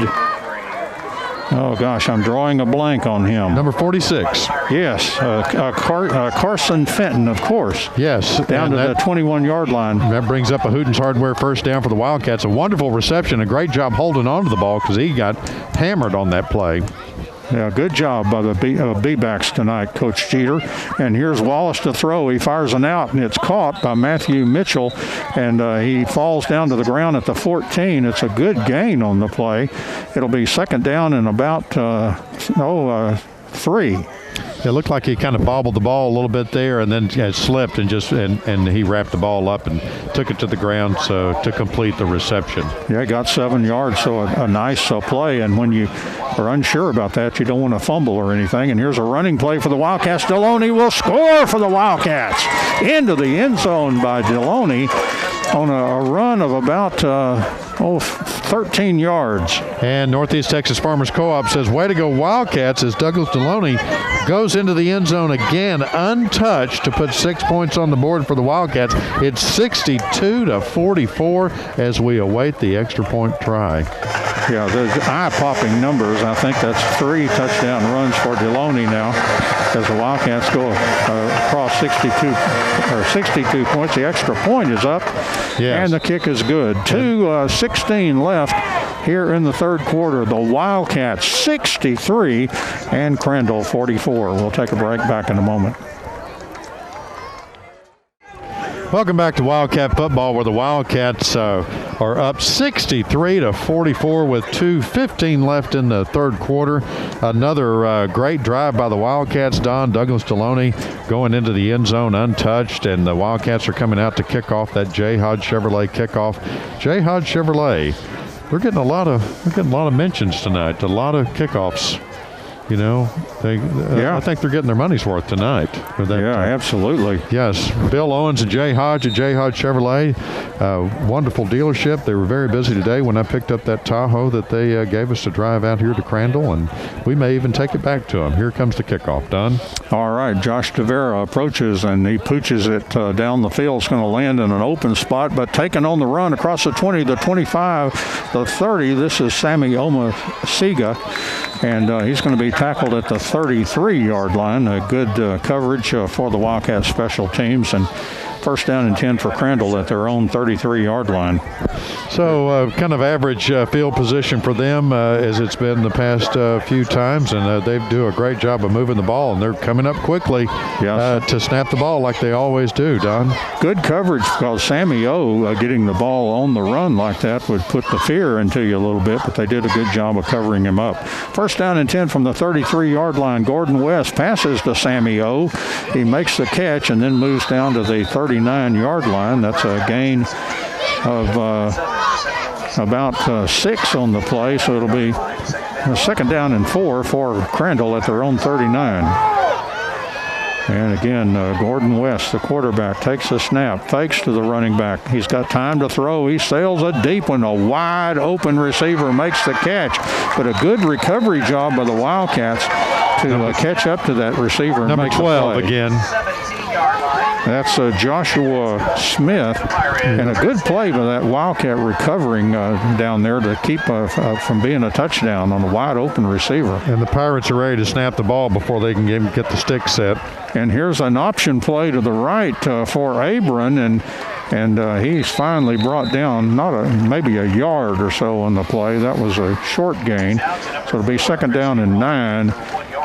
Oh, gosh, I'm drawing a blank on him. Number 46. Yes, Carson Fenton, of course. Yes. Down to the 21-yard line. That brings up a Hooten's Hardware first down for the Wildcats. A wonderful reception, a great job holding on to the ball because he got hammered on that play. Yeah, good job by the B-backs tonight, Coach Jeter. And here's Wallace to throw. He fires an out, and it's caught by Matthew Mitchell, and he falls down to the ground at the 14. It's a good gain on the play. It'll be 2nd down and about 3. It looked like he kind of bobbled the ball a little bit there, and then slipped and and he wrapped the ball up and took it to the ground to complete the reception. Yeah, got 7 yards, so a nice play. And when you are unsure about that, you don't want to fumble or anything. And here's a running play for the Wildcats. Deloney will score for the Wildcats. Into the end zone by Deloney on a run of about 13 yards. And Northeast Texas Farmers Co-op says, way to go Wildcats, as Douglas Deloney goes into the end zone again untouched to put 6 points on the board for the Wildcats. It's 62-44 as we await the extra point try. Yeah, the eye-popping numbers. I think that's 3 touchdown runs for Deloney now as the Wildcats go across 62 points. The extra point is up, and the kick is good. 2:16 left here in the third quarter. The Wildcats 63 and Crandall 44. We'll take a break, back in a moment. Welcome back to Wildcat football, where the Wildcats are up 63-44 with 2:15 left in the third quarter. Another great drive by the Wildcats. Douglas Deloney going into the end zone untouched, and the Wildcats are coming out to kick off that J. Hodge Chevrolet kickoff. J. Hodge Chevrolet, we're getting a lot of mentions tonight. A lot of kickoffs. You know, I think they're getting their money's worth tonight. Absolutely. Yes, Bill Owens and J. Hodge at J. Hodge Chevrolet, wonderful dealership. They were very busy today when I picked up that Tahoe that they gave us to drive out here to Crandall, and we may even take it back to them. Here comes the kickoff, Don. All right, Josh DeVera approaches, and he pooches it down the field. It's going to land in an open spot, but taken on the run across the 20, the 25, the 30. This is Sammy Omasiga, and he's going to be tackled at the 33-yard line. A good coverage for the Wildcat special teams, and first down and 10 for Crandall at their own 33-yard line. So kind of average field position for them as it's been the past few times, and they do a great job of moving the ball, and they're coming up quickly to snap the ball like they always do, Don. Good coverage, because Sammy O getting the ball on the run like that would put the fear into you a little bit, but they did a good job of covering him up. First down and 10 from the 33-yard line. Gordon West passes to Sammy O. He makes the catch and then moves down to the 39-yard line. That's a gain of about 6 on the play, so it'll be a second down and 4 for Crandall at their own 39. And again, Gordon West, the quarterback, takes a snap, fakes to the running back. He's got time to throw. He sails a deep one. A wide open receiver makes the catch, but a good recovery job by the Wildcats to catch up to that receiver. Number 12 again. That's Joshua Smith, and a good play by that Wildcat recovering down there to keep from being a touchdown on the wide open receiver. And the Pirates are ready to snap the ball before they can get the stick set. And here's an option play to the right for Abram, and he's finally brought down maybe a yard or so on the play. That was a short gain, so it'll be second down and 9.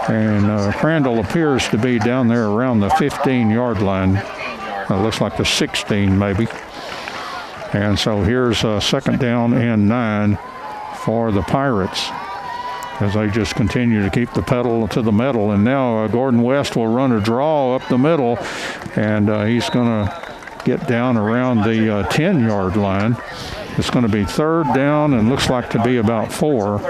And Crandall appears to be down there around the 15-yard line. It looks like the 16 maybe. And so here's second down and 9 for the Pirates, as they just continue to keep the pedal to the metal. And now Gordon West will run a draw up the middle, and he's going to get down around the 10-yard line. It's going to be third down and looks like to be about 4.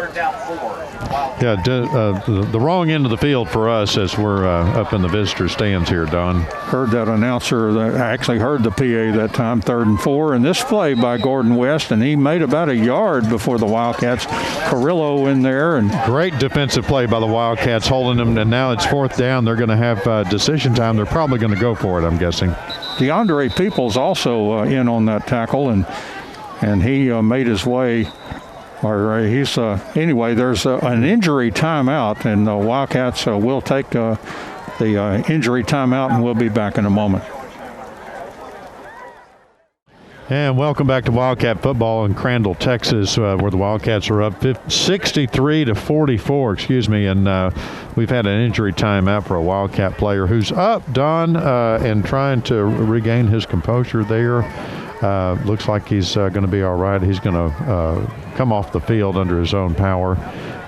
Yeah, the wrong end of the field for us as we're up in the visitor stands here, Don. Heard that announcer. I actually heard the PA that time, 3rd and 4. And this play by Gordon West, and he made about a yard before the Wildcats. Carrillo in there. And great defensive play by the Wildcats, holding them, and now it's 4th down. They're going to have decision time. They're probably going to go for it, I'm guessing. DeAndre Peoples also in on that tackle, and he made his way. Anyway, there's an injury timeout, and the Wildcats will take the injury timeout, and we'll be back in a moment. And welcome back to Wildcat football in Crandall, Texas, where the Wildcats are up 63-44, and we've had an injury timeout for a Wildcat player who's up, Don, and trying to regain his composure there. Looks like he's going to be all right. He's going to come off the field under his own power,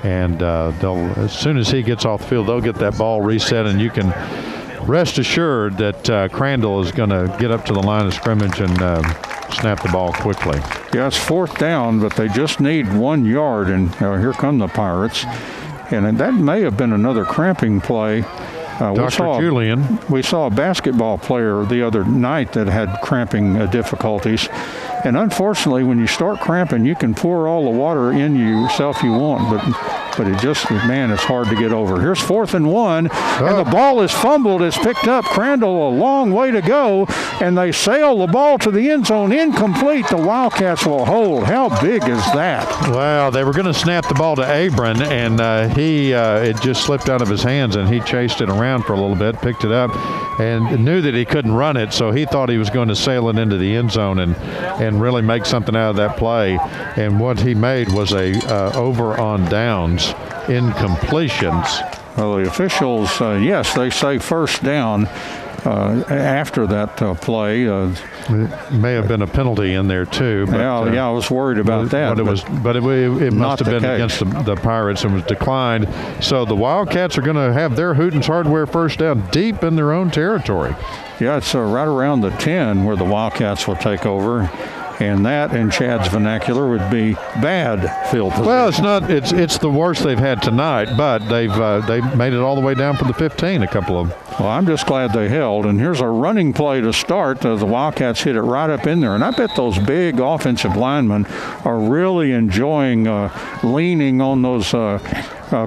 and as soon as he gets off the field, they'll get that ball reset, and you can rest assured that Crandall is going to get up to the line of scrimmage and snap the ball quickly. Yeah, it's 4th down, but they just need 1 yard, and here come the Pirates. And that may have been another cramping play. Julian. We saw a basketball player the other night that had cramping difficulties. And unfortunately, when you start cramping, you can pour all the water in yourself you want, but it just, man, it's hard to get over. Here's 4th and 1, and the ball is fumbled. It's picked up. Crandall a long way to go, and they sail the ball to the end zone. Incomplete. The Wildcats will hold. How big is that? Well, they were going to snap the ball to Abram, and it just slipped out of his hands, and he chased it around for a little bit, picked it up, and knew that he couldn't run it, so he thought he was going to sail it into the end zone and and really make something out of that play. And what he made was a over on downs incompletions. Well, the officials, yes, they say first down after that play. It may have been a penalty in there too. But, yeah, I was worried about that. But it must have been against the Pirates and was declined. So the Wildcats are going to have their Hooten's Hardware first down deep in their own territory. Yeah, it's right around the 10 where the Wildcats will take over. And that, in Chad's vernacular, would be bad field position. Well, it's not. It's the worst they've had tonight, but they've made it all the way down from the 15. A couple of them. Well, I'm just glad they held. And here's a running play to start. The Wildcats hit it right up in there, and I bet those big offensive linemen are really enjoying leaning on those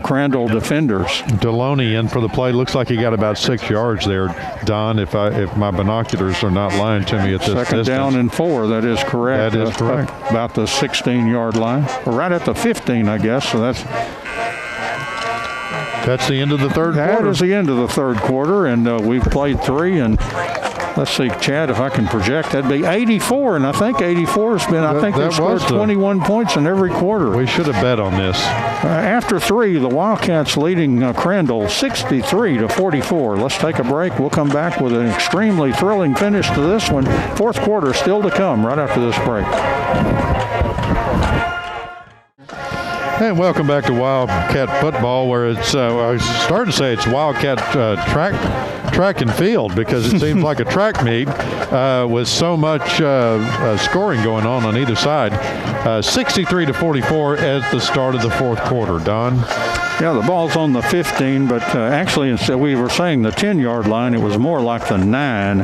Crandall defenders. Deloney in for the play. Looks like he got about 6 yards there, Don, if my binoculars are not lying to me at this Second distance. down and 4. That is correct. That is correct. About the 16-yard line. Or right at the 15, I guess. So that's the end of the third quarter. That is the end of the third quarter, and we've played 3. And let's see, Chad, if I can project, that'd be 84. And I think 84 has been, I think they've scored 21 points in every quarter. We should have bet on this. After 3, the Wildcats leading Crandall 63-44. Let's take a break. We'll come back with an extremely thrilling finish to this one. Fourth quarter still to come right after this break. And welcome back to Wildcat football, where it's I started to say it's Wildcat track and field, because it seems like a track meet with so much scoring going on either side. 63-44 at the start of the fourth quarter. Don? Yeah, the ball's on the 15, but actually, instead we were saying the 10-yard line, it was more like the 9.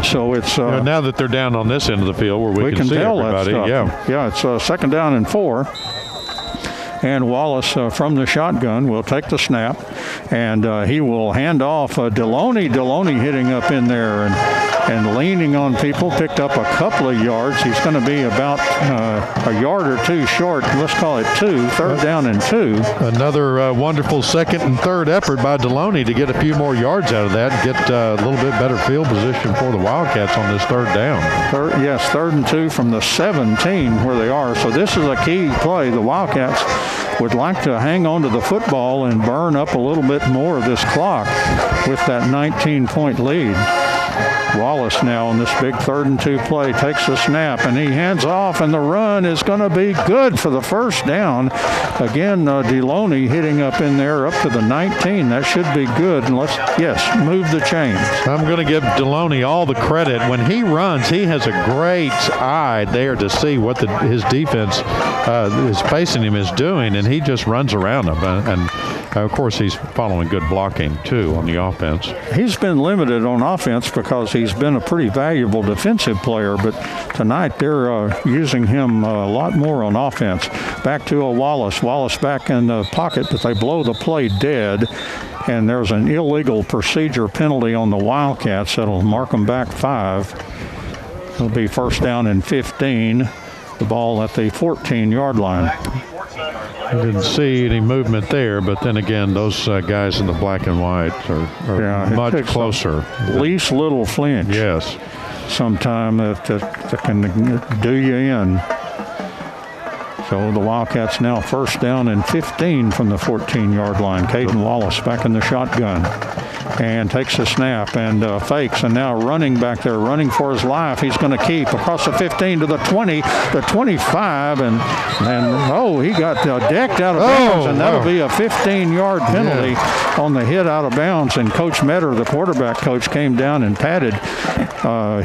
So it's now that they're down on this end of the field where we can see tell everybody. That stuff. Yeah, it's second down and 4. And Wallace from the shotgun will take the snap, and he will hand off Deloney. Deloney hitting up in there and leaning on people, picked up a couple of yards. He's going to be about a yard or 2 short. Let's call it 2, third down and 2. Another wonderful second and third effort by Deloney to get a few more yards out of that and get a little bit better field position for the Wildcats on this third down. Third and 2 from the 17 where they are. So this is a key play. The Wildcats would like to hang on to the football and burn up a little bit more of this clock with that 19-point lead. Wallace now on this big 3rd and 2 play takes the snap, and he hands off, and the run is going to be good for the first down. Again, Deloney hitting up in there up to the 19. That should be good. And let's move the chains. I'm going to give Deloney all the credit. When he runs, he has a great eye there to see what his defense is facing him is doing, and he just runs around them. And of course, he's following good blocking, too, on the offense. He's been limited on offense because he's been a pretty valuable defensive player, but tonight they're using him a lot more on offense. Back to Wallace. Wallace back in the pocket, but they blow the play dead, and there's an illegal procedure penalty on the Wildcats that'll mark them back 5. It'll be first down and 15. The ball at the 14-yard line. I didn't see any movement there, but then again, those guys in the black and white are much closer. Least little flinch. Yes. Sometime that can do you in. So the Wildcats now first down and 15 from the 14-yard line. Caden Wallace back in the shotgun and takes the snap and fakes, and now running back there, running for his life. He's going to keep across the 15 to the 20, the 25, and he got decked out of bounds, and that'll be a 15-yard penalty on the hit out of bounds. And Coach Metter, the quarterback coach, came down and patted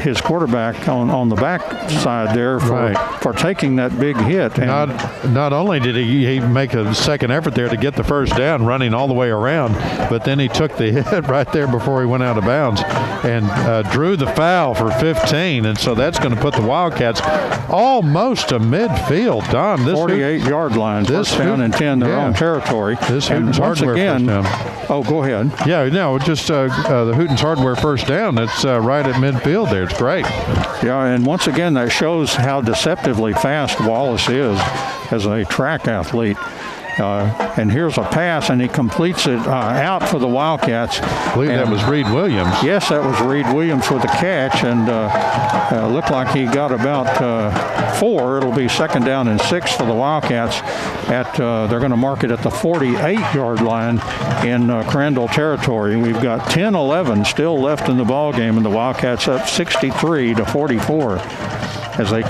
his quarterback on the back side there for taking that big hit. And not only did he make a second effort there to get the first down, running all the way around, but then he took the hit right there before he went out of bounds and drew the foul for 15. And so that's going to put the Wildcats almost to midfield. Don, this 48-yard line, first down and 10, their own territory. This Hooten's Hardware first down. Oh, go ahead. Yeah, no, just the Hooten's Hardware first down. It's right at midfield there. It's great. Yeah, and once again, that shows how deceptively fast Wallace is as a track athlete. And here's a pass, and he completes it out for the Wildcats. I believe that was Reed Williams. Yes, that was Reed Williams with the catch, and looked like he got about 4. It'll be 2nd down and 6 for the Wildcats. They're going to mark it at the 48-yard line in Crandall territory. We've got 10-11 still left in the ball game, and the Wildcats up 63-44. As they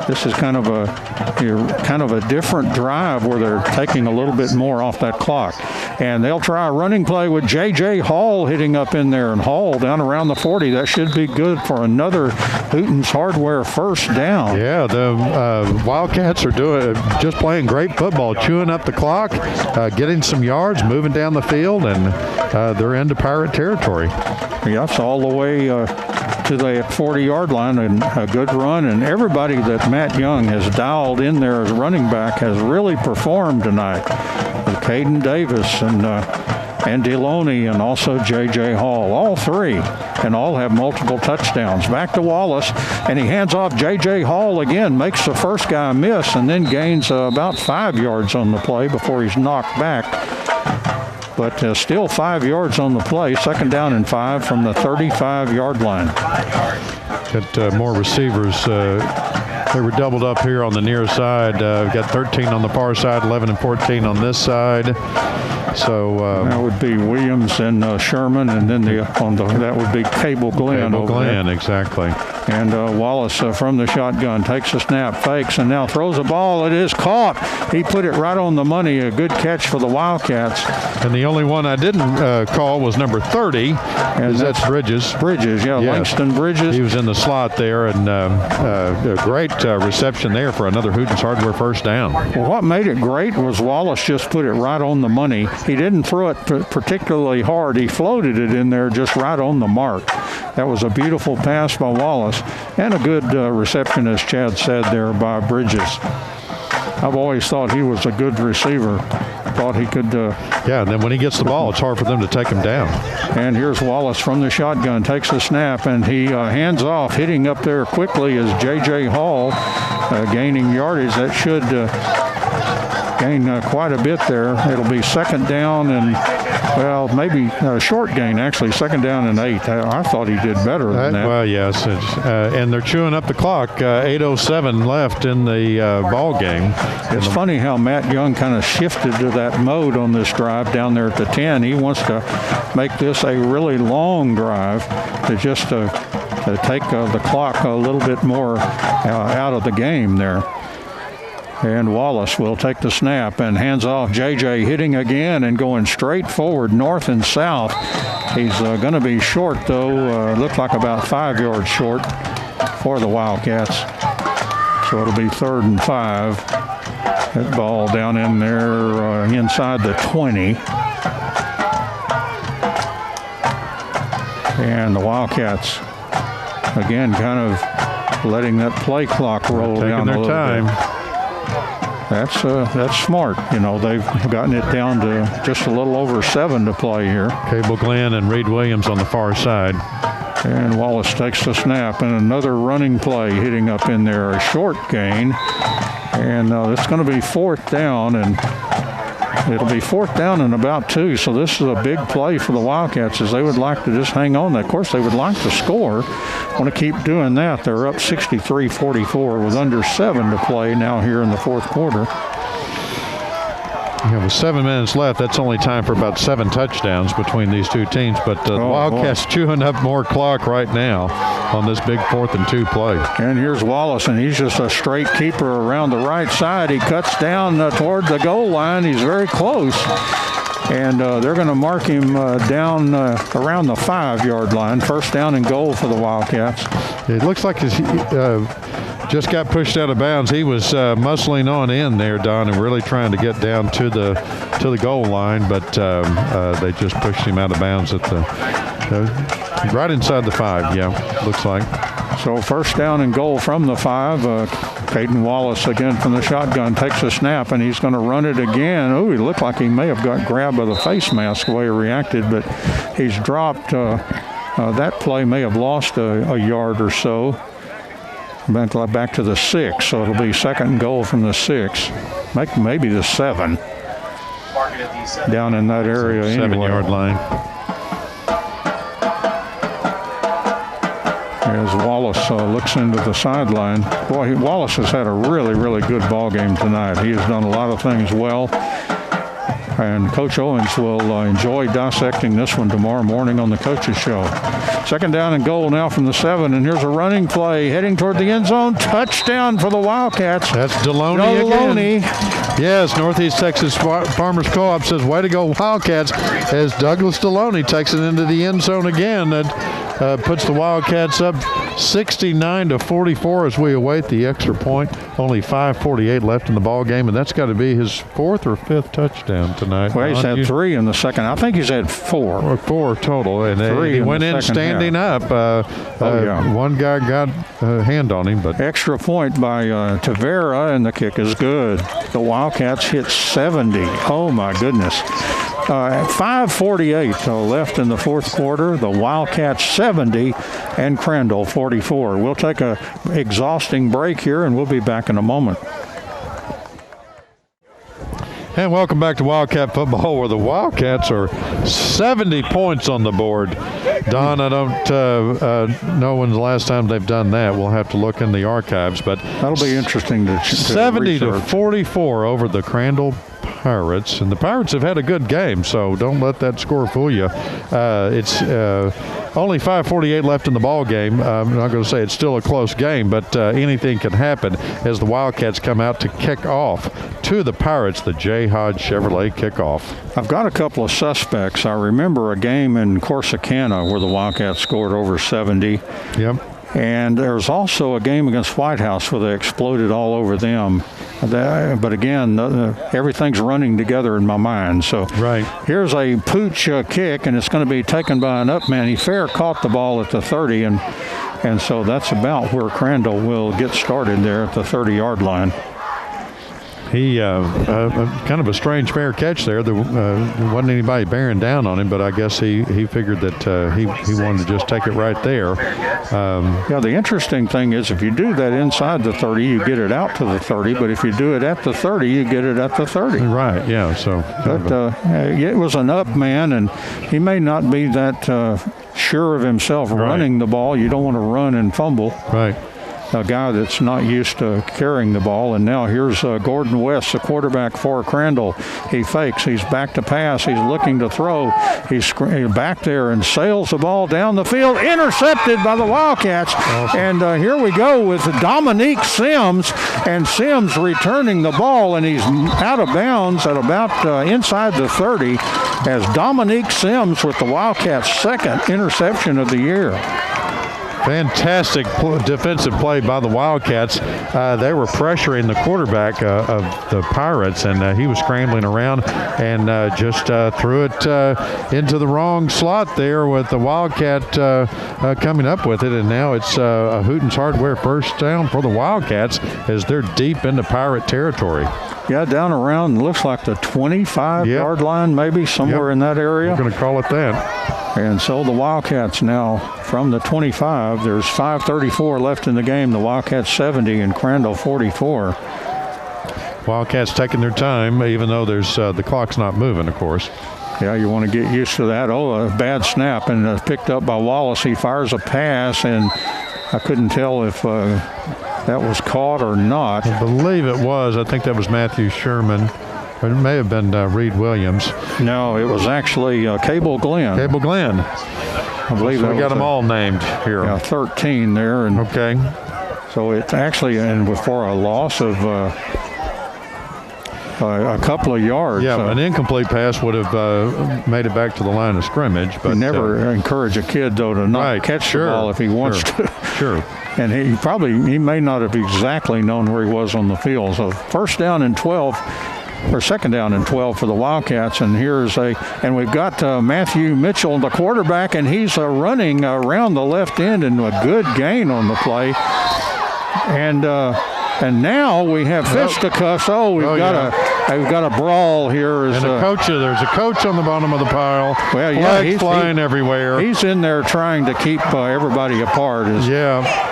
this is kind of a different drive where they're taking a little bit more off that clock. And they'll try a running play with J.J. Hall hitting up in there, and Hall down around the 40. That should be good for another Hooten's Hardware first down. Yeah, the Wildcats are just playing great football, chewing up the clock, getting some yards, moving down the field, and they're into Pirate territory. Yes, all the way to the 40-yard line, and a good run. And everybody that Matt Young has dialed in there as running back has really performed tonight. With Caden Davis and Deloney, and also J.J. Hall, all 3, and all have multiple touchdowns. Back to Wallace, and he hands off J.J. Hall again, makes the first guy miss, and then gains about 5 yards on the play before he's knocked back. But still 5 yards on the play. 2nd down and 5 from the 35-yard line. Got more receivers. They were doubled up here on the near side. We've got 13 on the far side, 11 and 14 on this side. So that would be Williams and Sherman, and then that would be Cable Glenn. Cable Glenn, exactly. And Wallace from the shotgun takes a snap, fakes, and now throws a ball. It is caught. He put it right on the money. A good catch for the Wildcats. And the only one I didn't call was number 30, and that's Bridges. Bridges, yeah, yes. Langston Bridges. He was in the slot there, and a great reception there for another Hooten's Hardware first down. Well, what made it great was Wallace just put it right on the money. He didn't throw it particularly hard. He floated it in there just right on the mark. That was a beautiful pass by Wallace, and a good reception, as Chad said there, by Bridges. I've always thought he was a good receiver. Thought he could... yeah, and then when he gets the ball, it's hard for them to take him down. And here's Wallace from the shotgun, takes the snap, and he hands off. Hitting up there quickly is J.J. Hall, gaining yardage. That should gain quite a bit there. It'll be 2nd down and, well, maybe a short gain, actually, 2nd down and 8. I thought he did better than that. Well, yes, and they're chewing up the clock. 8:07 left in the ball game. It's funny how Matt Young kind of shifted to that mode on this drive down there at the 10. He wants to make this a really long drive to just to take the clock a little bit more out of the game there. And Wallace will take the snap and hands off. J.J. hitting again and going straight forward, north and south. He's going to be short, though. Looked like about 5 yards short for the Wildcats. So it'll be 3rd and 5. That ball down in there inside the 20. And the Wildcats, again, kind of letting that play clock roll down a little bit. That's smart. You know, they've gotten it down to just a little over 7 to play here. Cable Glenn and Reed Williams on the far side. And Wallace takes the snap, and another running play hitting up in there, a short gain. And it's going to be 4th down, and it'll be 4th down and about 2. So this is a big play for the Wildcats, as they would like to just hang on. Of course, they would like to score. Want to keep doing that. They're up 63-44 with under 7 to play now here in the 4th quarter. Yeah, with 7 minutes left, that's only time for about 7 touchdowns between these two teams. But the Wildcats chewing up more clock right now on this big 4th and 2 play. And here's Wallace, and he's just a straight keeper around the right side. He cuts down toward the goal line. He's very close. And they're going to mark him down around the 5-yard line. 1st down and goal for the Wildcats. It looks like he just got pushed out of bounds. He was muscling on in there, Don, and really trying to get down to the goal line, but they just pushed him out of bounds at the right inside the 5. Yeah, looks like. So 1st down and goal from the 5. Caden Wallace again from the shotgun takes a snap, and he's going to run it again. Oh, he looked like he may have got grabbed by the face mask the way he reacted, but he's dropped. That play may have lost a yard or so. Back to the 6, so it'll be 2nd and goal from the 6, maybe the 7. down in that area anyway. 7-yard line. As Wallace looks into the sideline. Boy, Wallace has had a really, really good ball game tonight. He has done a lot of things well. And Coach Owens will enjoy dissecting this one tomorrow morning on the Coaches Show. 2nd down and goal now from the 7. And here's a running play heading toward the end zone. Touchdown for the Wildcats. That's Deloney again. Yes, Northeast Texas Farmers Co-op says, way to go Wildcats, as Douglas Deloney takes it into the end zone again. That puts the Wildcats up 69-44 as we await the extra point. Only 5:48 left in the ball game, and that's got to be his 4th or 5th touchdown tonight. Well, he's had 3 in the second. I think he's had 4. Or 4 total, and he went in standing up. One guy got a hand on him, but extra point by Tavera, and the kick is good. The Wildcats hit 70. Oh my goodness. 5:48 left in the 4th quarter. The Wildcats 70 and Crandall 44. We'll take a exhausting break here, and we'll be back in a moment. And welcome back to Wildcat football, where the Wildcats are 70 points on the board. Don, I don't know when's the last time they've done that. We'll have to look in the archives, but that'll be interesting to 70-44 over the Crandall Pirates, and the Pirates have had a good game, so don't let that score fool you. It's only 5:48 left in the ball game. I'm not going to say it's still a close game, but anything can happen as the Wildcats come out to kick off to the Pirates, the J. Hodge Chevrolet kickoff. I've got a couple of suspects. I remember a game in Corsicana where the Wildcats scored over 70. Yep. And there's also a game against White House where they exploded all over them. But again, everything's running together in my mind. So here's a pooch kick, and it's going to be taken by an up man. He fair caught the ball at the 30, and so that's about where Crandall will get started there at the 30-yard line. He kind of a strange fair catch there. There wasn't anybody bearing down on him, but I guess he figured that he wanted to just take it right there. The interesting thing is if you do that inside the 30, you get it out to the 30, but if you do it at the 30, you get it at the 30. Right, yeah. So, but it was an up man, and he may not be that sure of himself running the ball. You don't want to run and fumble. Right. A guy that's not used to carrying the ball. And now here's Gordon West, the quarterback for Crandall. He fakes. He's back to pass. He's looking to throw. He's back there and sails the ball down the field. Intercepted by the Wildcats. Awesome. And here we go with Dominique Sims. And Sims returning the ball, and he's out of bounds at about inside the 30 as Dominique Sims with the Wildcats' 2nd interception of the year. Fantastic defensive play by the Wildcats. They were pressuring the quarterback of the Pirates, and he was scrambling around and just threw it into the wrong slot there with the Wildcat coming up with it. And now it's a Hooten's Hardware first down for the Wildcats as they're deep into Pirate territory. Yeah, down around, looks like the 25-yard line, maybe somewhere in that area. We're going to call it that. And so the Wildcats now from the 25. There's 5:34 left in the game. The Wildcats 70 and Crandall 44. Wildcats taking their time, even though there's the clock's not moving, of course. Yeah, you want to get used to that. Oh, a bad snap, and picked up by Wallace. He fires a pass, and I couldn't tell if that was caught or not. I believe it was. I think that was Matthew Sherman. It may have been Reed Williams. No, it was actually Cable Glenn. Cable Glenn. I believe so we got them all named here. Yeah, 13 there. And okay. So it's actually, and before a loss of a couple of yards. Yeah, an incomplete pass would have made it back to the line of scrimmage. But you never encourage a kid, though, to not catch the ball if he wants to. Sure. And he may not have exactly known where he was on the field. So first down and 12. Or second down and 12 for the Wildcats, and and we've got Matthew Mitchell, the quarterback, and he's running around the left end and a good gain on the play. And now we have fisticuffs. Oh, we've got a brawl here. And there's a coach on the bottom of the pile. Well, yeah, he's flying everywhere. He's in there trying to keep everybody apart.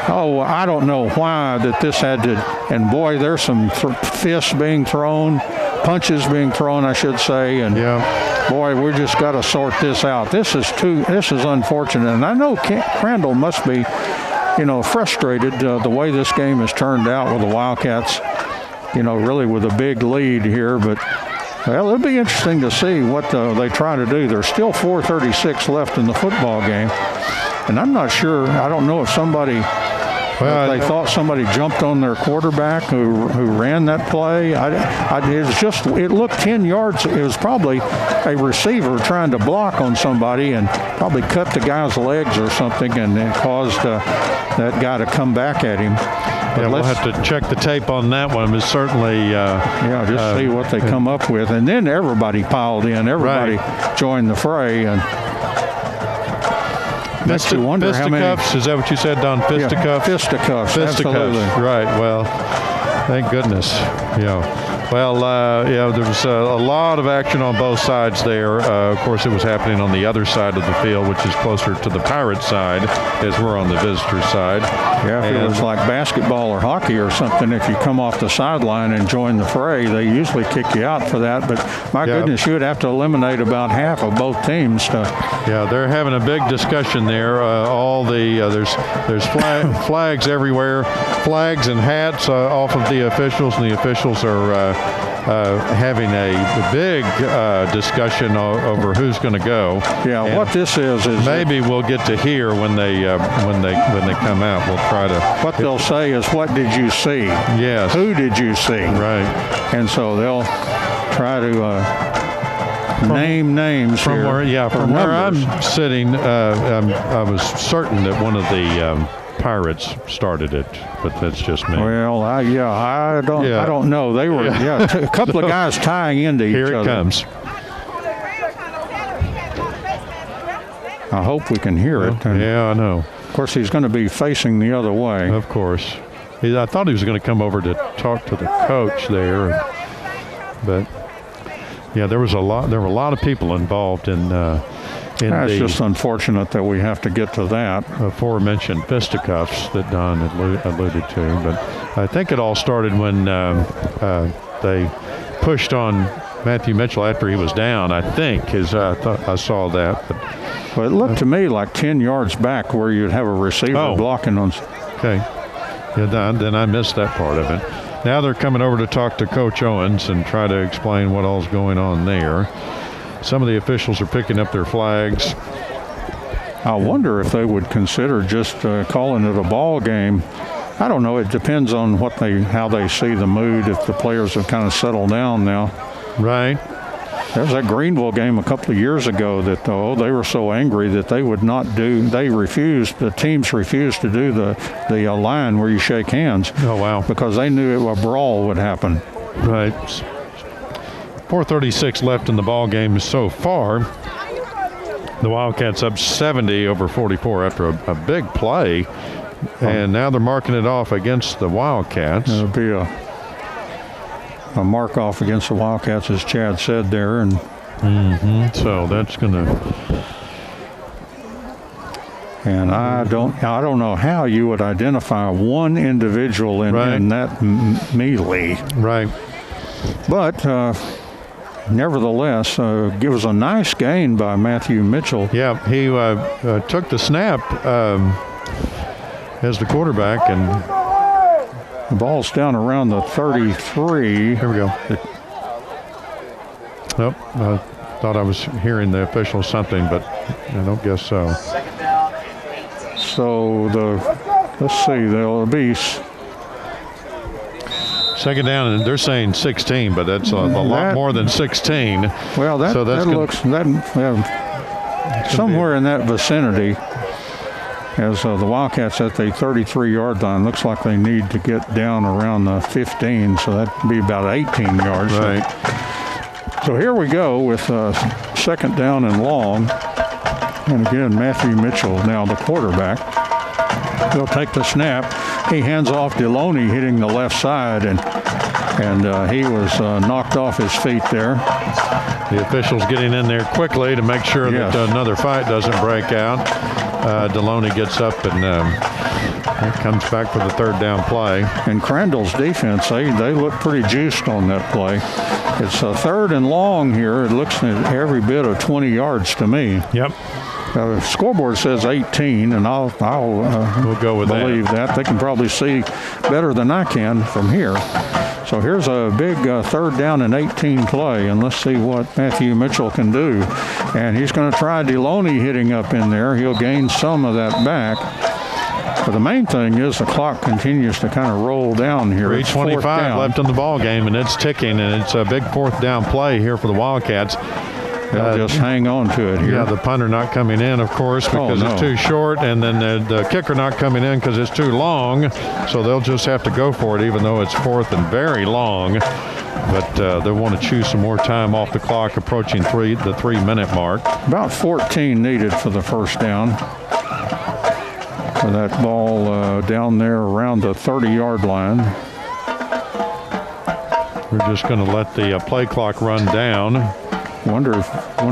Oh, I don't know why that this had to. And boy, there's some fists being thrown. punches being thrown, I should say. And boy, we just got to sort this out. This is unfortunate. And I know Crandall must be, frustrated the way this game has turned out with the Wildcats, really with a big lead here. But, well, it'll be interesting to see what they try to do. There's still 4:36 left in the football game. And I'm not sure. I don't know if they thought somebody jumped on their quarterback who ran that play. It looked 10 yards. It was probably a receiver trying to block on somebody and probably cut the guy's legs or something, and it caused that guy to come back at him. But we'll have to check the tape on that one. It's certainly just see what they come up with. And then everybody piled in. Everybody joined the fray. And makes you wonder how many. Fisticuffs, is that what you said, Don? Fisticuffs? Fisticuffs, absolutely. Right, well, thank goodness. Well, there was a lot of action on both sides there. Of course, it was happening on the other side of the field, which is closer to the Pirates side, as we're on the visitor side. Yeah, if it was like basketball or hockey or something, if you come off the sideline and join the fray, they usually kick you out for that. But my goodness, you would have to eliminate about half of both teams. Yeah, they're having a big discussion there. There's flags everywhere, flags and hats off of the officials, and the officials are having a big discussion over who's going to go. Yeah, and what this is maybe we'll get to hear when they come out. We'll try to. What they'll say is, "What did you see?" Yes. Who did you see? Right. And so they'll try to name names from here. From where I'm sitting, I was certain that one of the Pirates started it, but that's just me. Well, I don't know. They were a couple of guys tying into each other. Here it comes. I hope we can hear it. Yeah, I know. Of course, he's going to be facing the other way. Of course. I thought he was going to come over to talk to the coach there, but there were a lot of people involved in it's just unfortunate that we have to get to that. Aforementioned fisticuffs that Don alluded to. But I think it all started when they pushed on Matthew Mitchell after he was down, I think, I saw that. But it looked to me like 10 yards back where you'd have a receiver blocking on. Okay. Yeah, then I missed that part of it. Now they're coming over to talk to Coach Owens and try to explain what all's going on there. Some of the officials are picking up their flags. I wonder if they would consider just calling it a ball game. I don't know. It depends on how they see the mood, if the players have kind of settled down now. Right. There was that Greenville game a couple of years ago that, they were so angry that they would not do, the teams refused to do the line where you shake hands. Oh, wow. Because they knew a brawl would happen. Right. 4:36 left in the ball game so far. The Wildcats up 70 over 44 after a big play, and now they're marking it off against the Wildcats. It'll be a mark off against the Wildcats, as Chad said there, and so that's gonna. And I don't know how you would identify one individual in that melee. Right. But nevertheless, it was a nice gain by Matthew Mitchell. Yeah, he took the snap as the quarterback, and the ball's down around the 33. Here we go. Nope, I thought I was hearing the official something, but I don't guess so. So let's see, there'll be second down, and they're saying 16, but that's a lot more than 16. Well, that looks somewhere in that vicinity. As the Wildcats at the 33-yard line, looks like they need to get down around the 15, so that'd be about 18 yards. Right. So here we go with second down and long. And again, Matthew Mitchell now the quarterback. He'll take the snap. He hands off Deloney hitting the left side, and he was knocked off his feet there. The officials getting in there quickly to make sure that another fight doesn't break out. Deloney gets up and That comes back for the third down play. And Crandall's defense, they look pretty juiced on that play. It's a 3rd and long here. It looks at every bit of 20 yards to me. Yep. The scoreboard says 18, and I'll we'll go with believe that. They can probably see better than I can from here. So here's a big 3rd down and 18 play, and let's see what Matthew Mitchell can do. And he's going to try Deloney hitting up in there. He'll gain some of that back. But the main thing is the clock continues to kind of roll down here. 3:25 left in the ball game, and it's ticking, and it's a big 4th down play here for the Wildcats. They'll just hang on to it here. Yeah, the punter not coming in, of course, because it's too short, and then the kicker not coming in because it's too long. So they'll just have to go for it, even though it's 4th and very long. But they want to choose some more time off the clock, approaching the 3-minute mark. About 14 needed for the first down. For that ball down there around the 30-yard line. We're just going to let the play clock run down. Wonder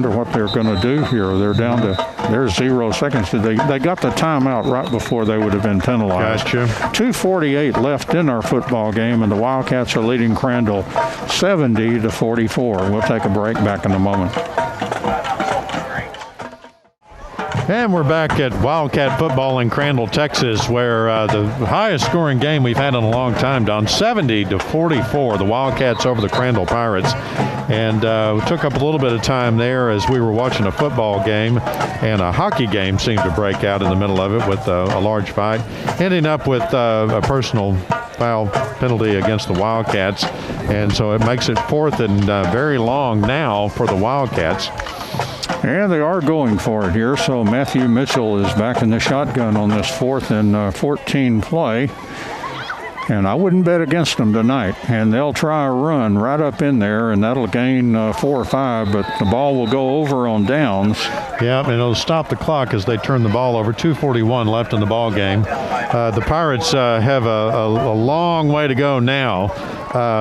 what they're going to do here. They're down to, there's 0 seconds. They got the timeout right before they would have been penalized. Gotcha. 2:48 left in our football game, and the Wildcats are leading Crandall 70-44. We'll take a break, back in a moment. And we're back at Wildcat football in Crandall, Texas, where the highest scoring game we've had in a long time, Don. 70-44, the Wildcats over the Crandall Pirates. And we took up a little bit of time there as we were watching a football game, and a hockey game seemed to break out in the middle of it with a large fight, ending up with a personal foul penalty against the Wildcats. And so it makes it 4th and very long now for the Wildcats. And they are going for it here. So Matthew Mitchell is back in the shotgun on this 4th and 14 play. And I wouldn't bet against them tonight. And they'll try a run right up in there, and that'll gain 4 or 5, but the ball will go over on downs. Yeah, and it'll stop the clock as they turn the ball over. 2:41 left in the ball game. The Pirates have a long way to go now.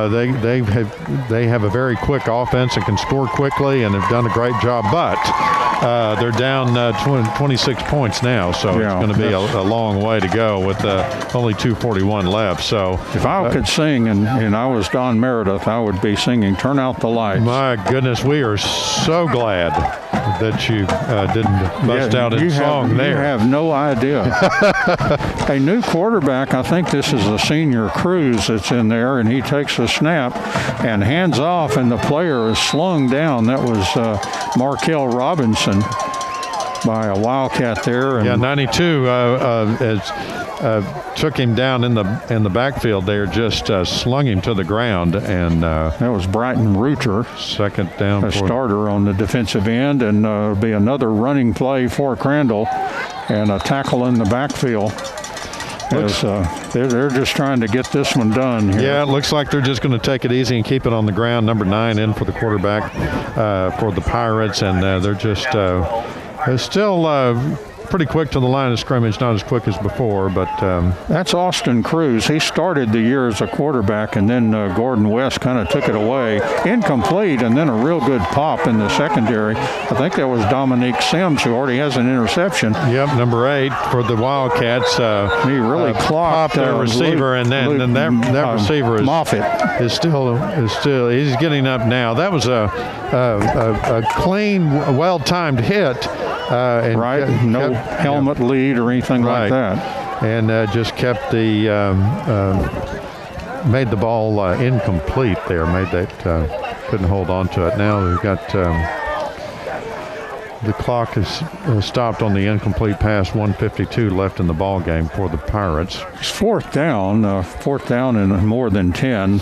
They have a very quick offense and can score quickly and have done a great job, but they're down 26 points now, so it's going to be a long way to go with only 2:41 left. So if I could sing and I was Don Meredith, I would be singing "Turn Out the Lights." My goodness, we are so glad that you didn't bust out in song there. You have no idea. A new quarterback, I think this is the senior Cruz that's in there, and he takes a snap and hands off, and the player is slung down. That was Markel Robinson by a Wildcat there. And 92 took him down in the backfield there, just slung him to the ground, and that was Brighton Reuter. 2nd down. A starter on the defensive end, and it'll be another running play for Crandall, and a tackle in the backfield. They're just trying to get this one done here. Yeah, it looks like they're just going to take it easy and keep it on the ground. Number 9 in for the quarterback for the Pirates, and they're just they're still pretty quick to the line of scrimmage, not as quick as before, but that's Austin Cruz. He started the year as a quarterback, and then Gordon West kind of took it away. Incomplete, and then a real good pop in the secondary. I think that was Dominique Sims, who already has an interception. Yep, number 8 for the Wildcats. He really clocked the receiver, and then that receiver is Moffitt is still he's getting up now. That was a clean, well-timed hit. And no helmet lead or anything like that. And just kept the made the ball incomplete there. Made that couldn't hold on to it. Now we've got the clock is stopped on the incomplete pass. 1:52 left in the ball game for the Pirates. It's 4th down and more than 10.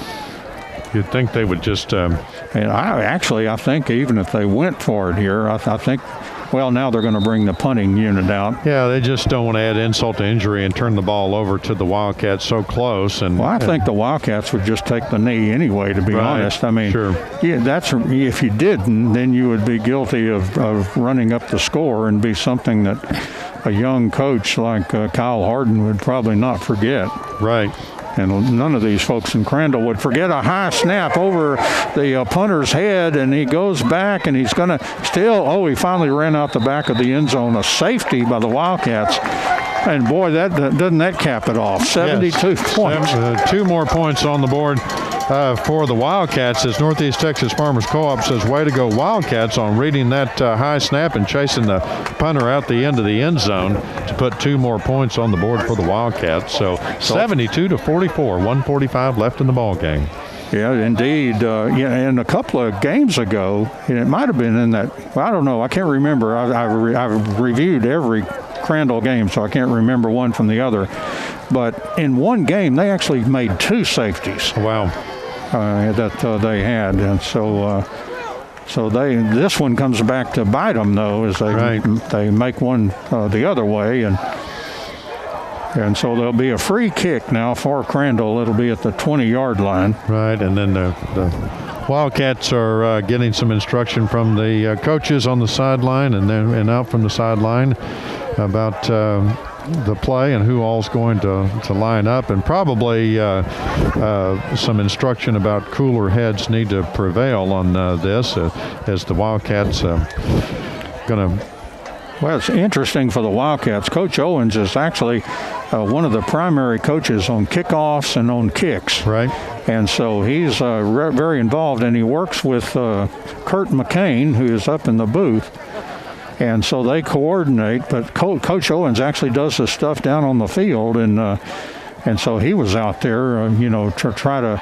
You'd think they would just. And I think even if they went for it here, I think. Well, now they're going to bring the punting unit out. Yeah, they just don't want to add insult to injury and turn the ball over to the Wildcats so close. And I think the Wildcats would just take the knee anyway, to be honest. I mean, sure. Yeah, if you didn't, then you would be guilty of running up the score and be something that a young coach like Kyle Harden would probably not forget. Right. And none of these folks in Crandall would forget a high snap over the punter's head, and he goes back, and he's going to he finally ran out the back of the end zone. A safety by the Wildcats. And boy, doesn't that cap it off? 72 points. 2 more points on the board for the Wildcats as Northeast Texas Farmers Co-op says, way to go Wildcats on reading that high snap and chasing the punter out the end of the end zone to put 2 more points on the board for the Wildcats. So 72-44, 1:45 left in the ball game. Yeah, indeed. And a couple of games ago, and it might have been in that, I don't know, I can't remember. I've reviewed every Crandall game, so I can't remember one from the other. But in one game, they actually made 2 safeties. Wow. That they had. And so this one comes back to bite them, though, as they make one the other way. And so there'll be a free kick now for Crandall. It'll be at the 20-yard line. Right, and then the Wildcats are getting some instruction from the coaches on the sideline and out from the sideline about the play and who all's going to line up, and probably some instruction about cooler heads need to prevail on this as the Wildcats going to. Well, it's interesting for the Wildcats. Coach Owens is actually one of the primary coaches on kickoffs and on kicks. Right. And so he's very involved, and he works with Kurt McCain, who is up in the booth. And so they coordinate, but Coach Owens actually does this stuff down on the field, and so he was out there, to try to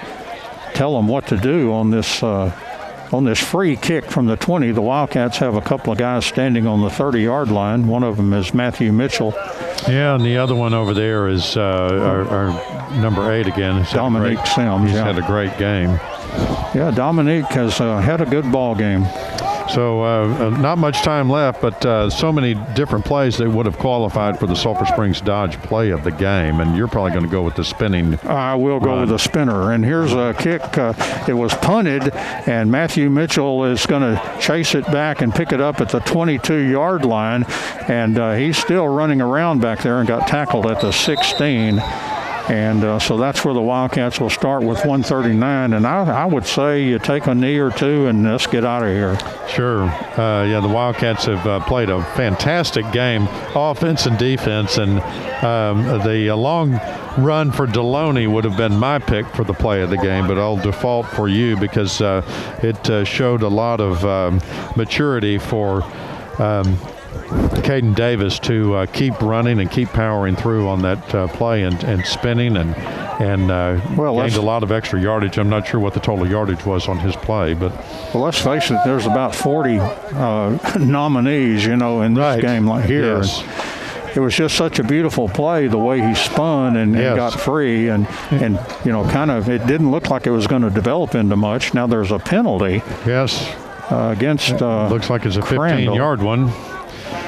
tell them what to do on this free kick from the 20. The Wildcats have a couple of guys standing on the 30-yard line. One of them is Matthew Mitchell. Yeah, and the other one over there is our number 8 again. Dominique Sims. He's had a great game. Yeah, Dominique has had a good ball game. So not much time left, but so many different plays that would have qualified for the Sulphur Springs Dodge play of the game, and you're probably going to go with the spinning. I will go with the spinner, and here's a kick. It was punted, and Matthew Mitchell is going to chase it back and pick it up at the 22-yard line, and he's still running around back there and got tackled at the 16. And so that's where the Wildcats will start with 139. And I would say you take a knee or two and let's get out of here. Sure. The Wildcats have played a fantastic game, offense and defense. And the long run for Deloney would have been my pick for the play of the game, but I'll default for you because it showed a lot of maturity for Caden Davis to keep running and keep powering through on that play and spinning and gained a lot of extra yardage. I'm not sure what the total yardage was on his play, but let's face it, there's about 40 nominees, in this game like here. Yes. It was just such a beautiful play, the way he spun and got free, and kind of it didn't look like it was going to develop into much. Now there's a penalty. Yes. Against looks like it's a 15-yard one.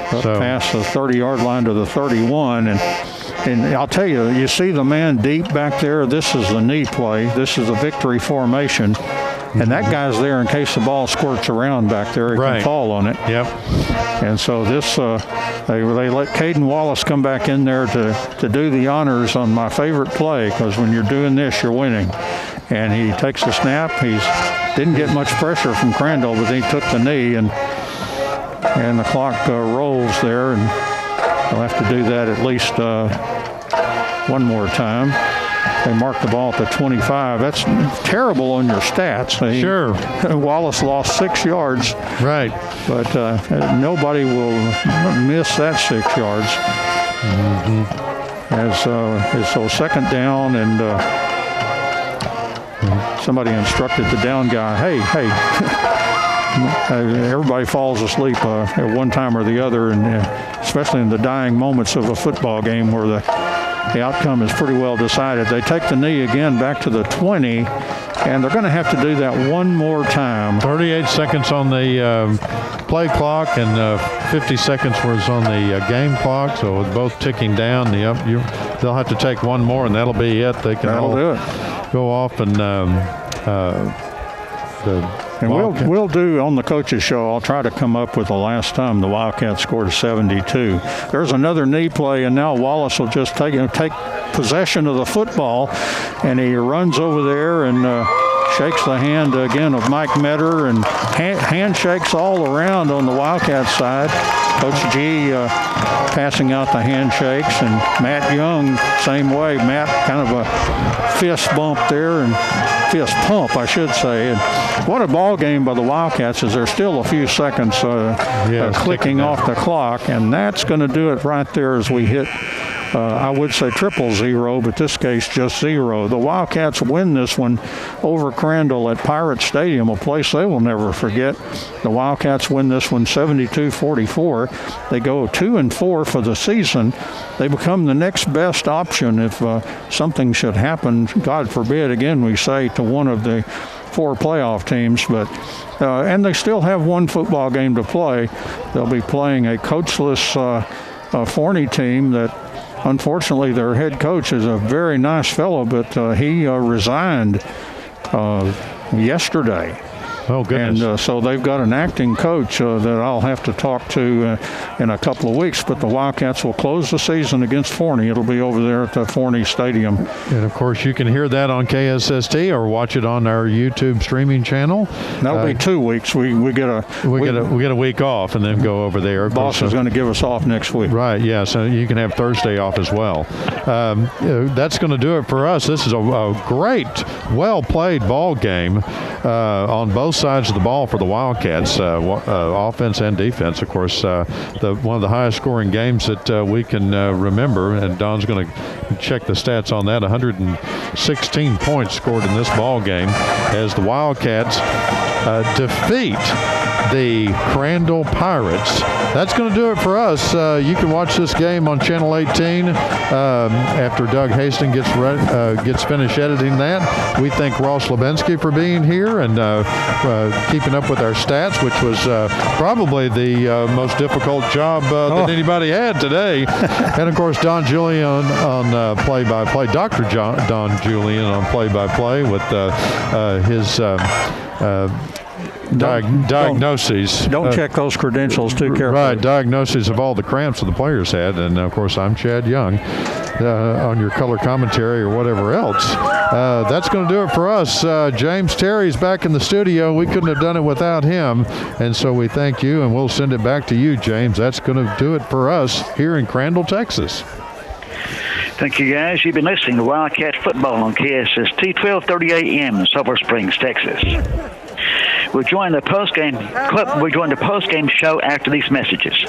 Past the 30-yard line to the 31, and I'll tell you, you see the man deep back there. This is the knee play. This is a victory formation, and that guy's there in case the ball squirts around back there. He can fall on it. Yep. And so this, they let Caden Wallace come back in there to do the honors on my favorite play, because when you're doing this, you're winning. And he takes the snap. He didn't get much pressure from Crandall, but he took the knee, and the clock rolls there, and they'll have to do that at least one more time. They mark the ball at the 25. That's terrible on your stats. Sure. Wallace lost 6 yards. Right. But nobody will miss that 6 yards. Mm-hmm. So second down, and somebody instructed the down guy, hey. Everybody falls asleep at one time or the other, and especially in the dying moments of a football game where the outcome is pretty well decided. They take the knee again back to the 20, and they're going to have to do that one more time. 38 seconds on the play clock, and 50 seconds was on the game clock, so it's both ticking down. They'll have to take one more, and that'll be it. They can all go off and we'll do on the coaches show. I'll try to come up with the last time the Wildcats scored a 72. There's another knee play, and now Wallace will just take possession of the football, and he runs over there and shakes the hand again of Mike Metter, and handshakes all around on the Wildcat side. Coach G passing out the handshakes, and Matt Young, same way. Matt kind of a fist bump there, and fist pump, I should say. And what a ball game by the Wildcats, as there's still a few seconds clicking off the clock, and that's going to do it right there as we hit I would say 000, but this case just 0. The Wildcats win this one over Crandall at Pirate Stadium, a place they will never forget. The Wildcats win this one 72-44. They go 2-4 for the season. They become the next best option if something should happen, God forbid, again we say, to one of the 4 playoff teams, but and they still have one football game to play. They'll be playing a coachless Forney team that, unfortunately, their head coach is a very nice fellow, but he resigned yesterday. Oh, goodness. And so they've got an acting coach that I'll have to talk to in a couple of weeks. But the Wildcats will close the season against Forney. It'll be over there at the Forney Stadium. And, of course, you can hear that on KSST or watch it on our YouTube streaming channel. That'll be 2 weeks. We get a week off and then go over there. Boss is going to give us off next week. Right, yeah, so you can have Thursday off as well. That's going to do it for us. This is a great, well-played ball game on both sides of the ball for the Wildcats, offense and defense. Of course, one of the highest scoring games that we can remember, and Don's going to check the stats on that. 116 points scored in this ball game as the Wildcats defeat the Crandall Pirates. That's going to do it for us. You can watch this game on Channel 18 after Doug Hastings gets finished editing that. We thank Ross Lebinsky for being here and keeping up with our stats, which was probably the most difficult job that anybody had today. And, of course, Don Julian on play-by-play, Dr. Don Julian on play-by-play with his diagnoses. Don't check those credentials too carefully. Right, diagnoses of all the cramps that the players had. And, of course, I'm Chad Young on your color commentary or whatever else. That's going to do it for us. James Terry's back in the studio. We couldn't have done it without him. And so we thank you, and we'll send it back to you, James. That's going to do it for us here in Crandall, Texas. Thank you, guys. You've been listening to Wildcat Football on KSST, 1230 AM in Sulphur Springs, Texas. We'll join the post-game show after these messages.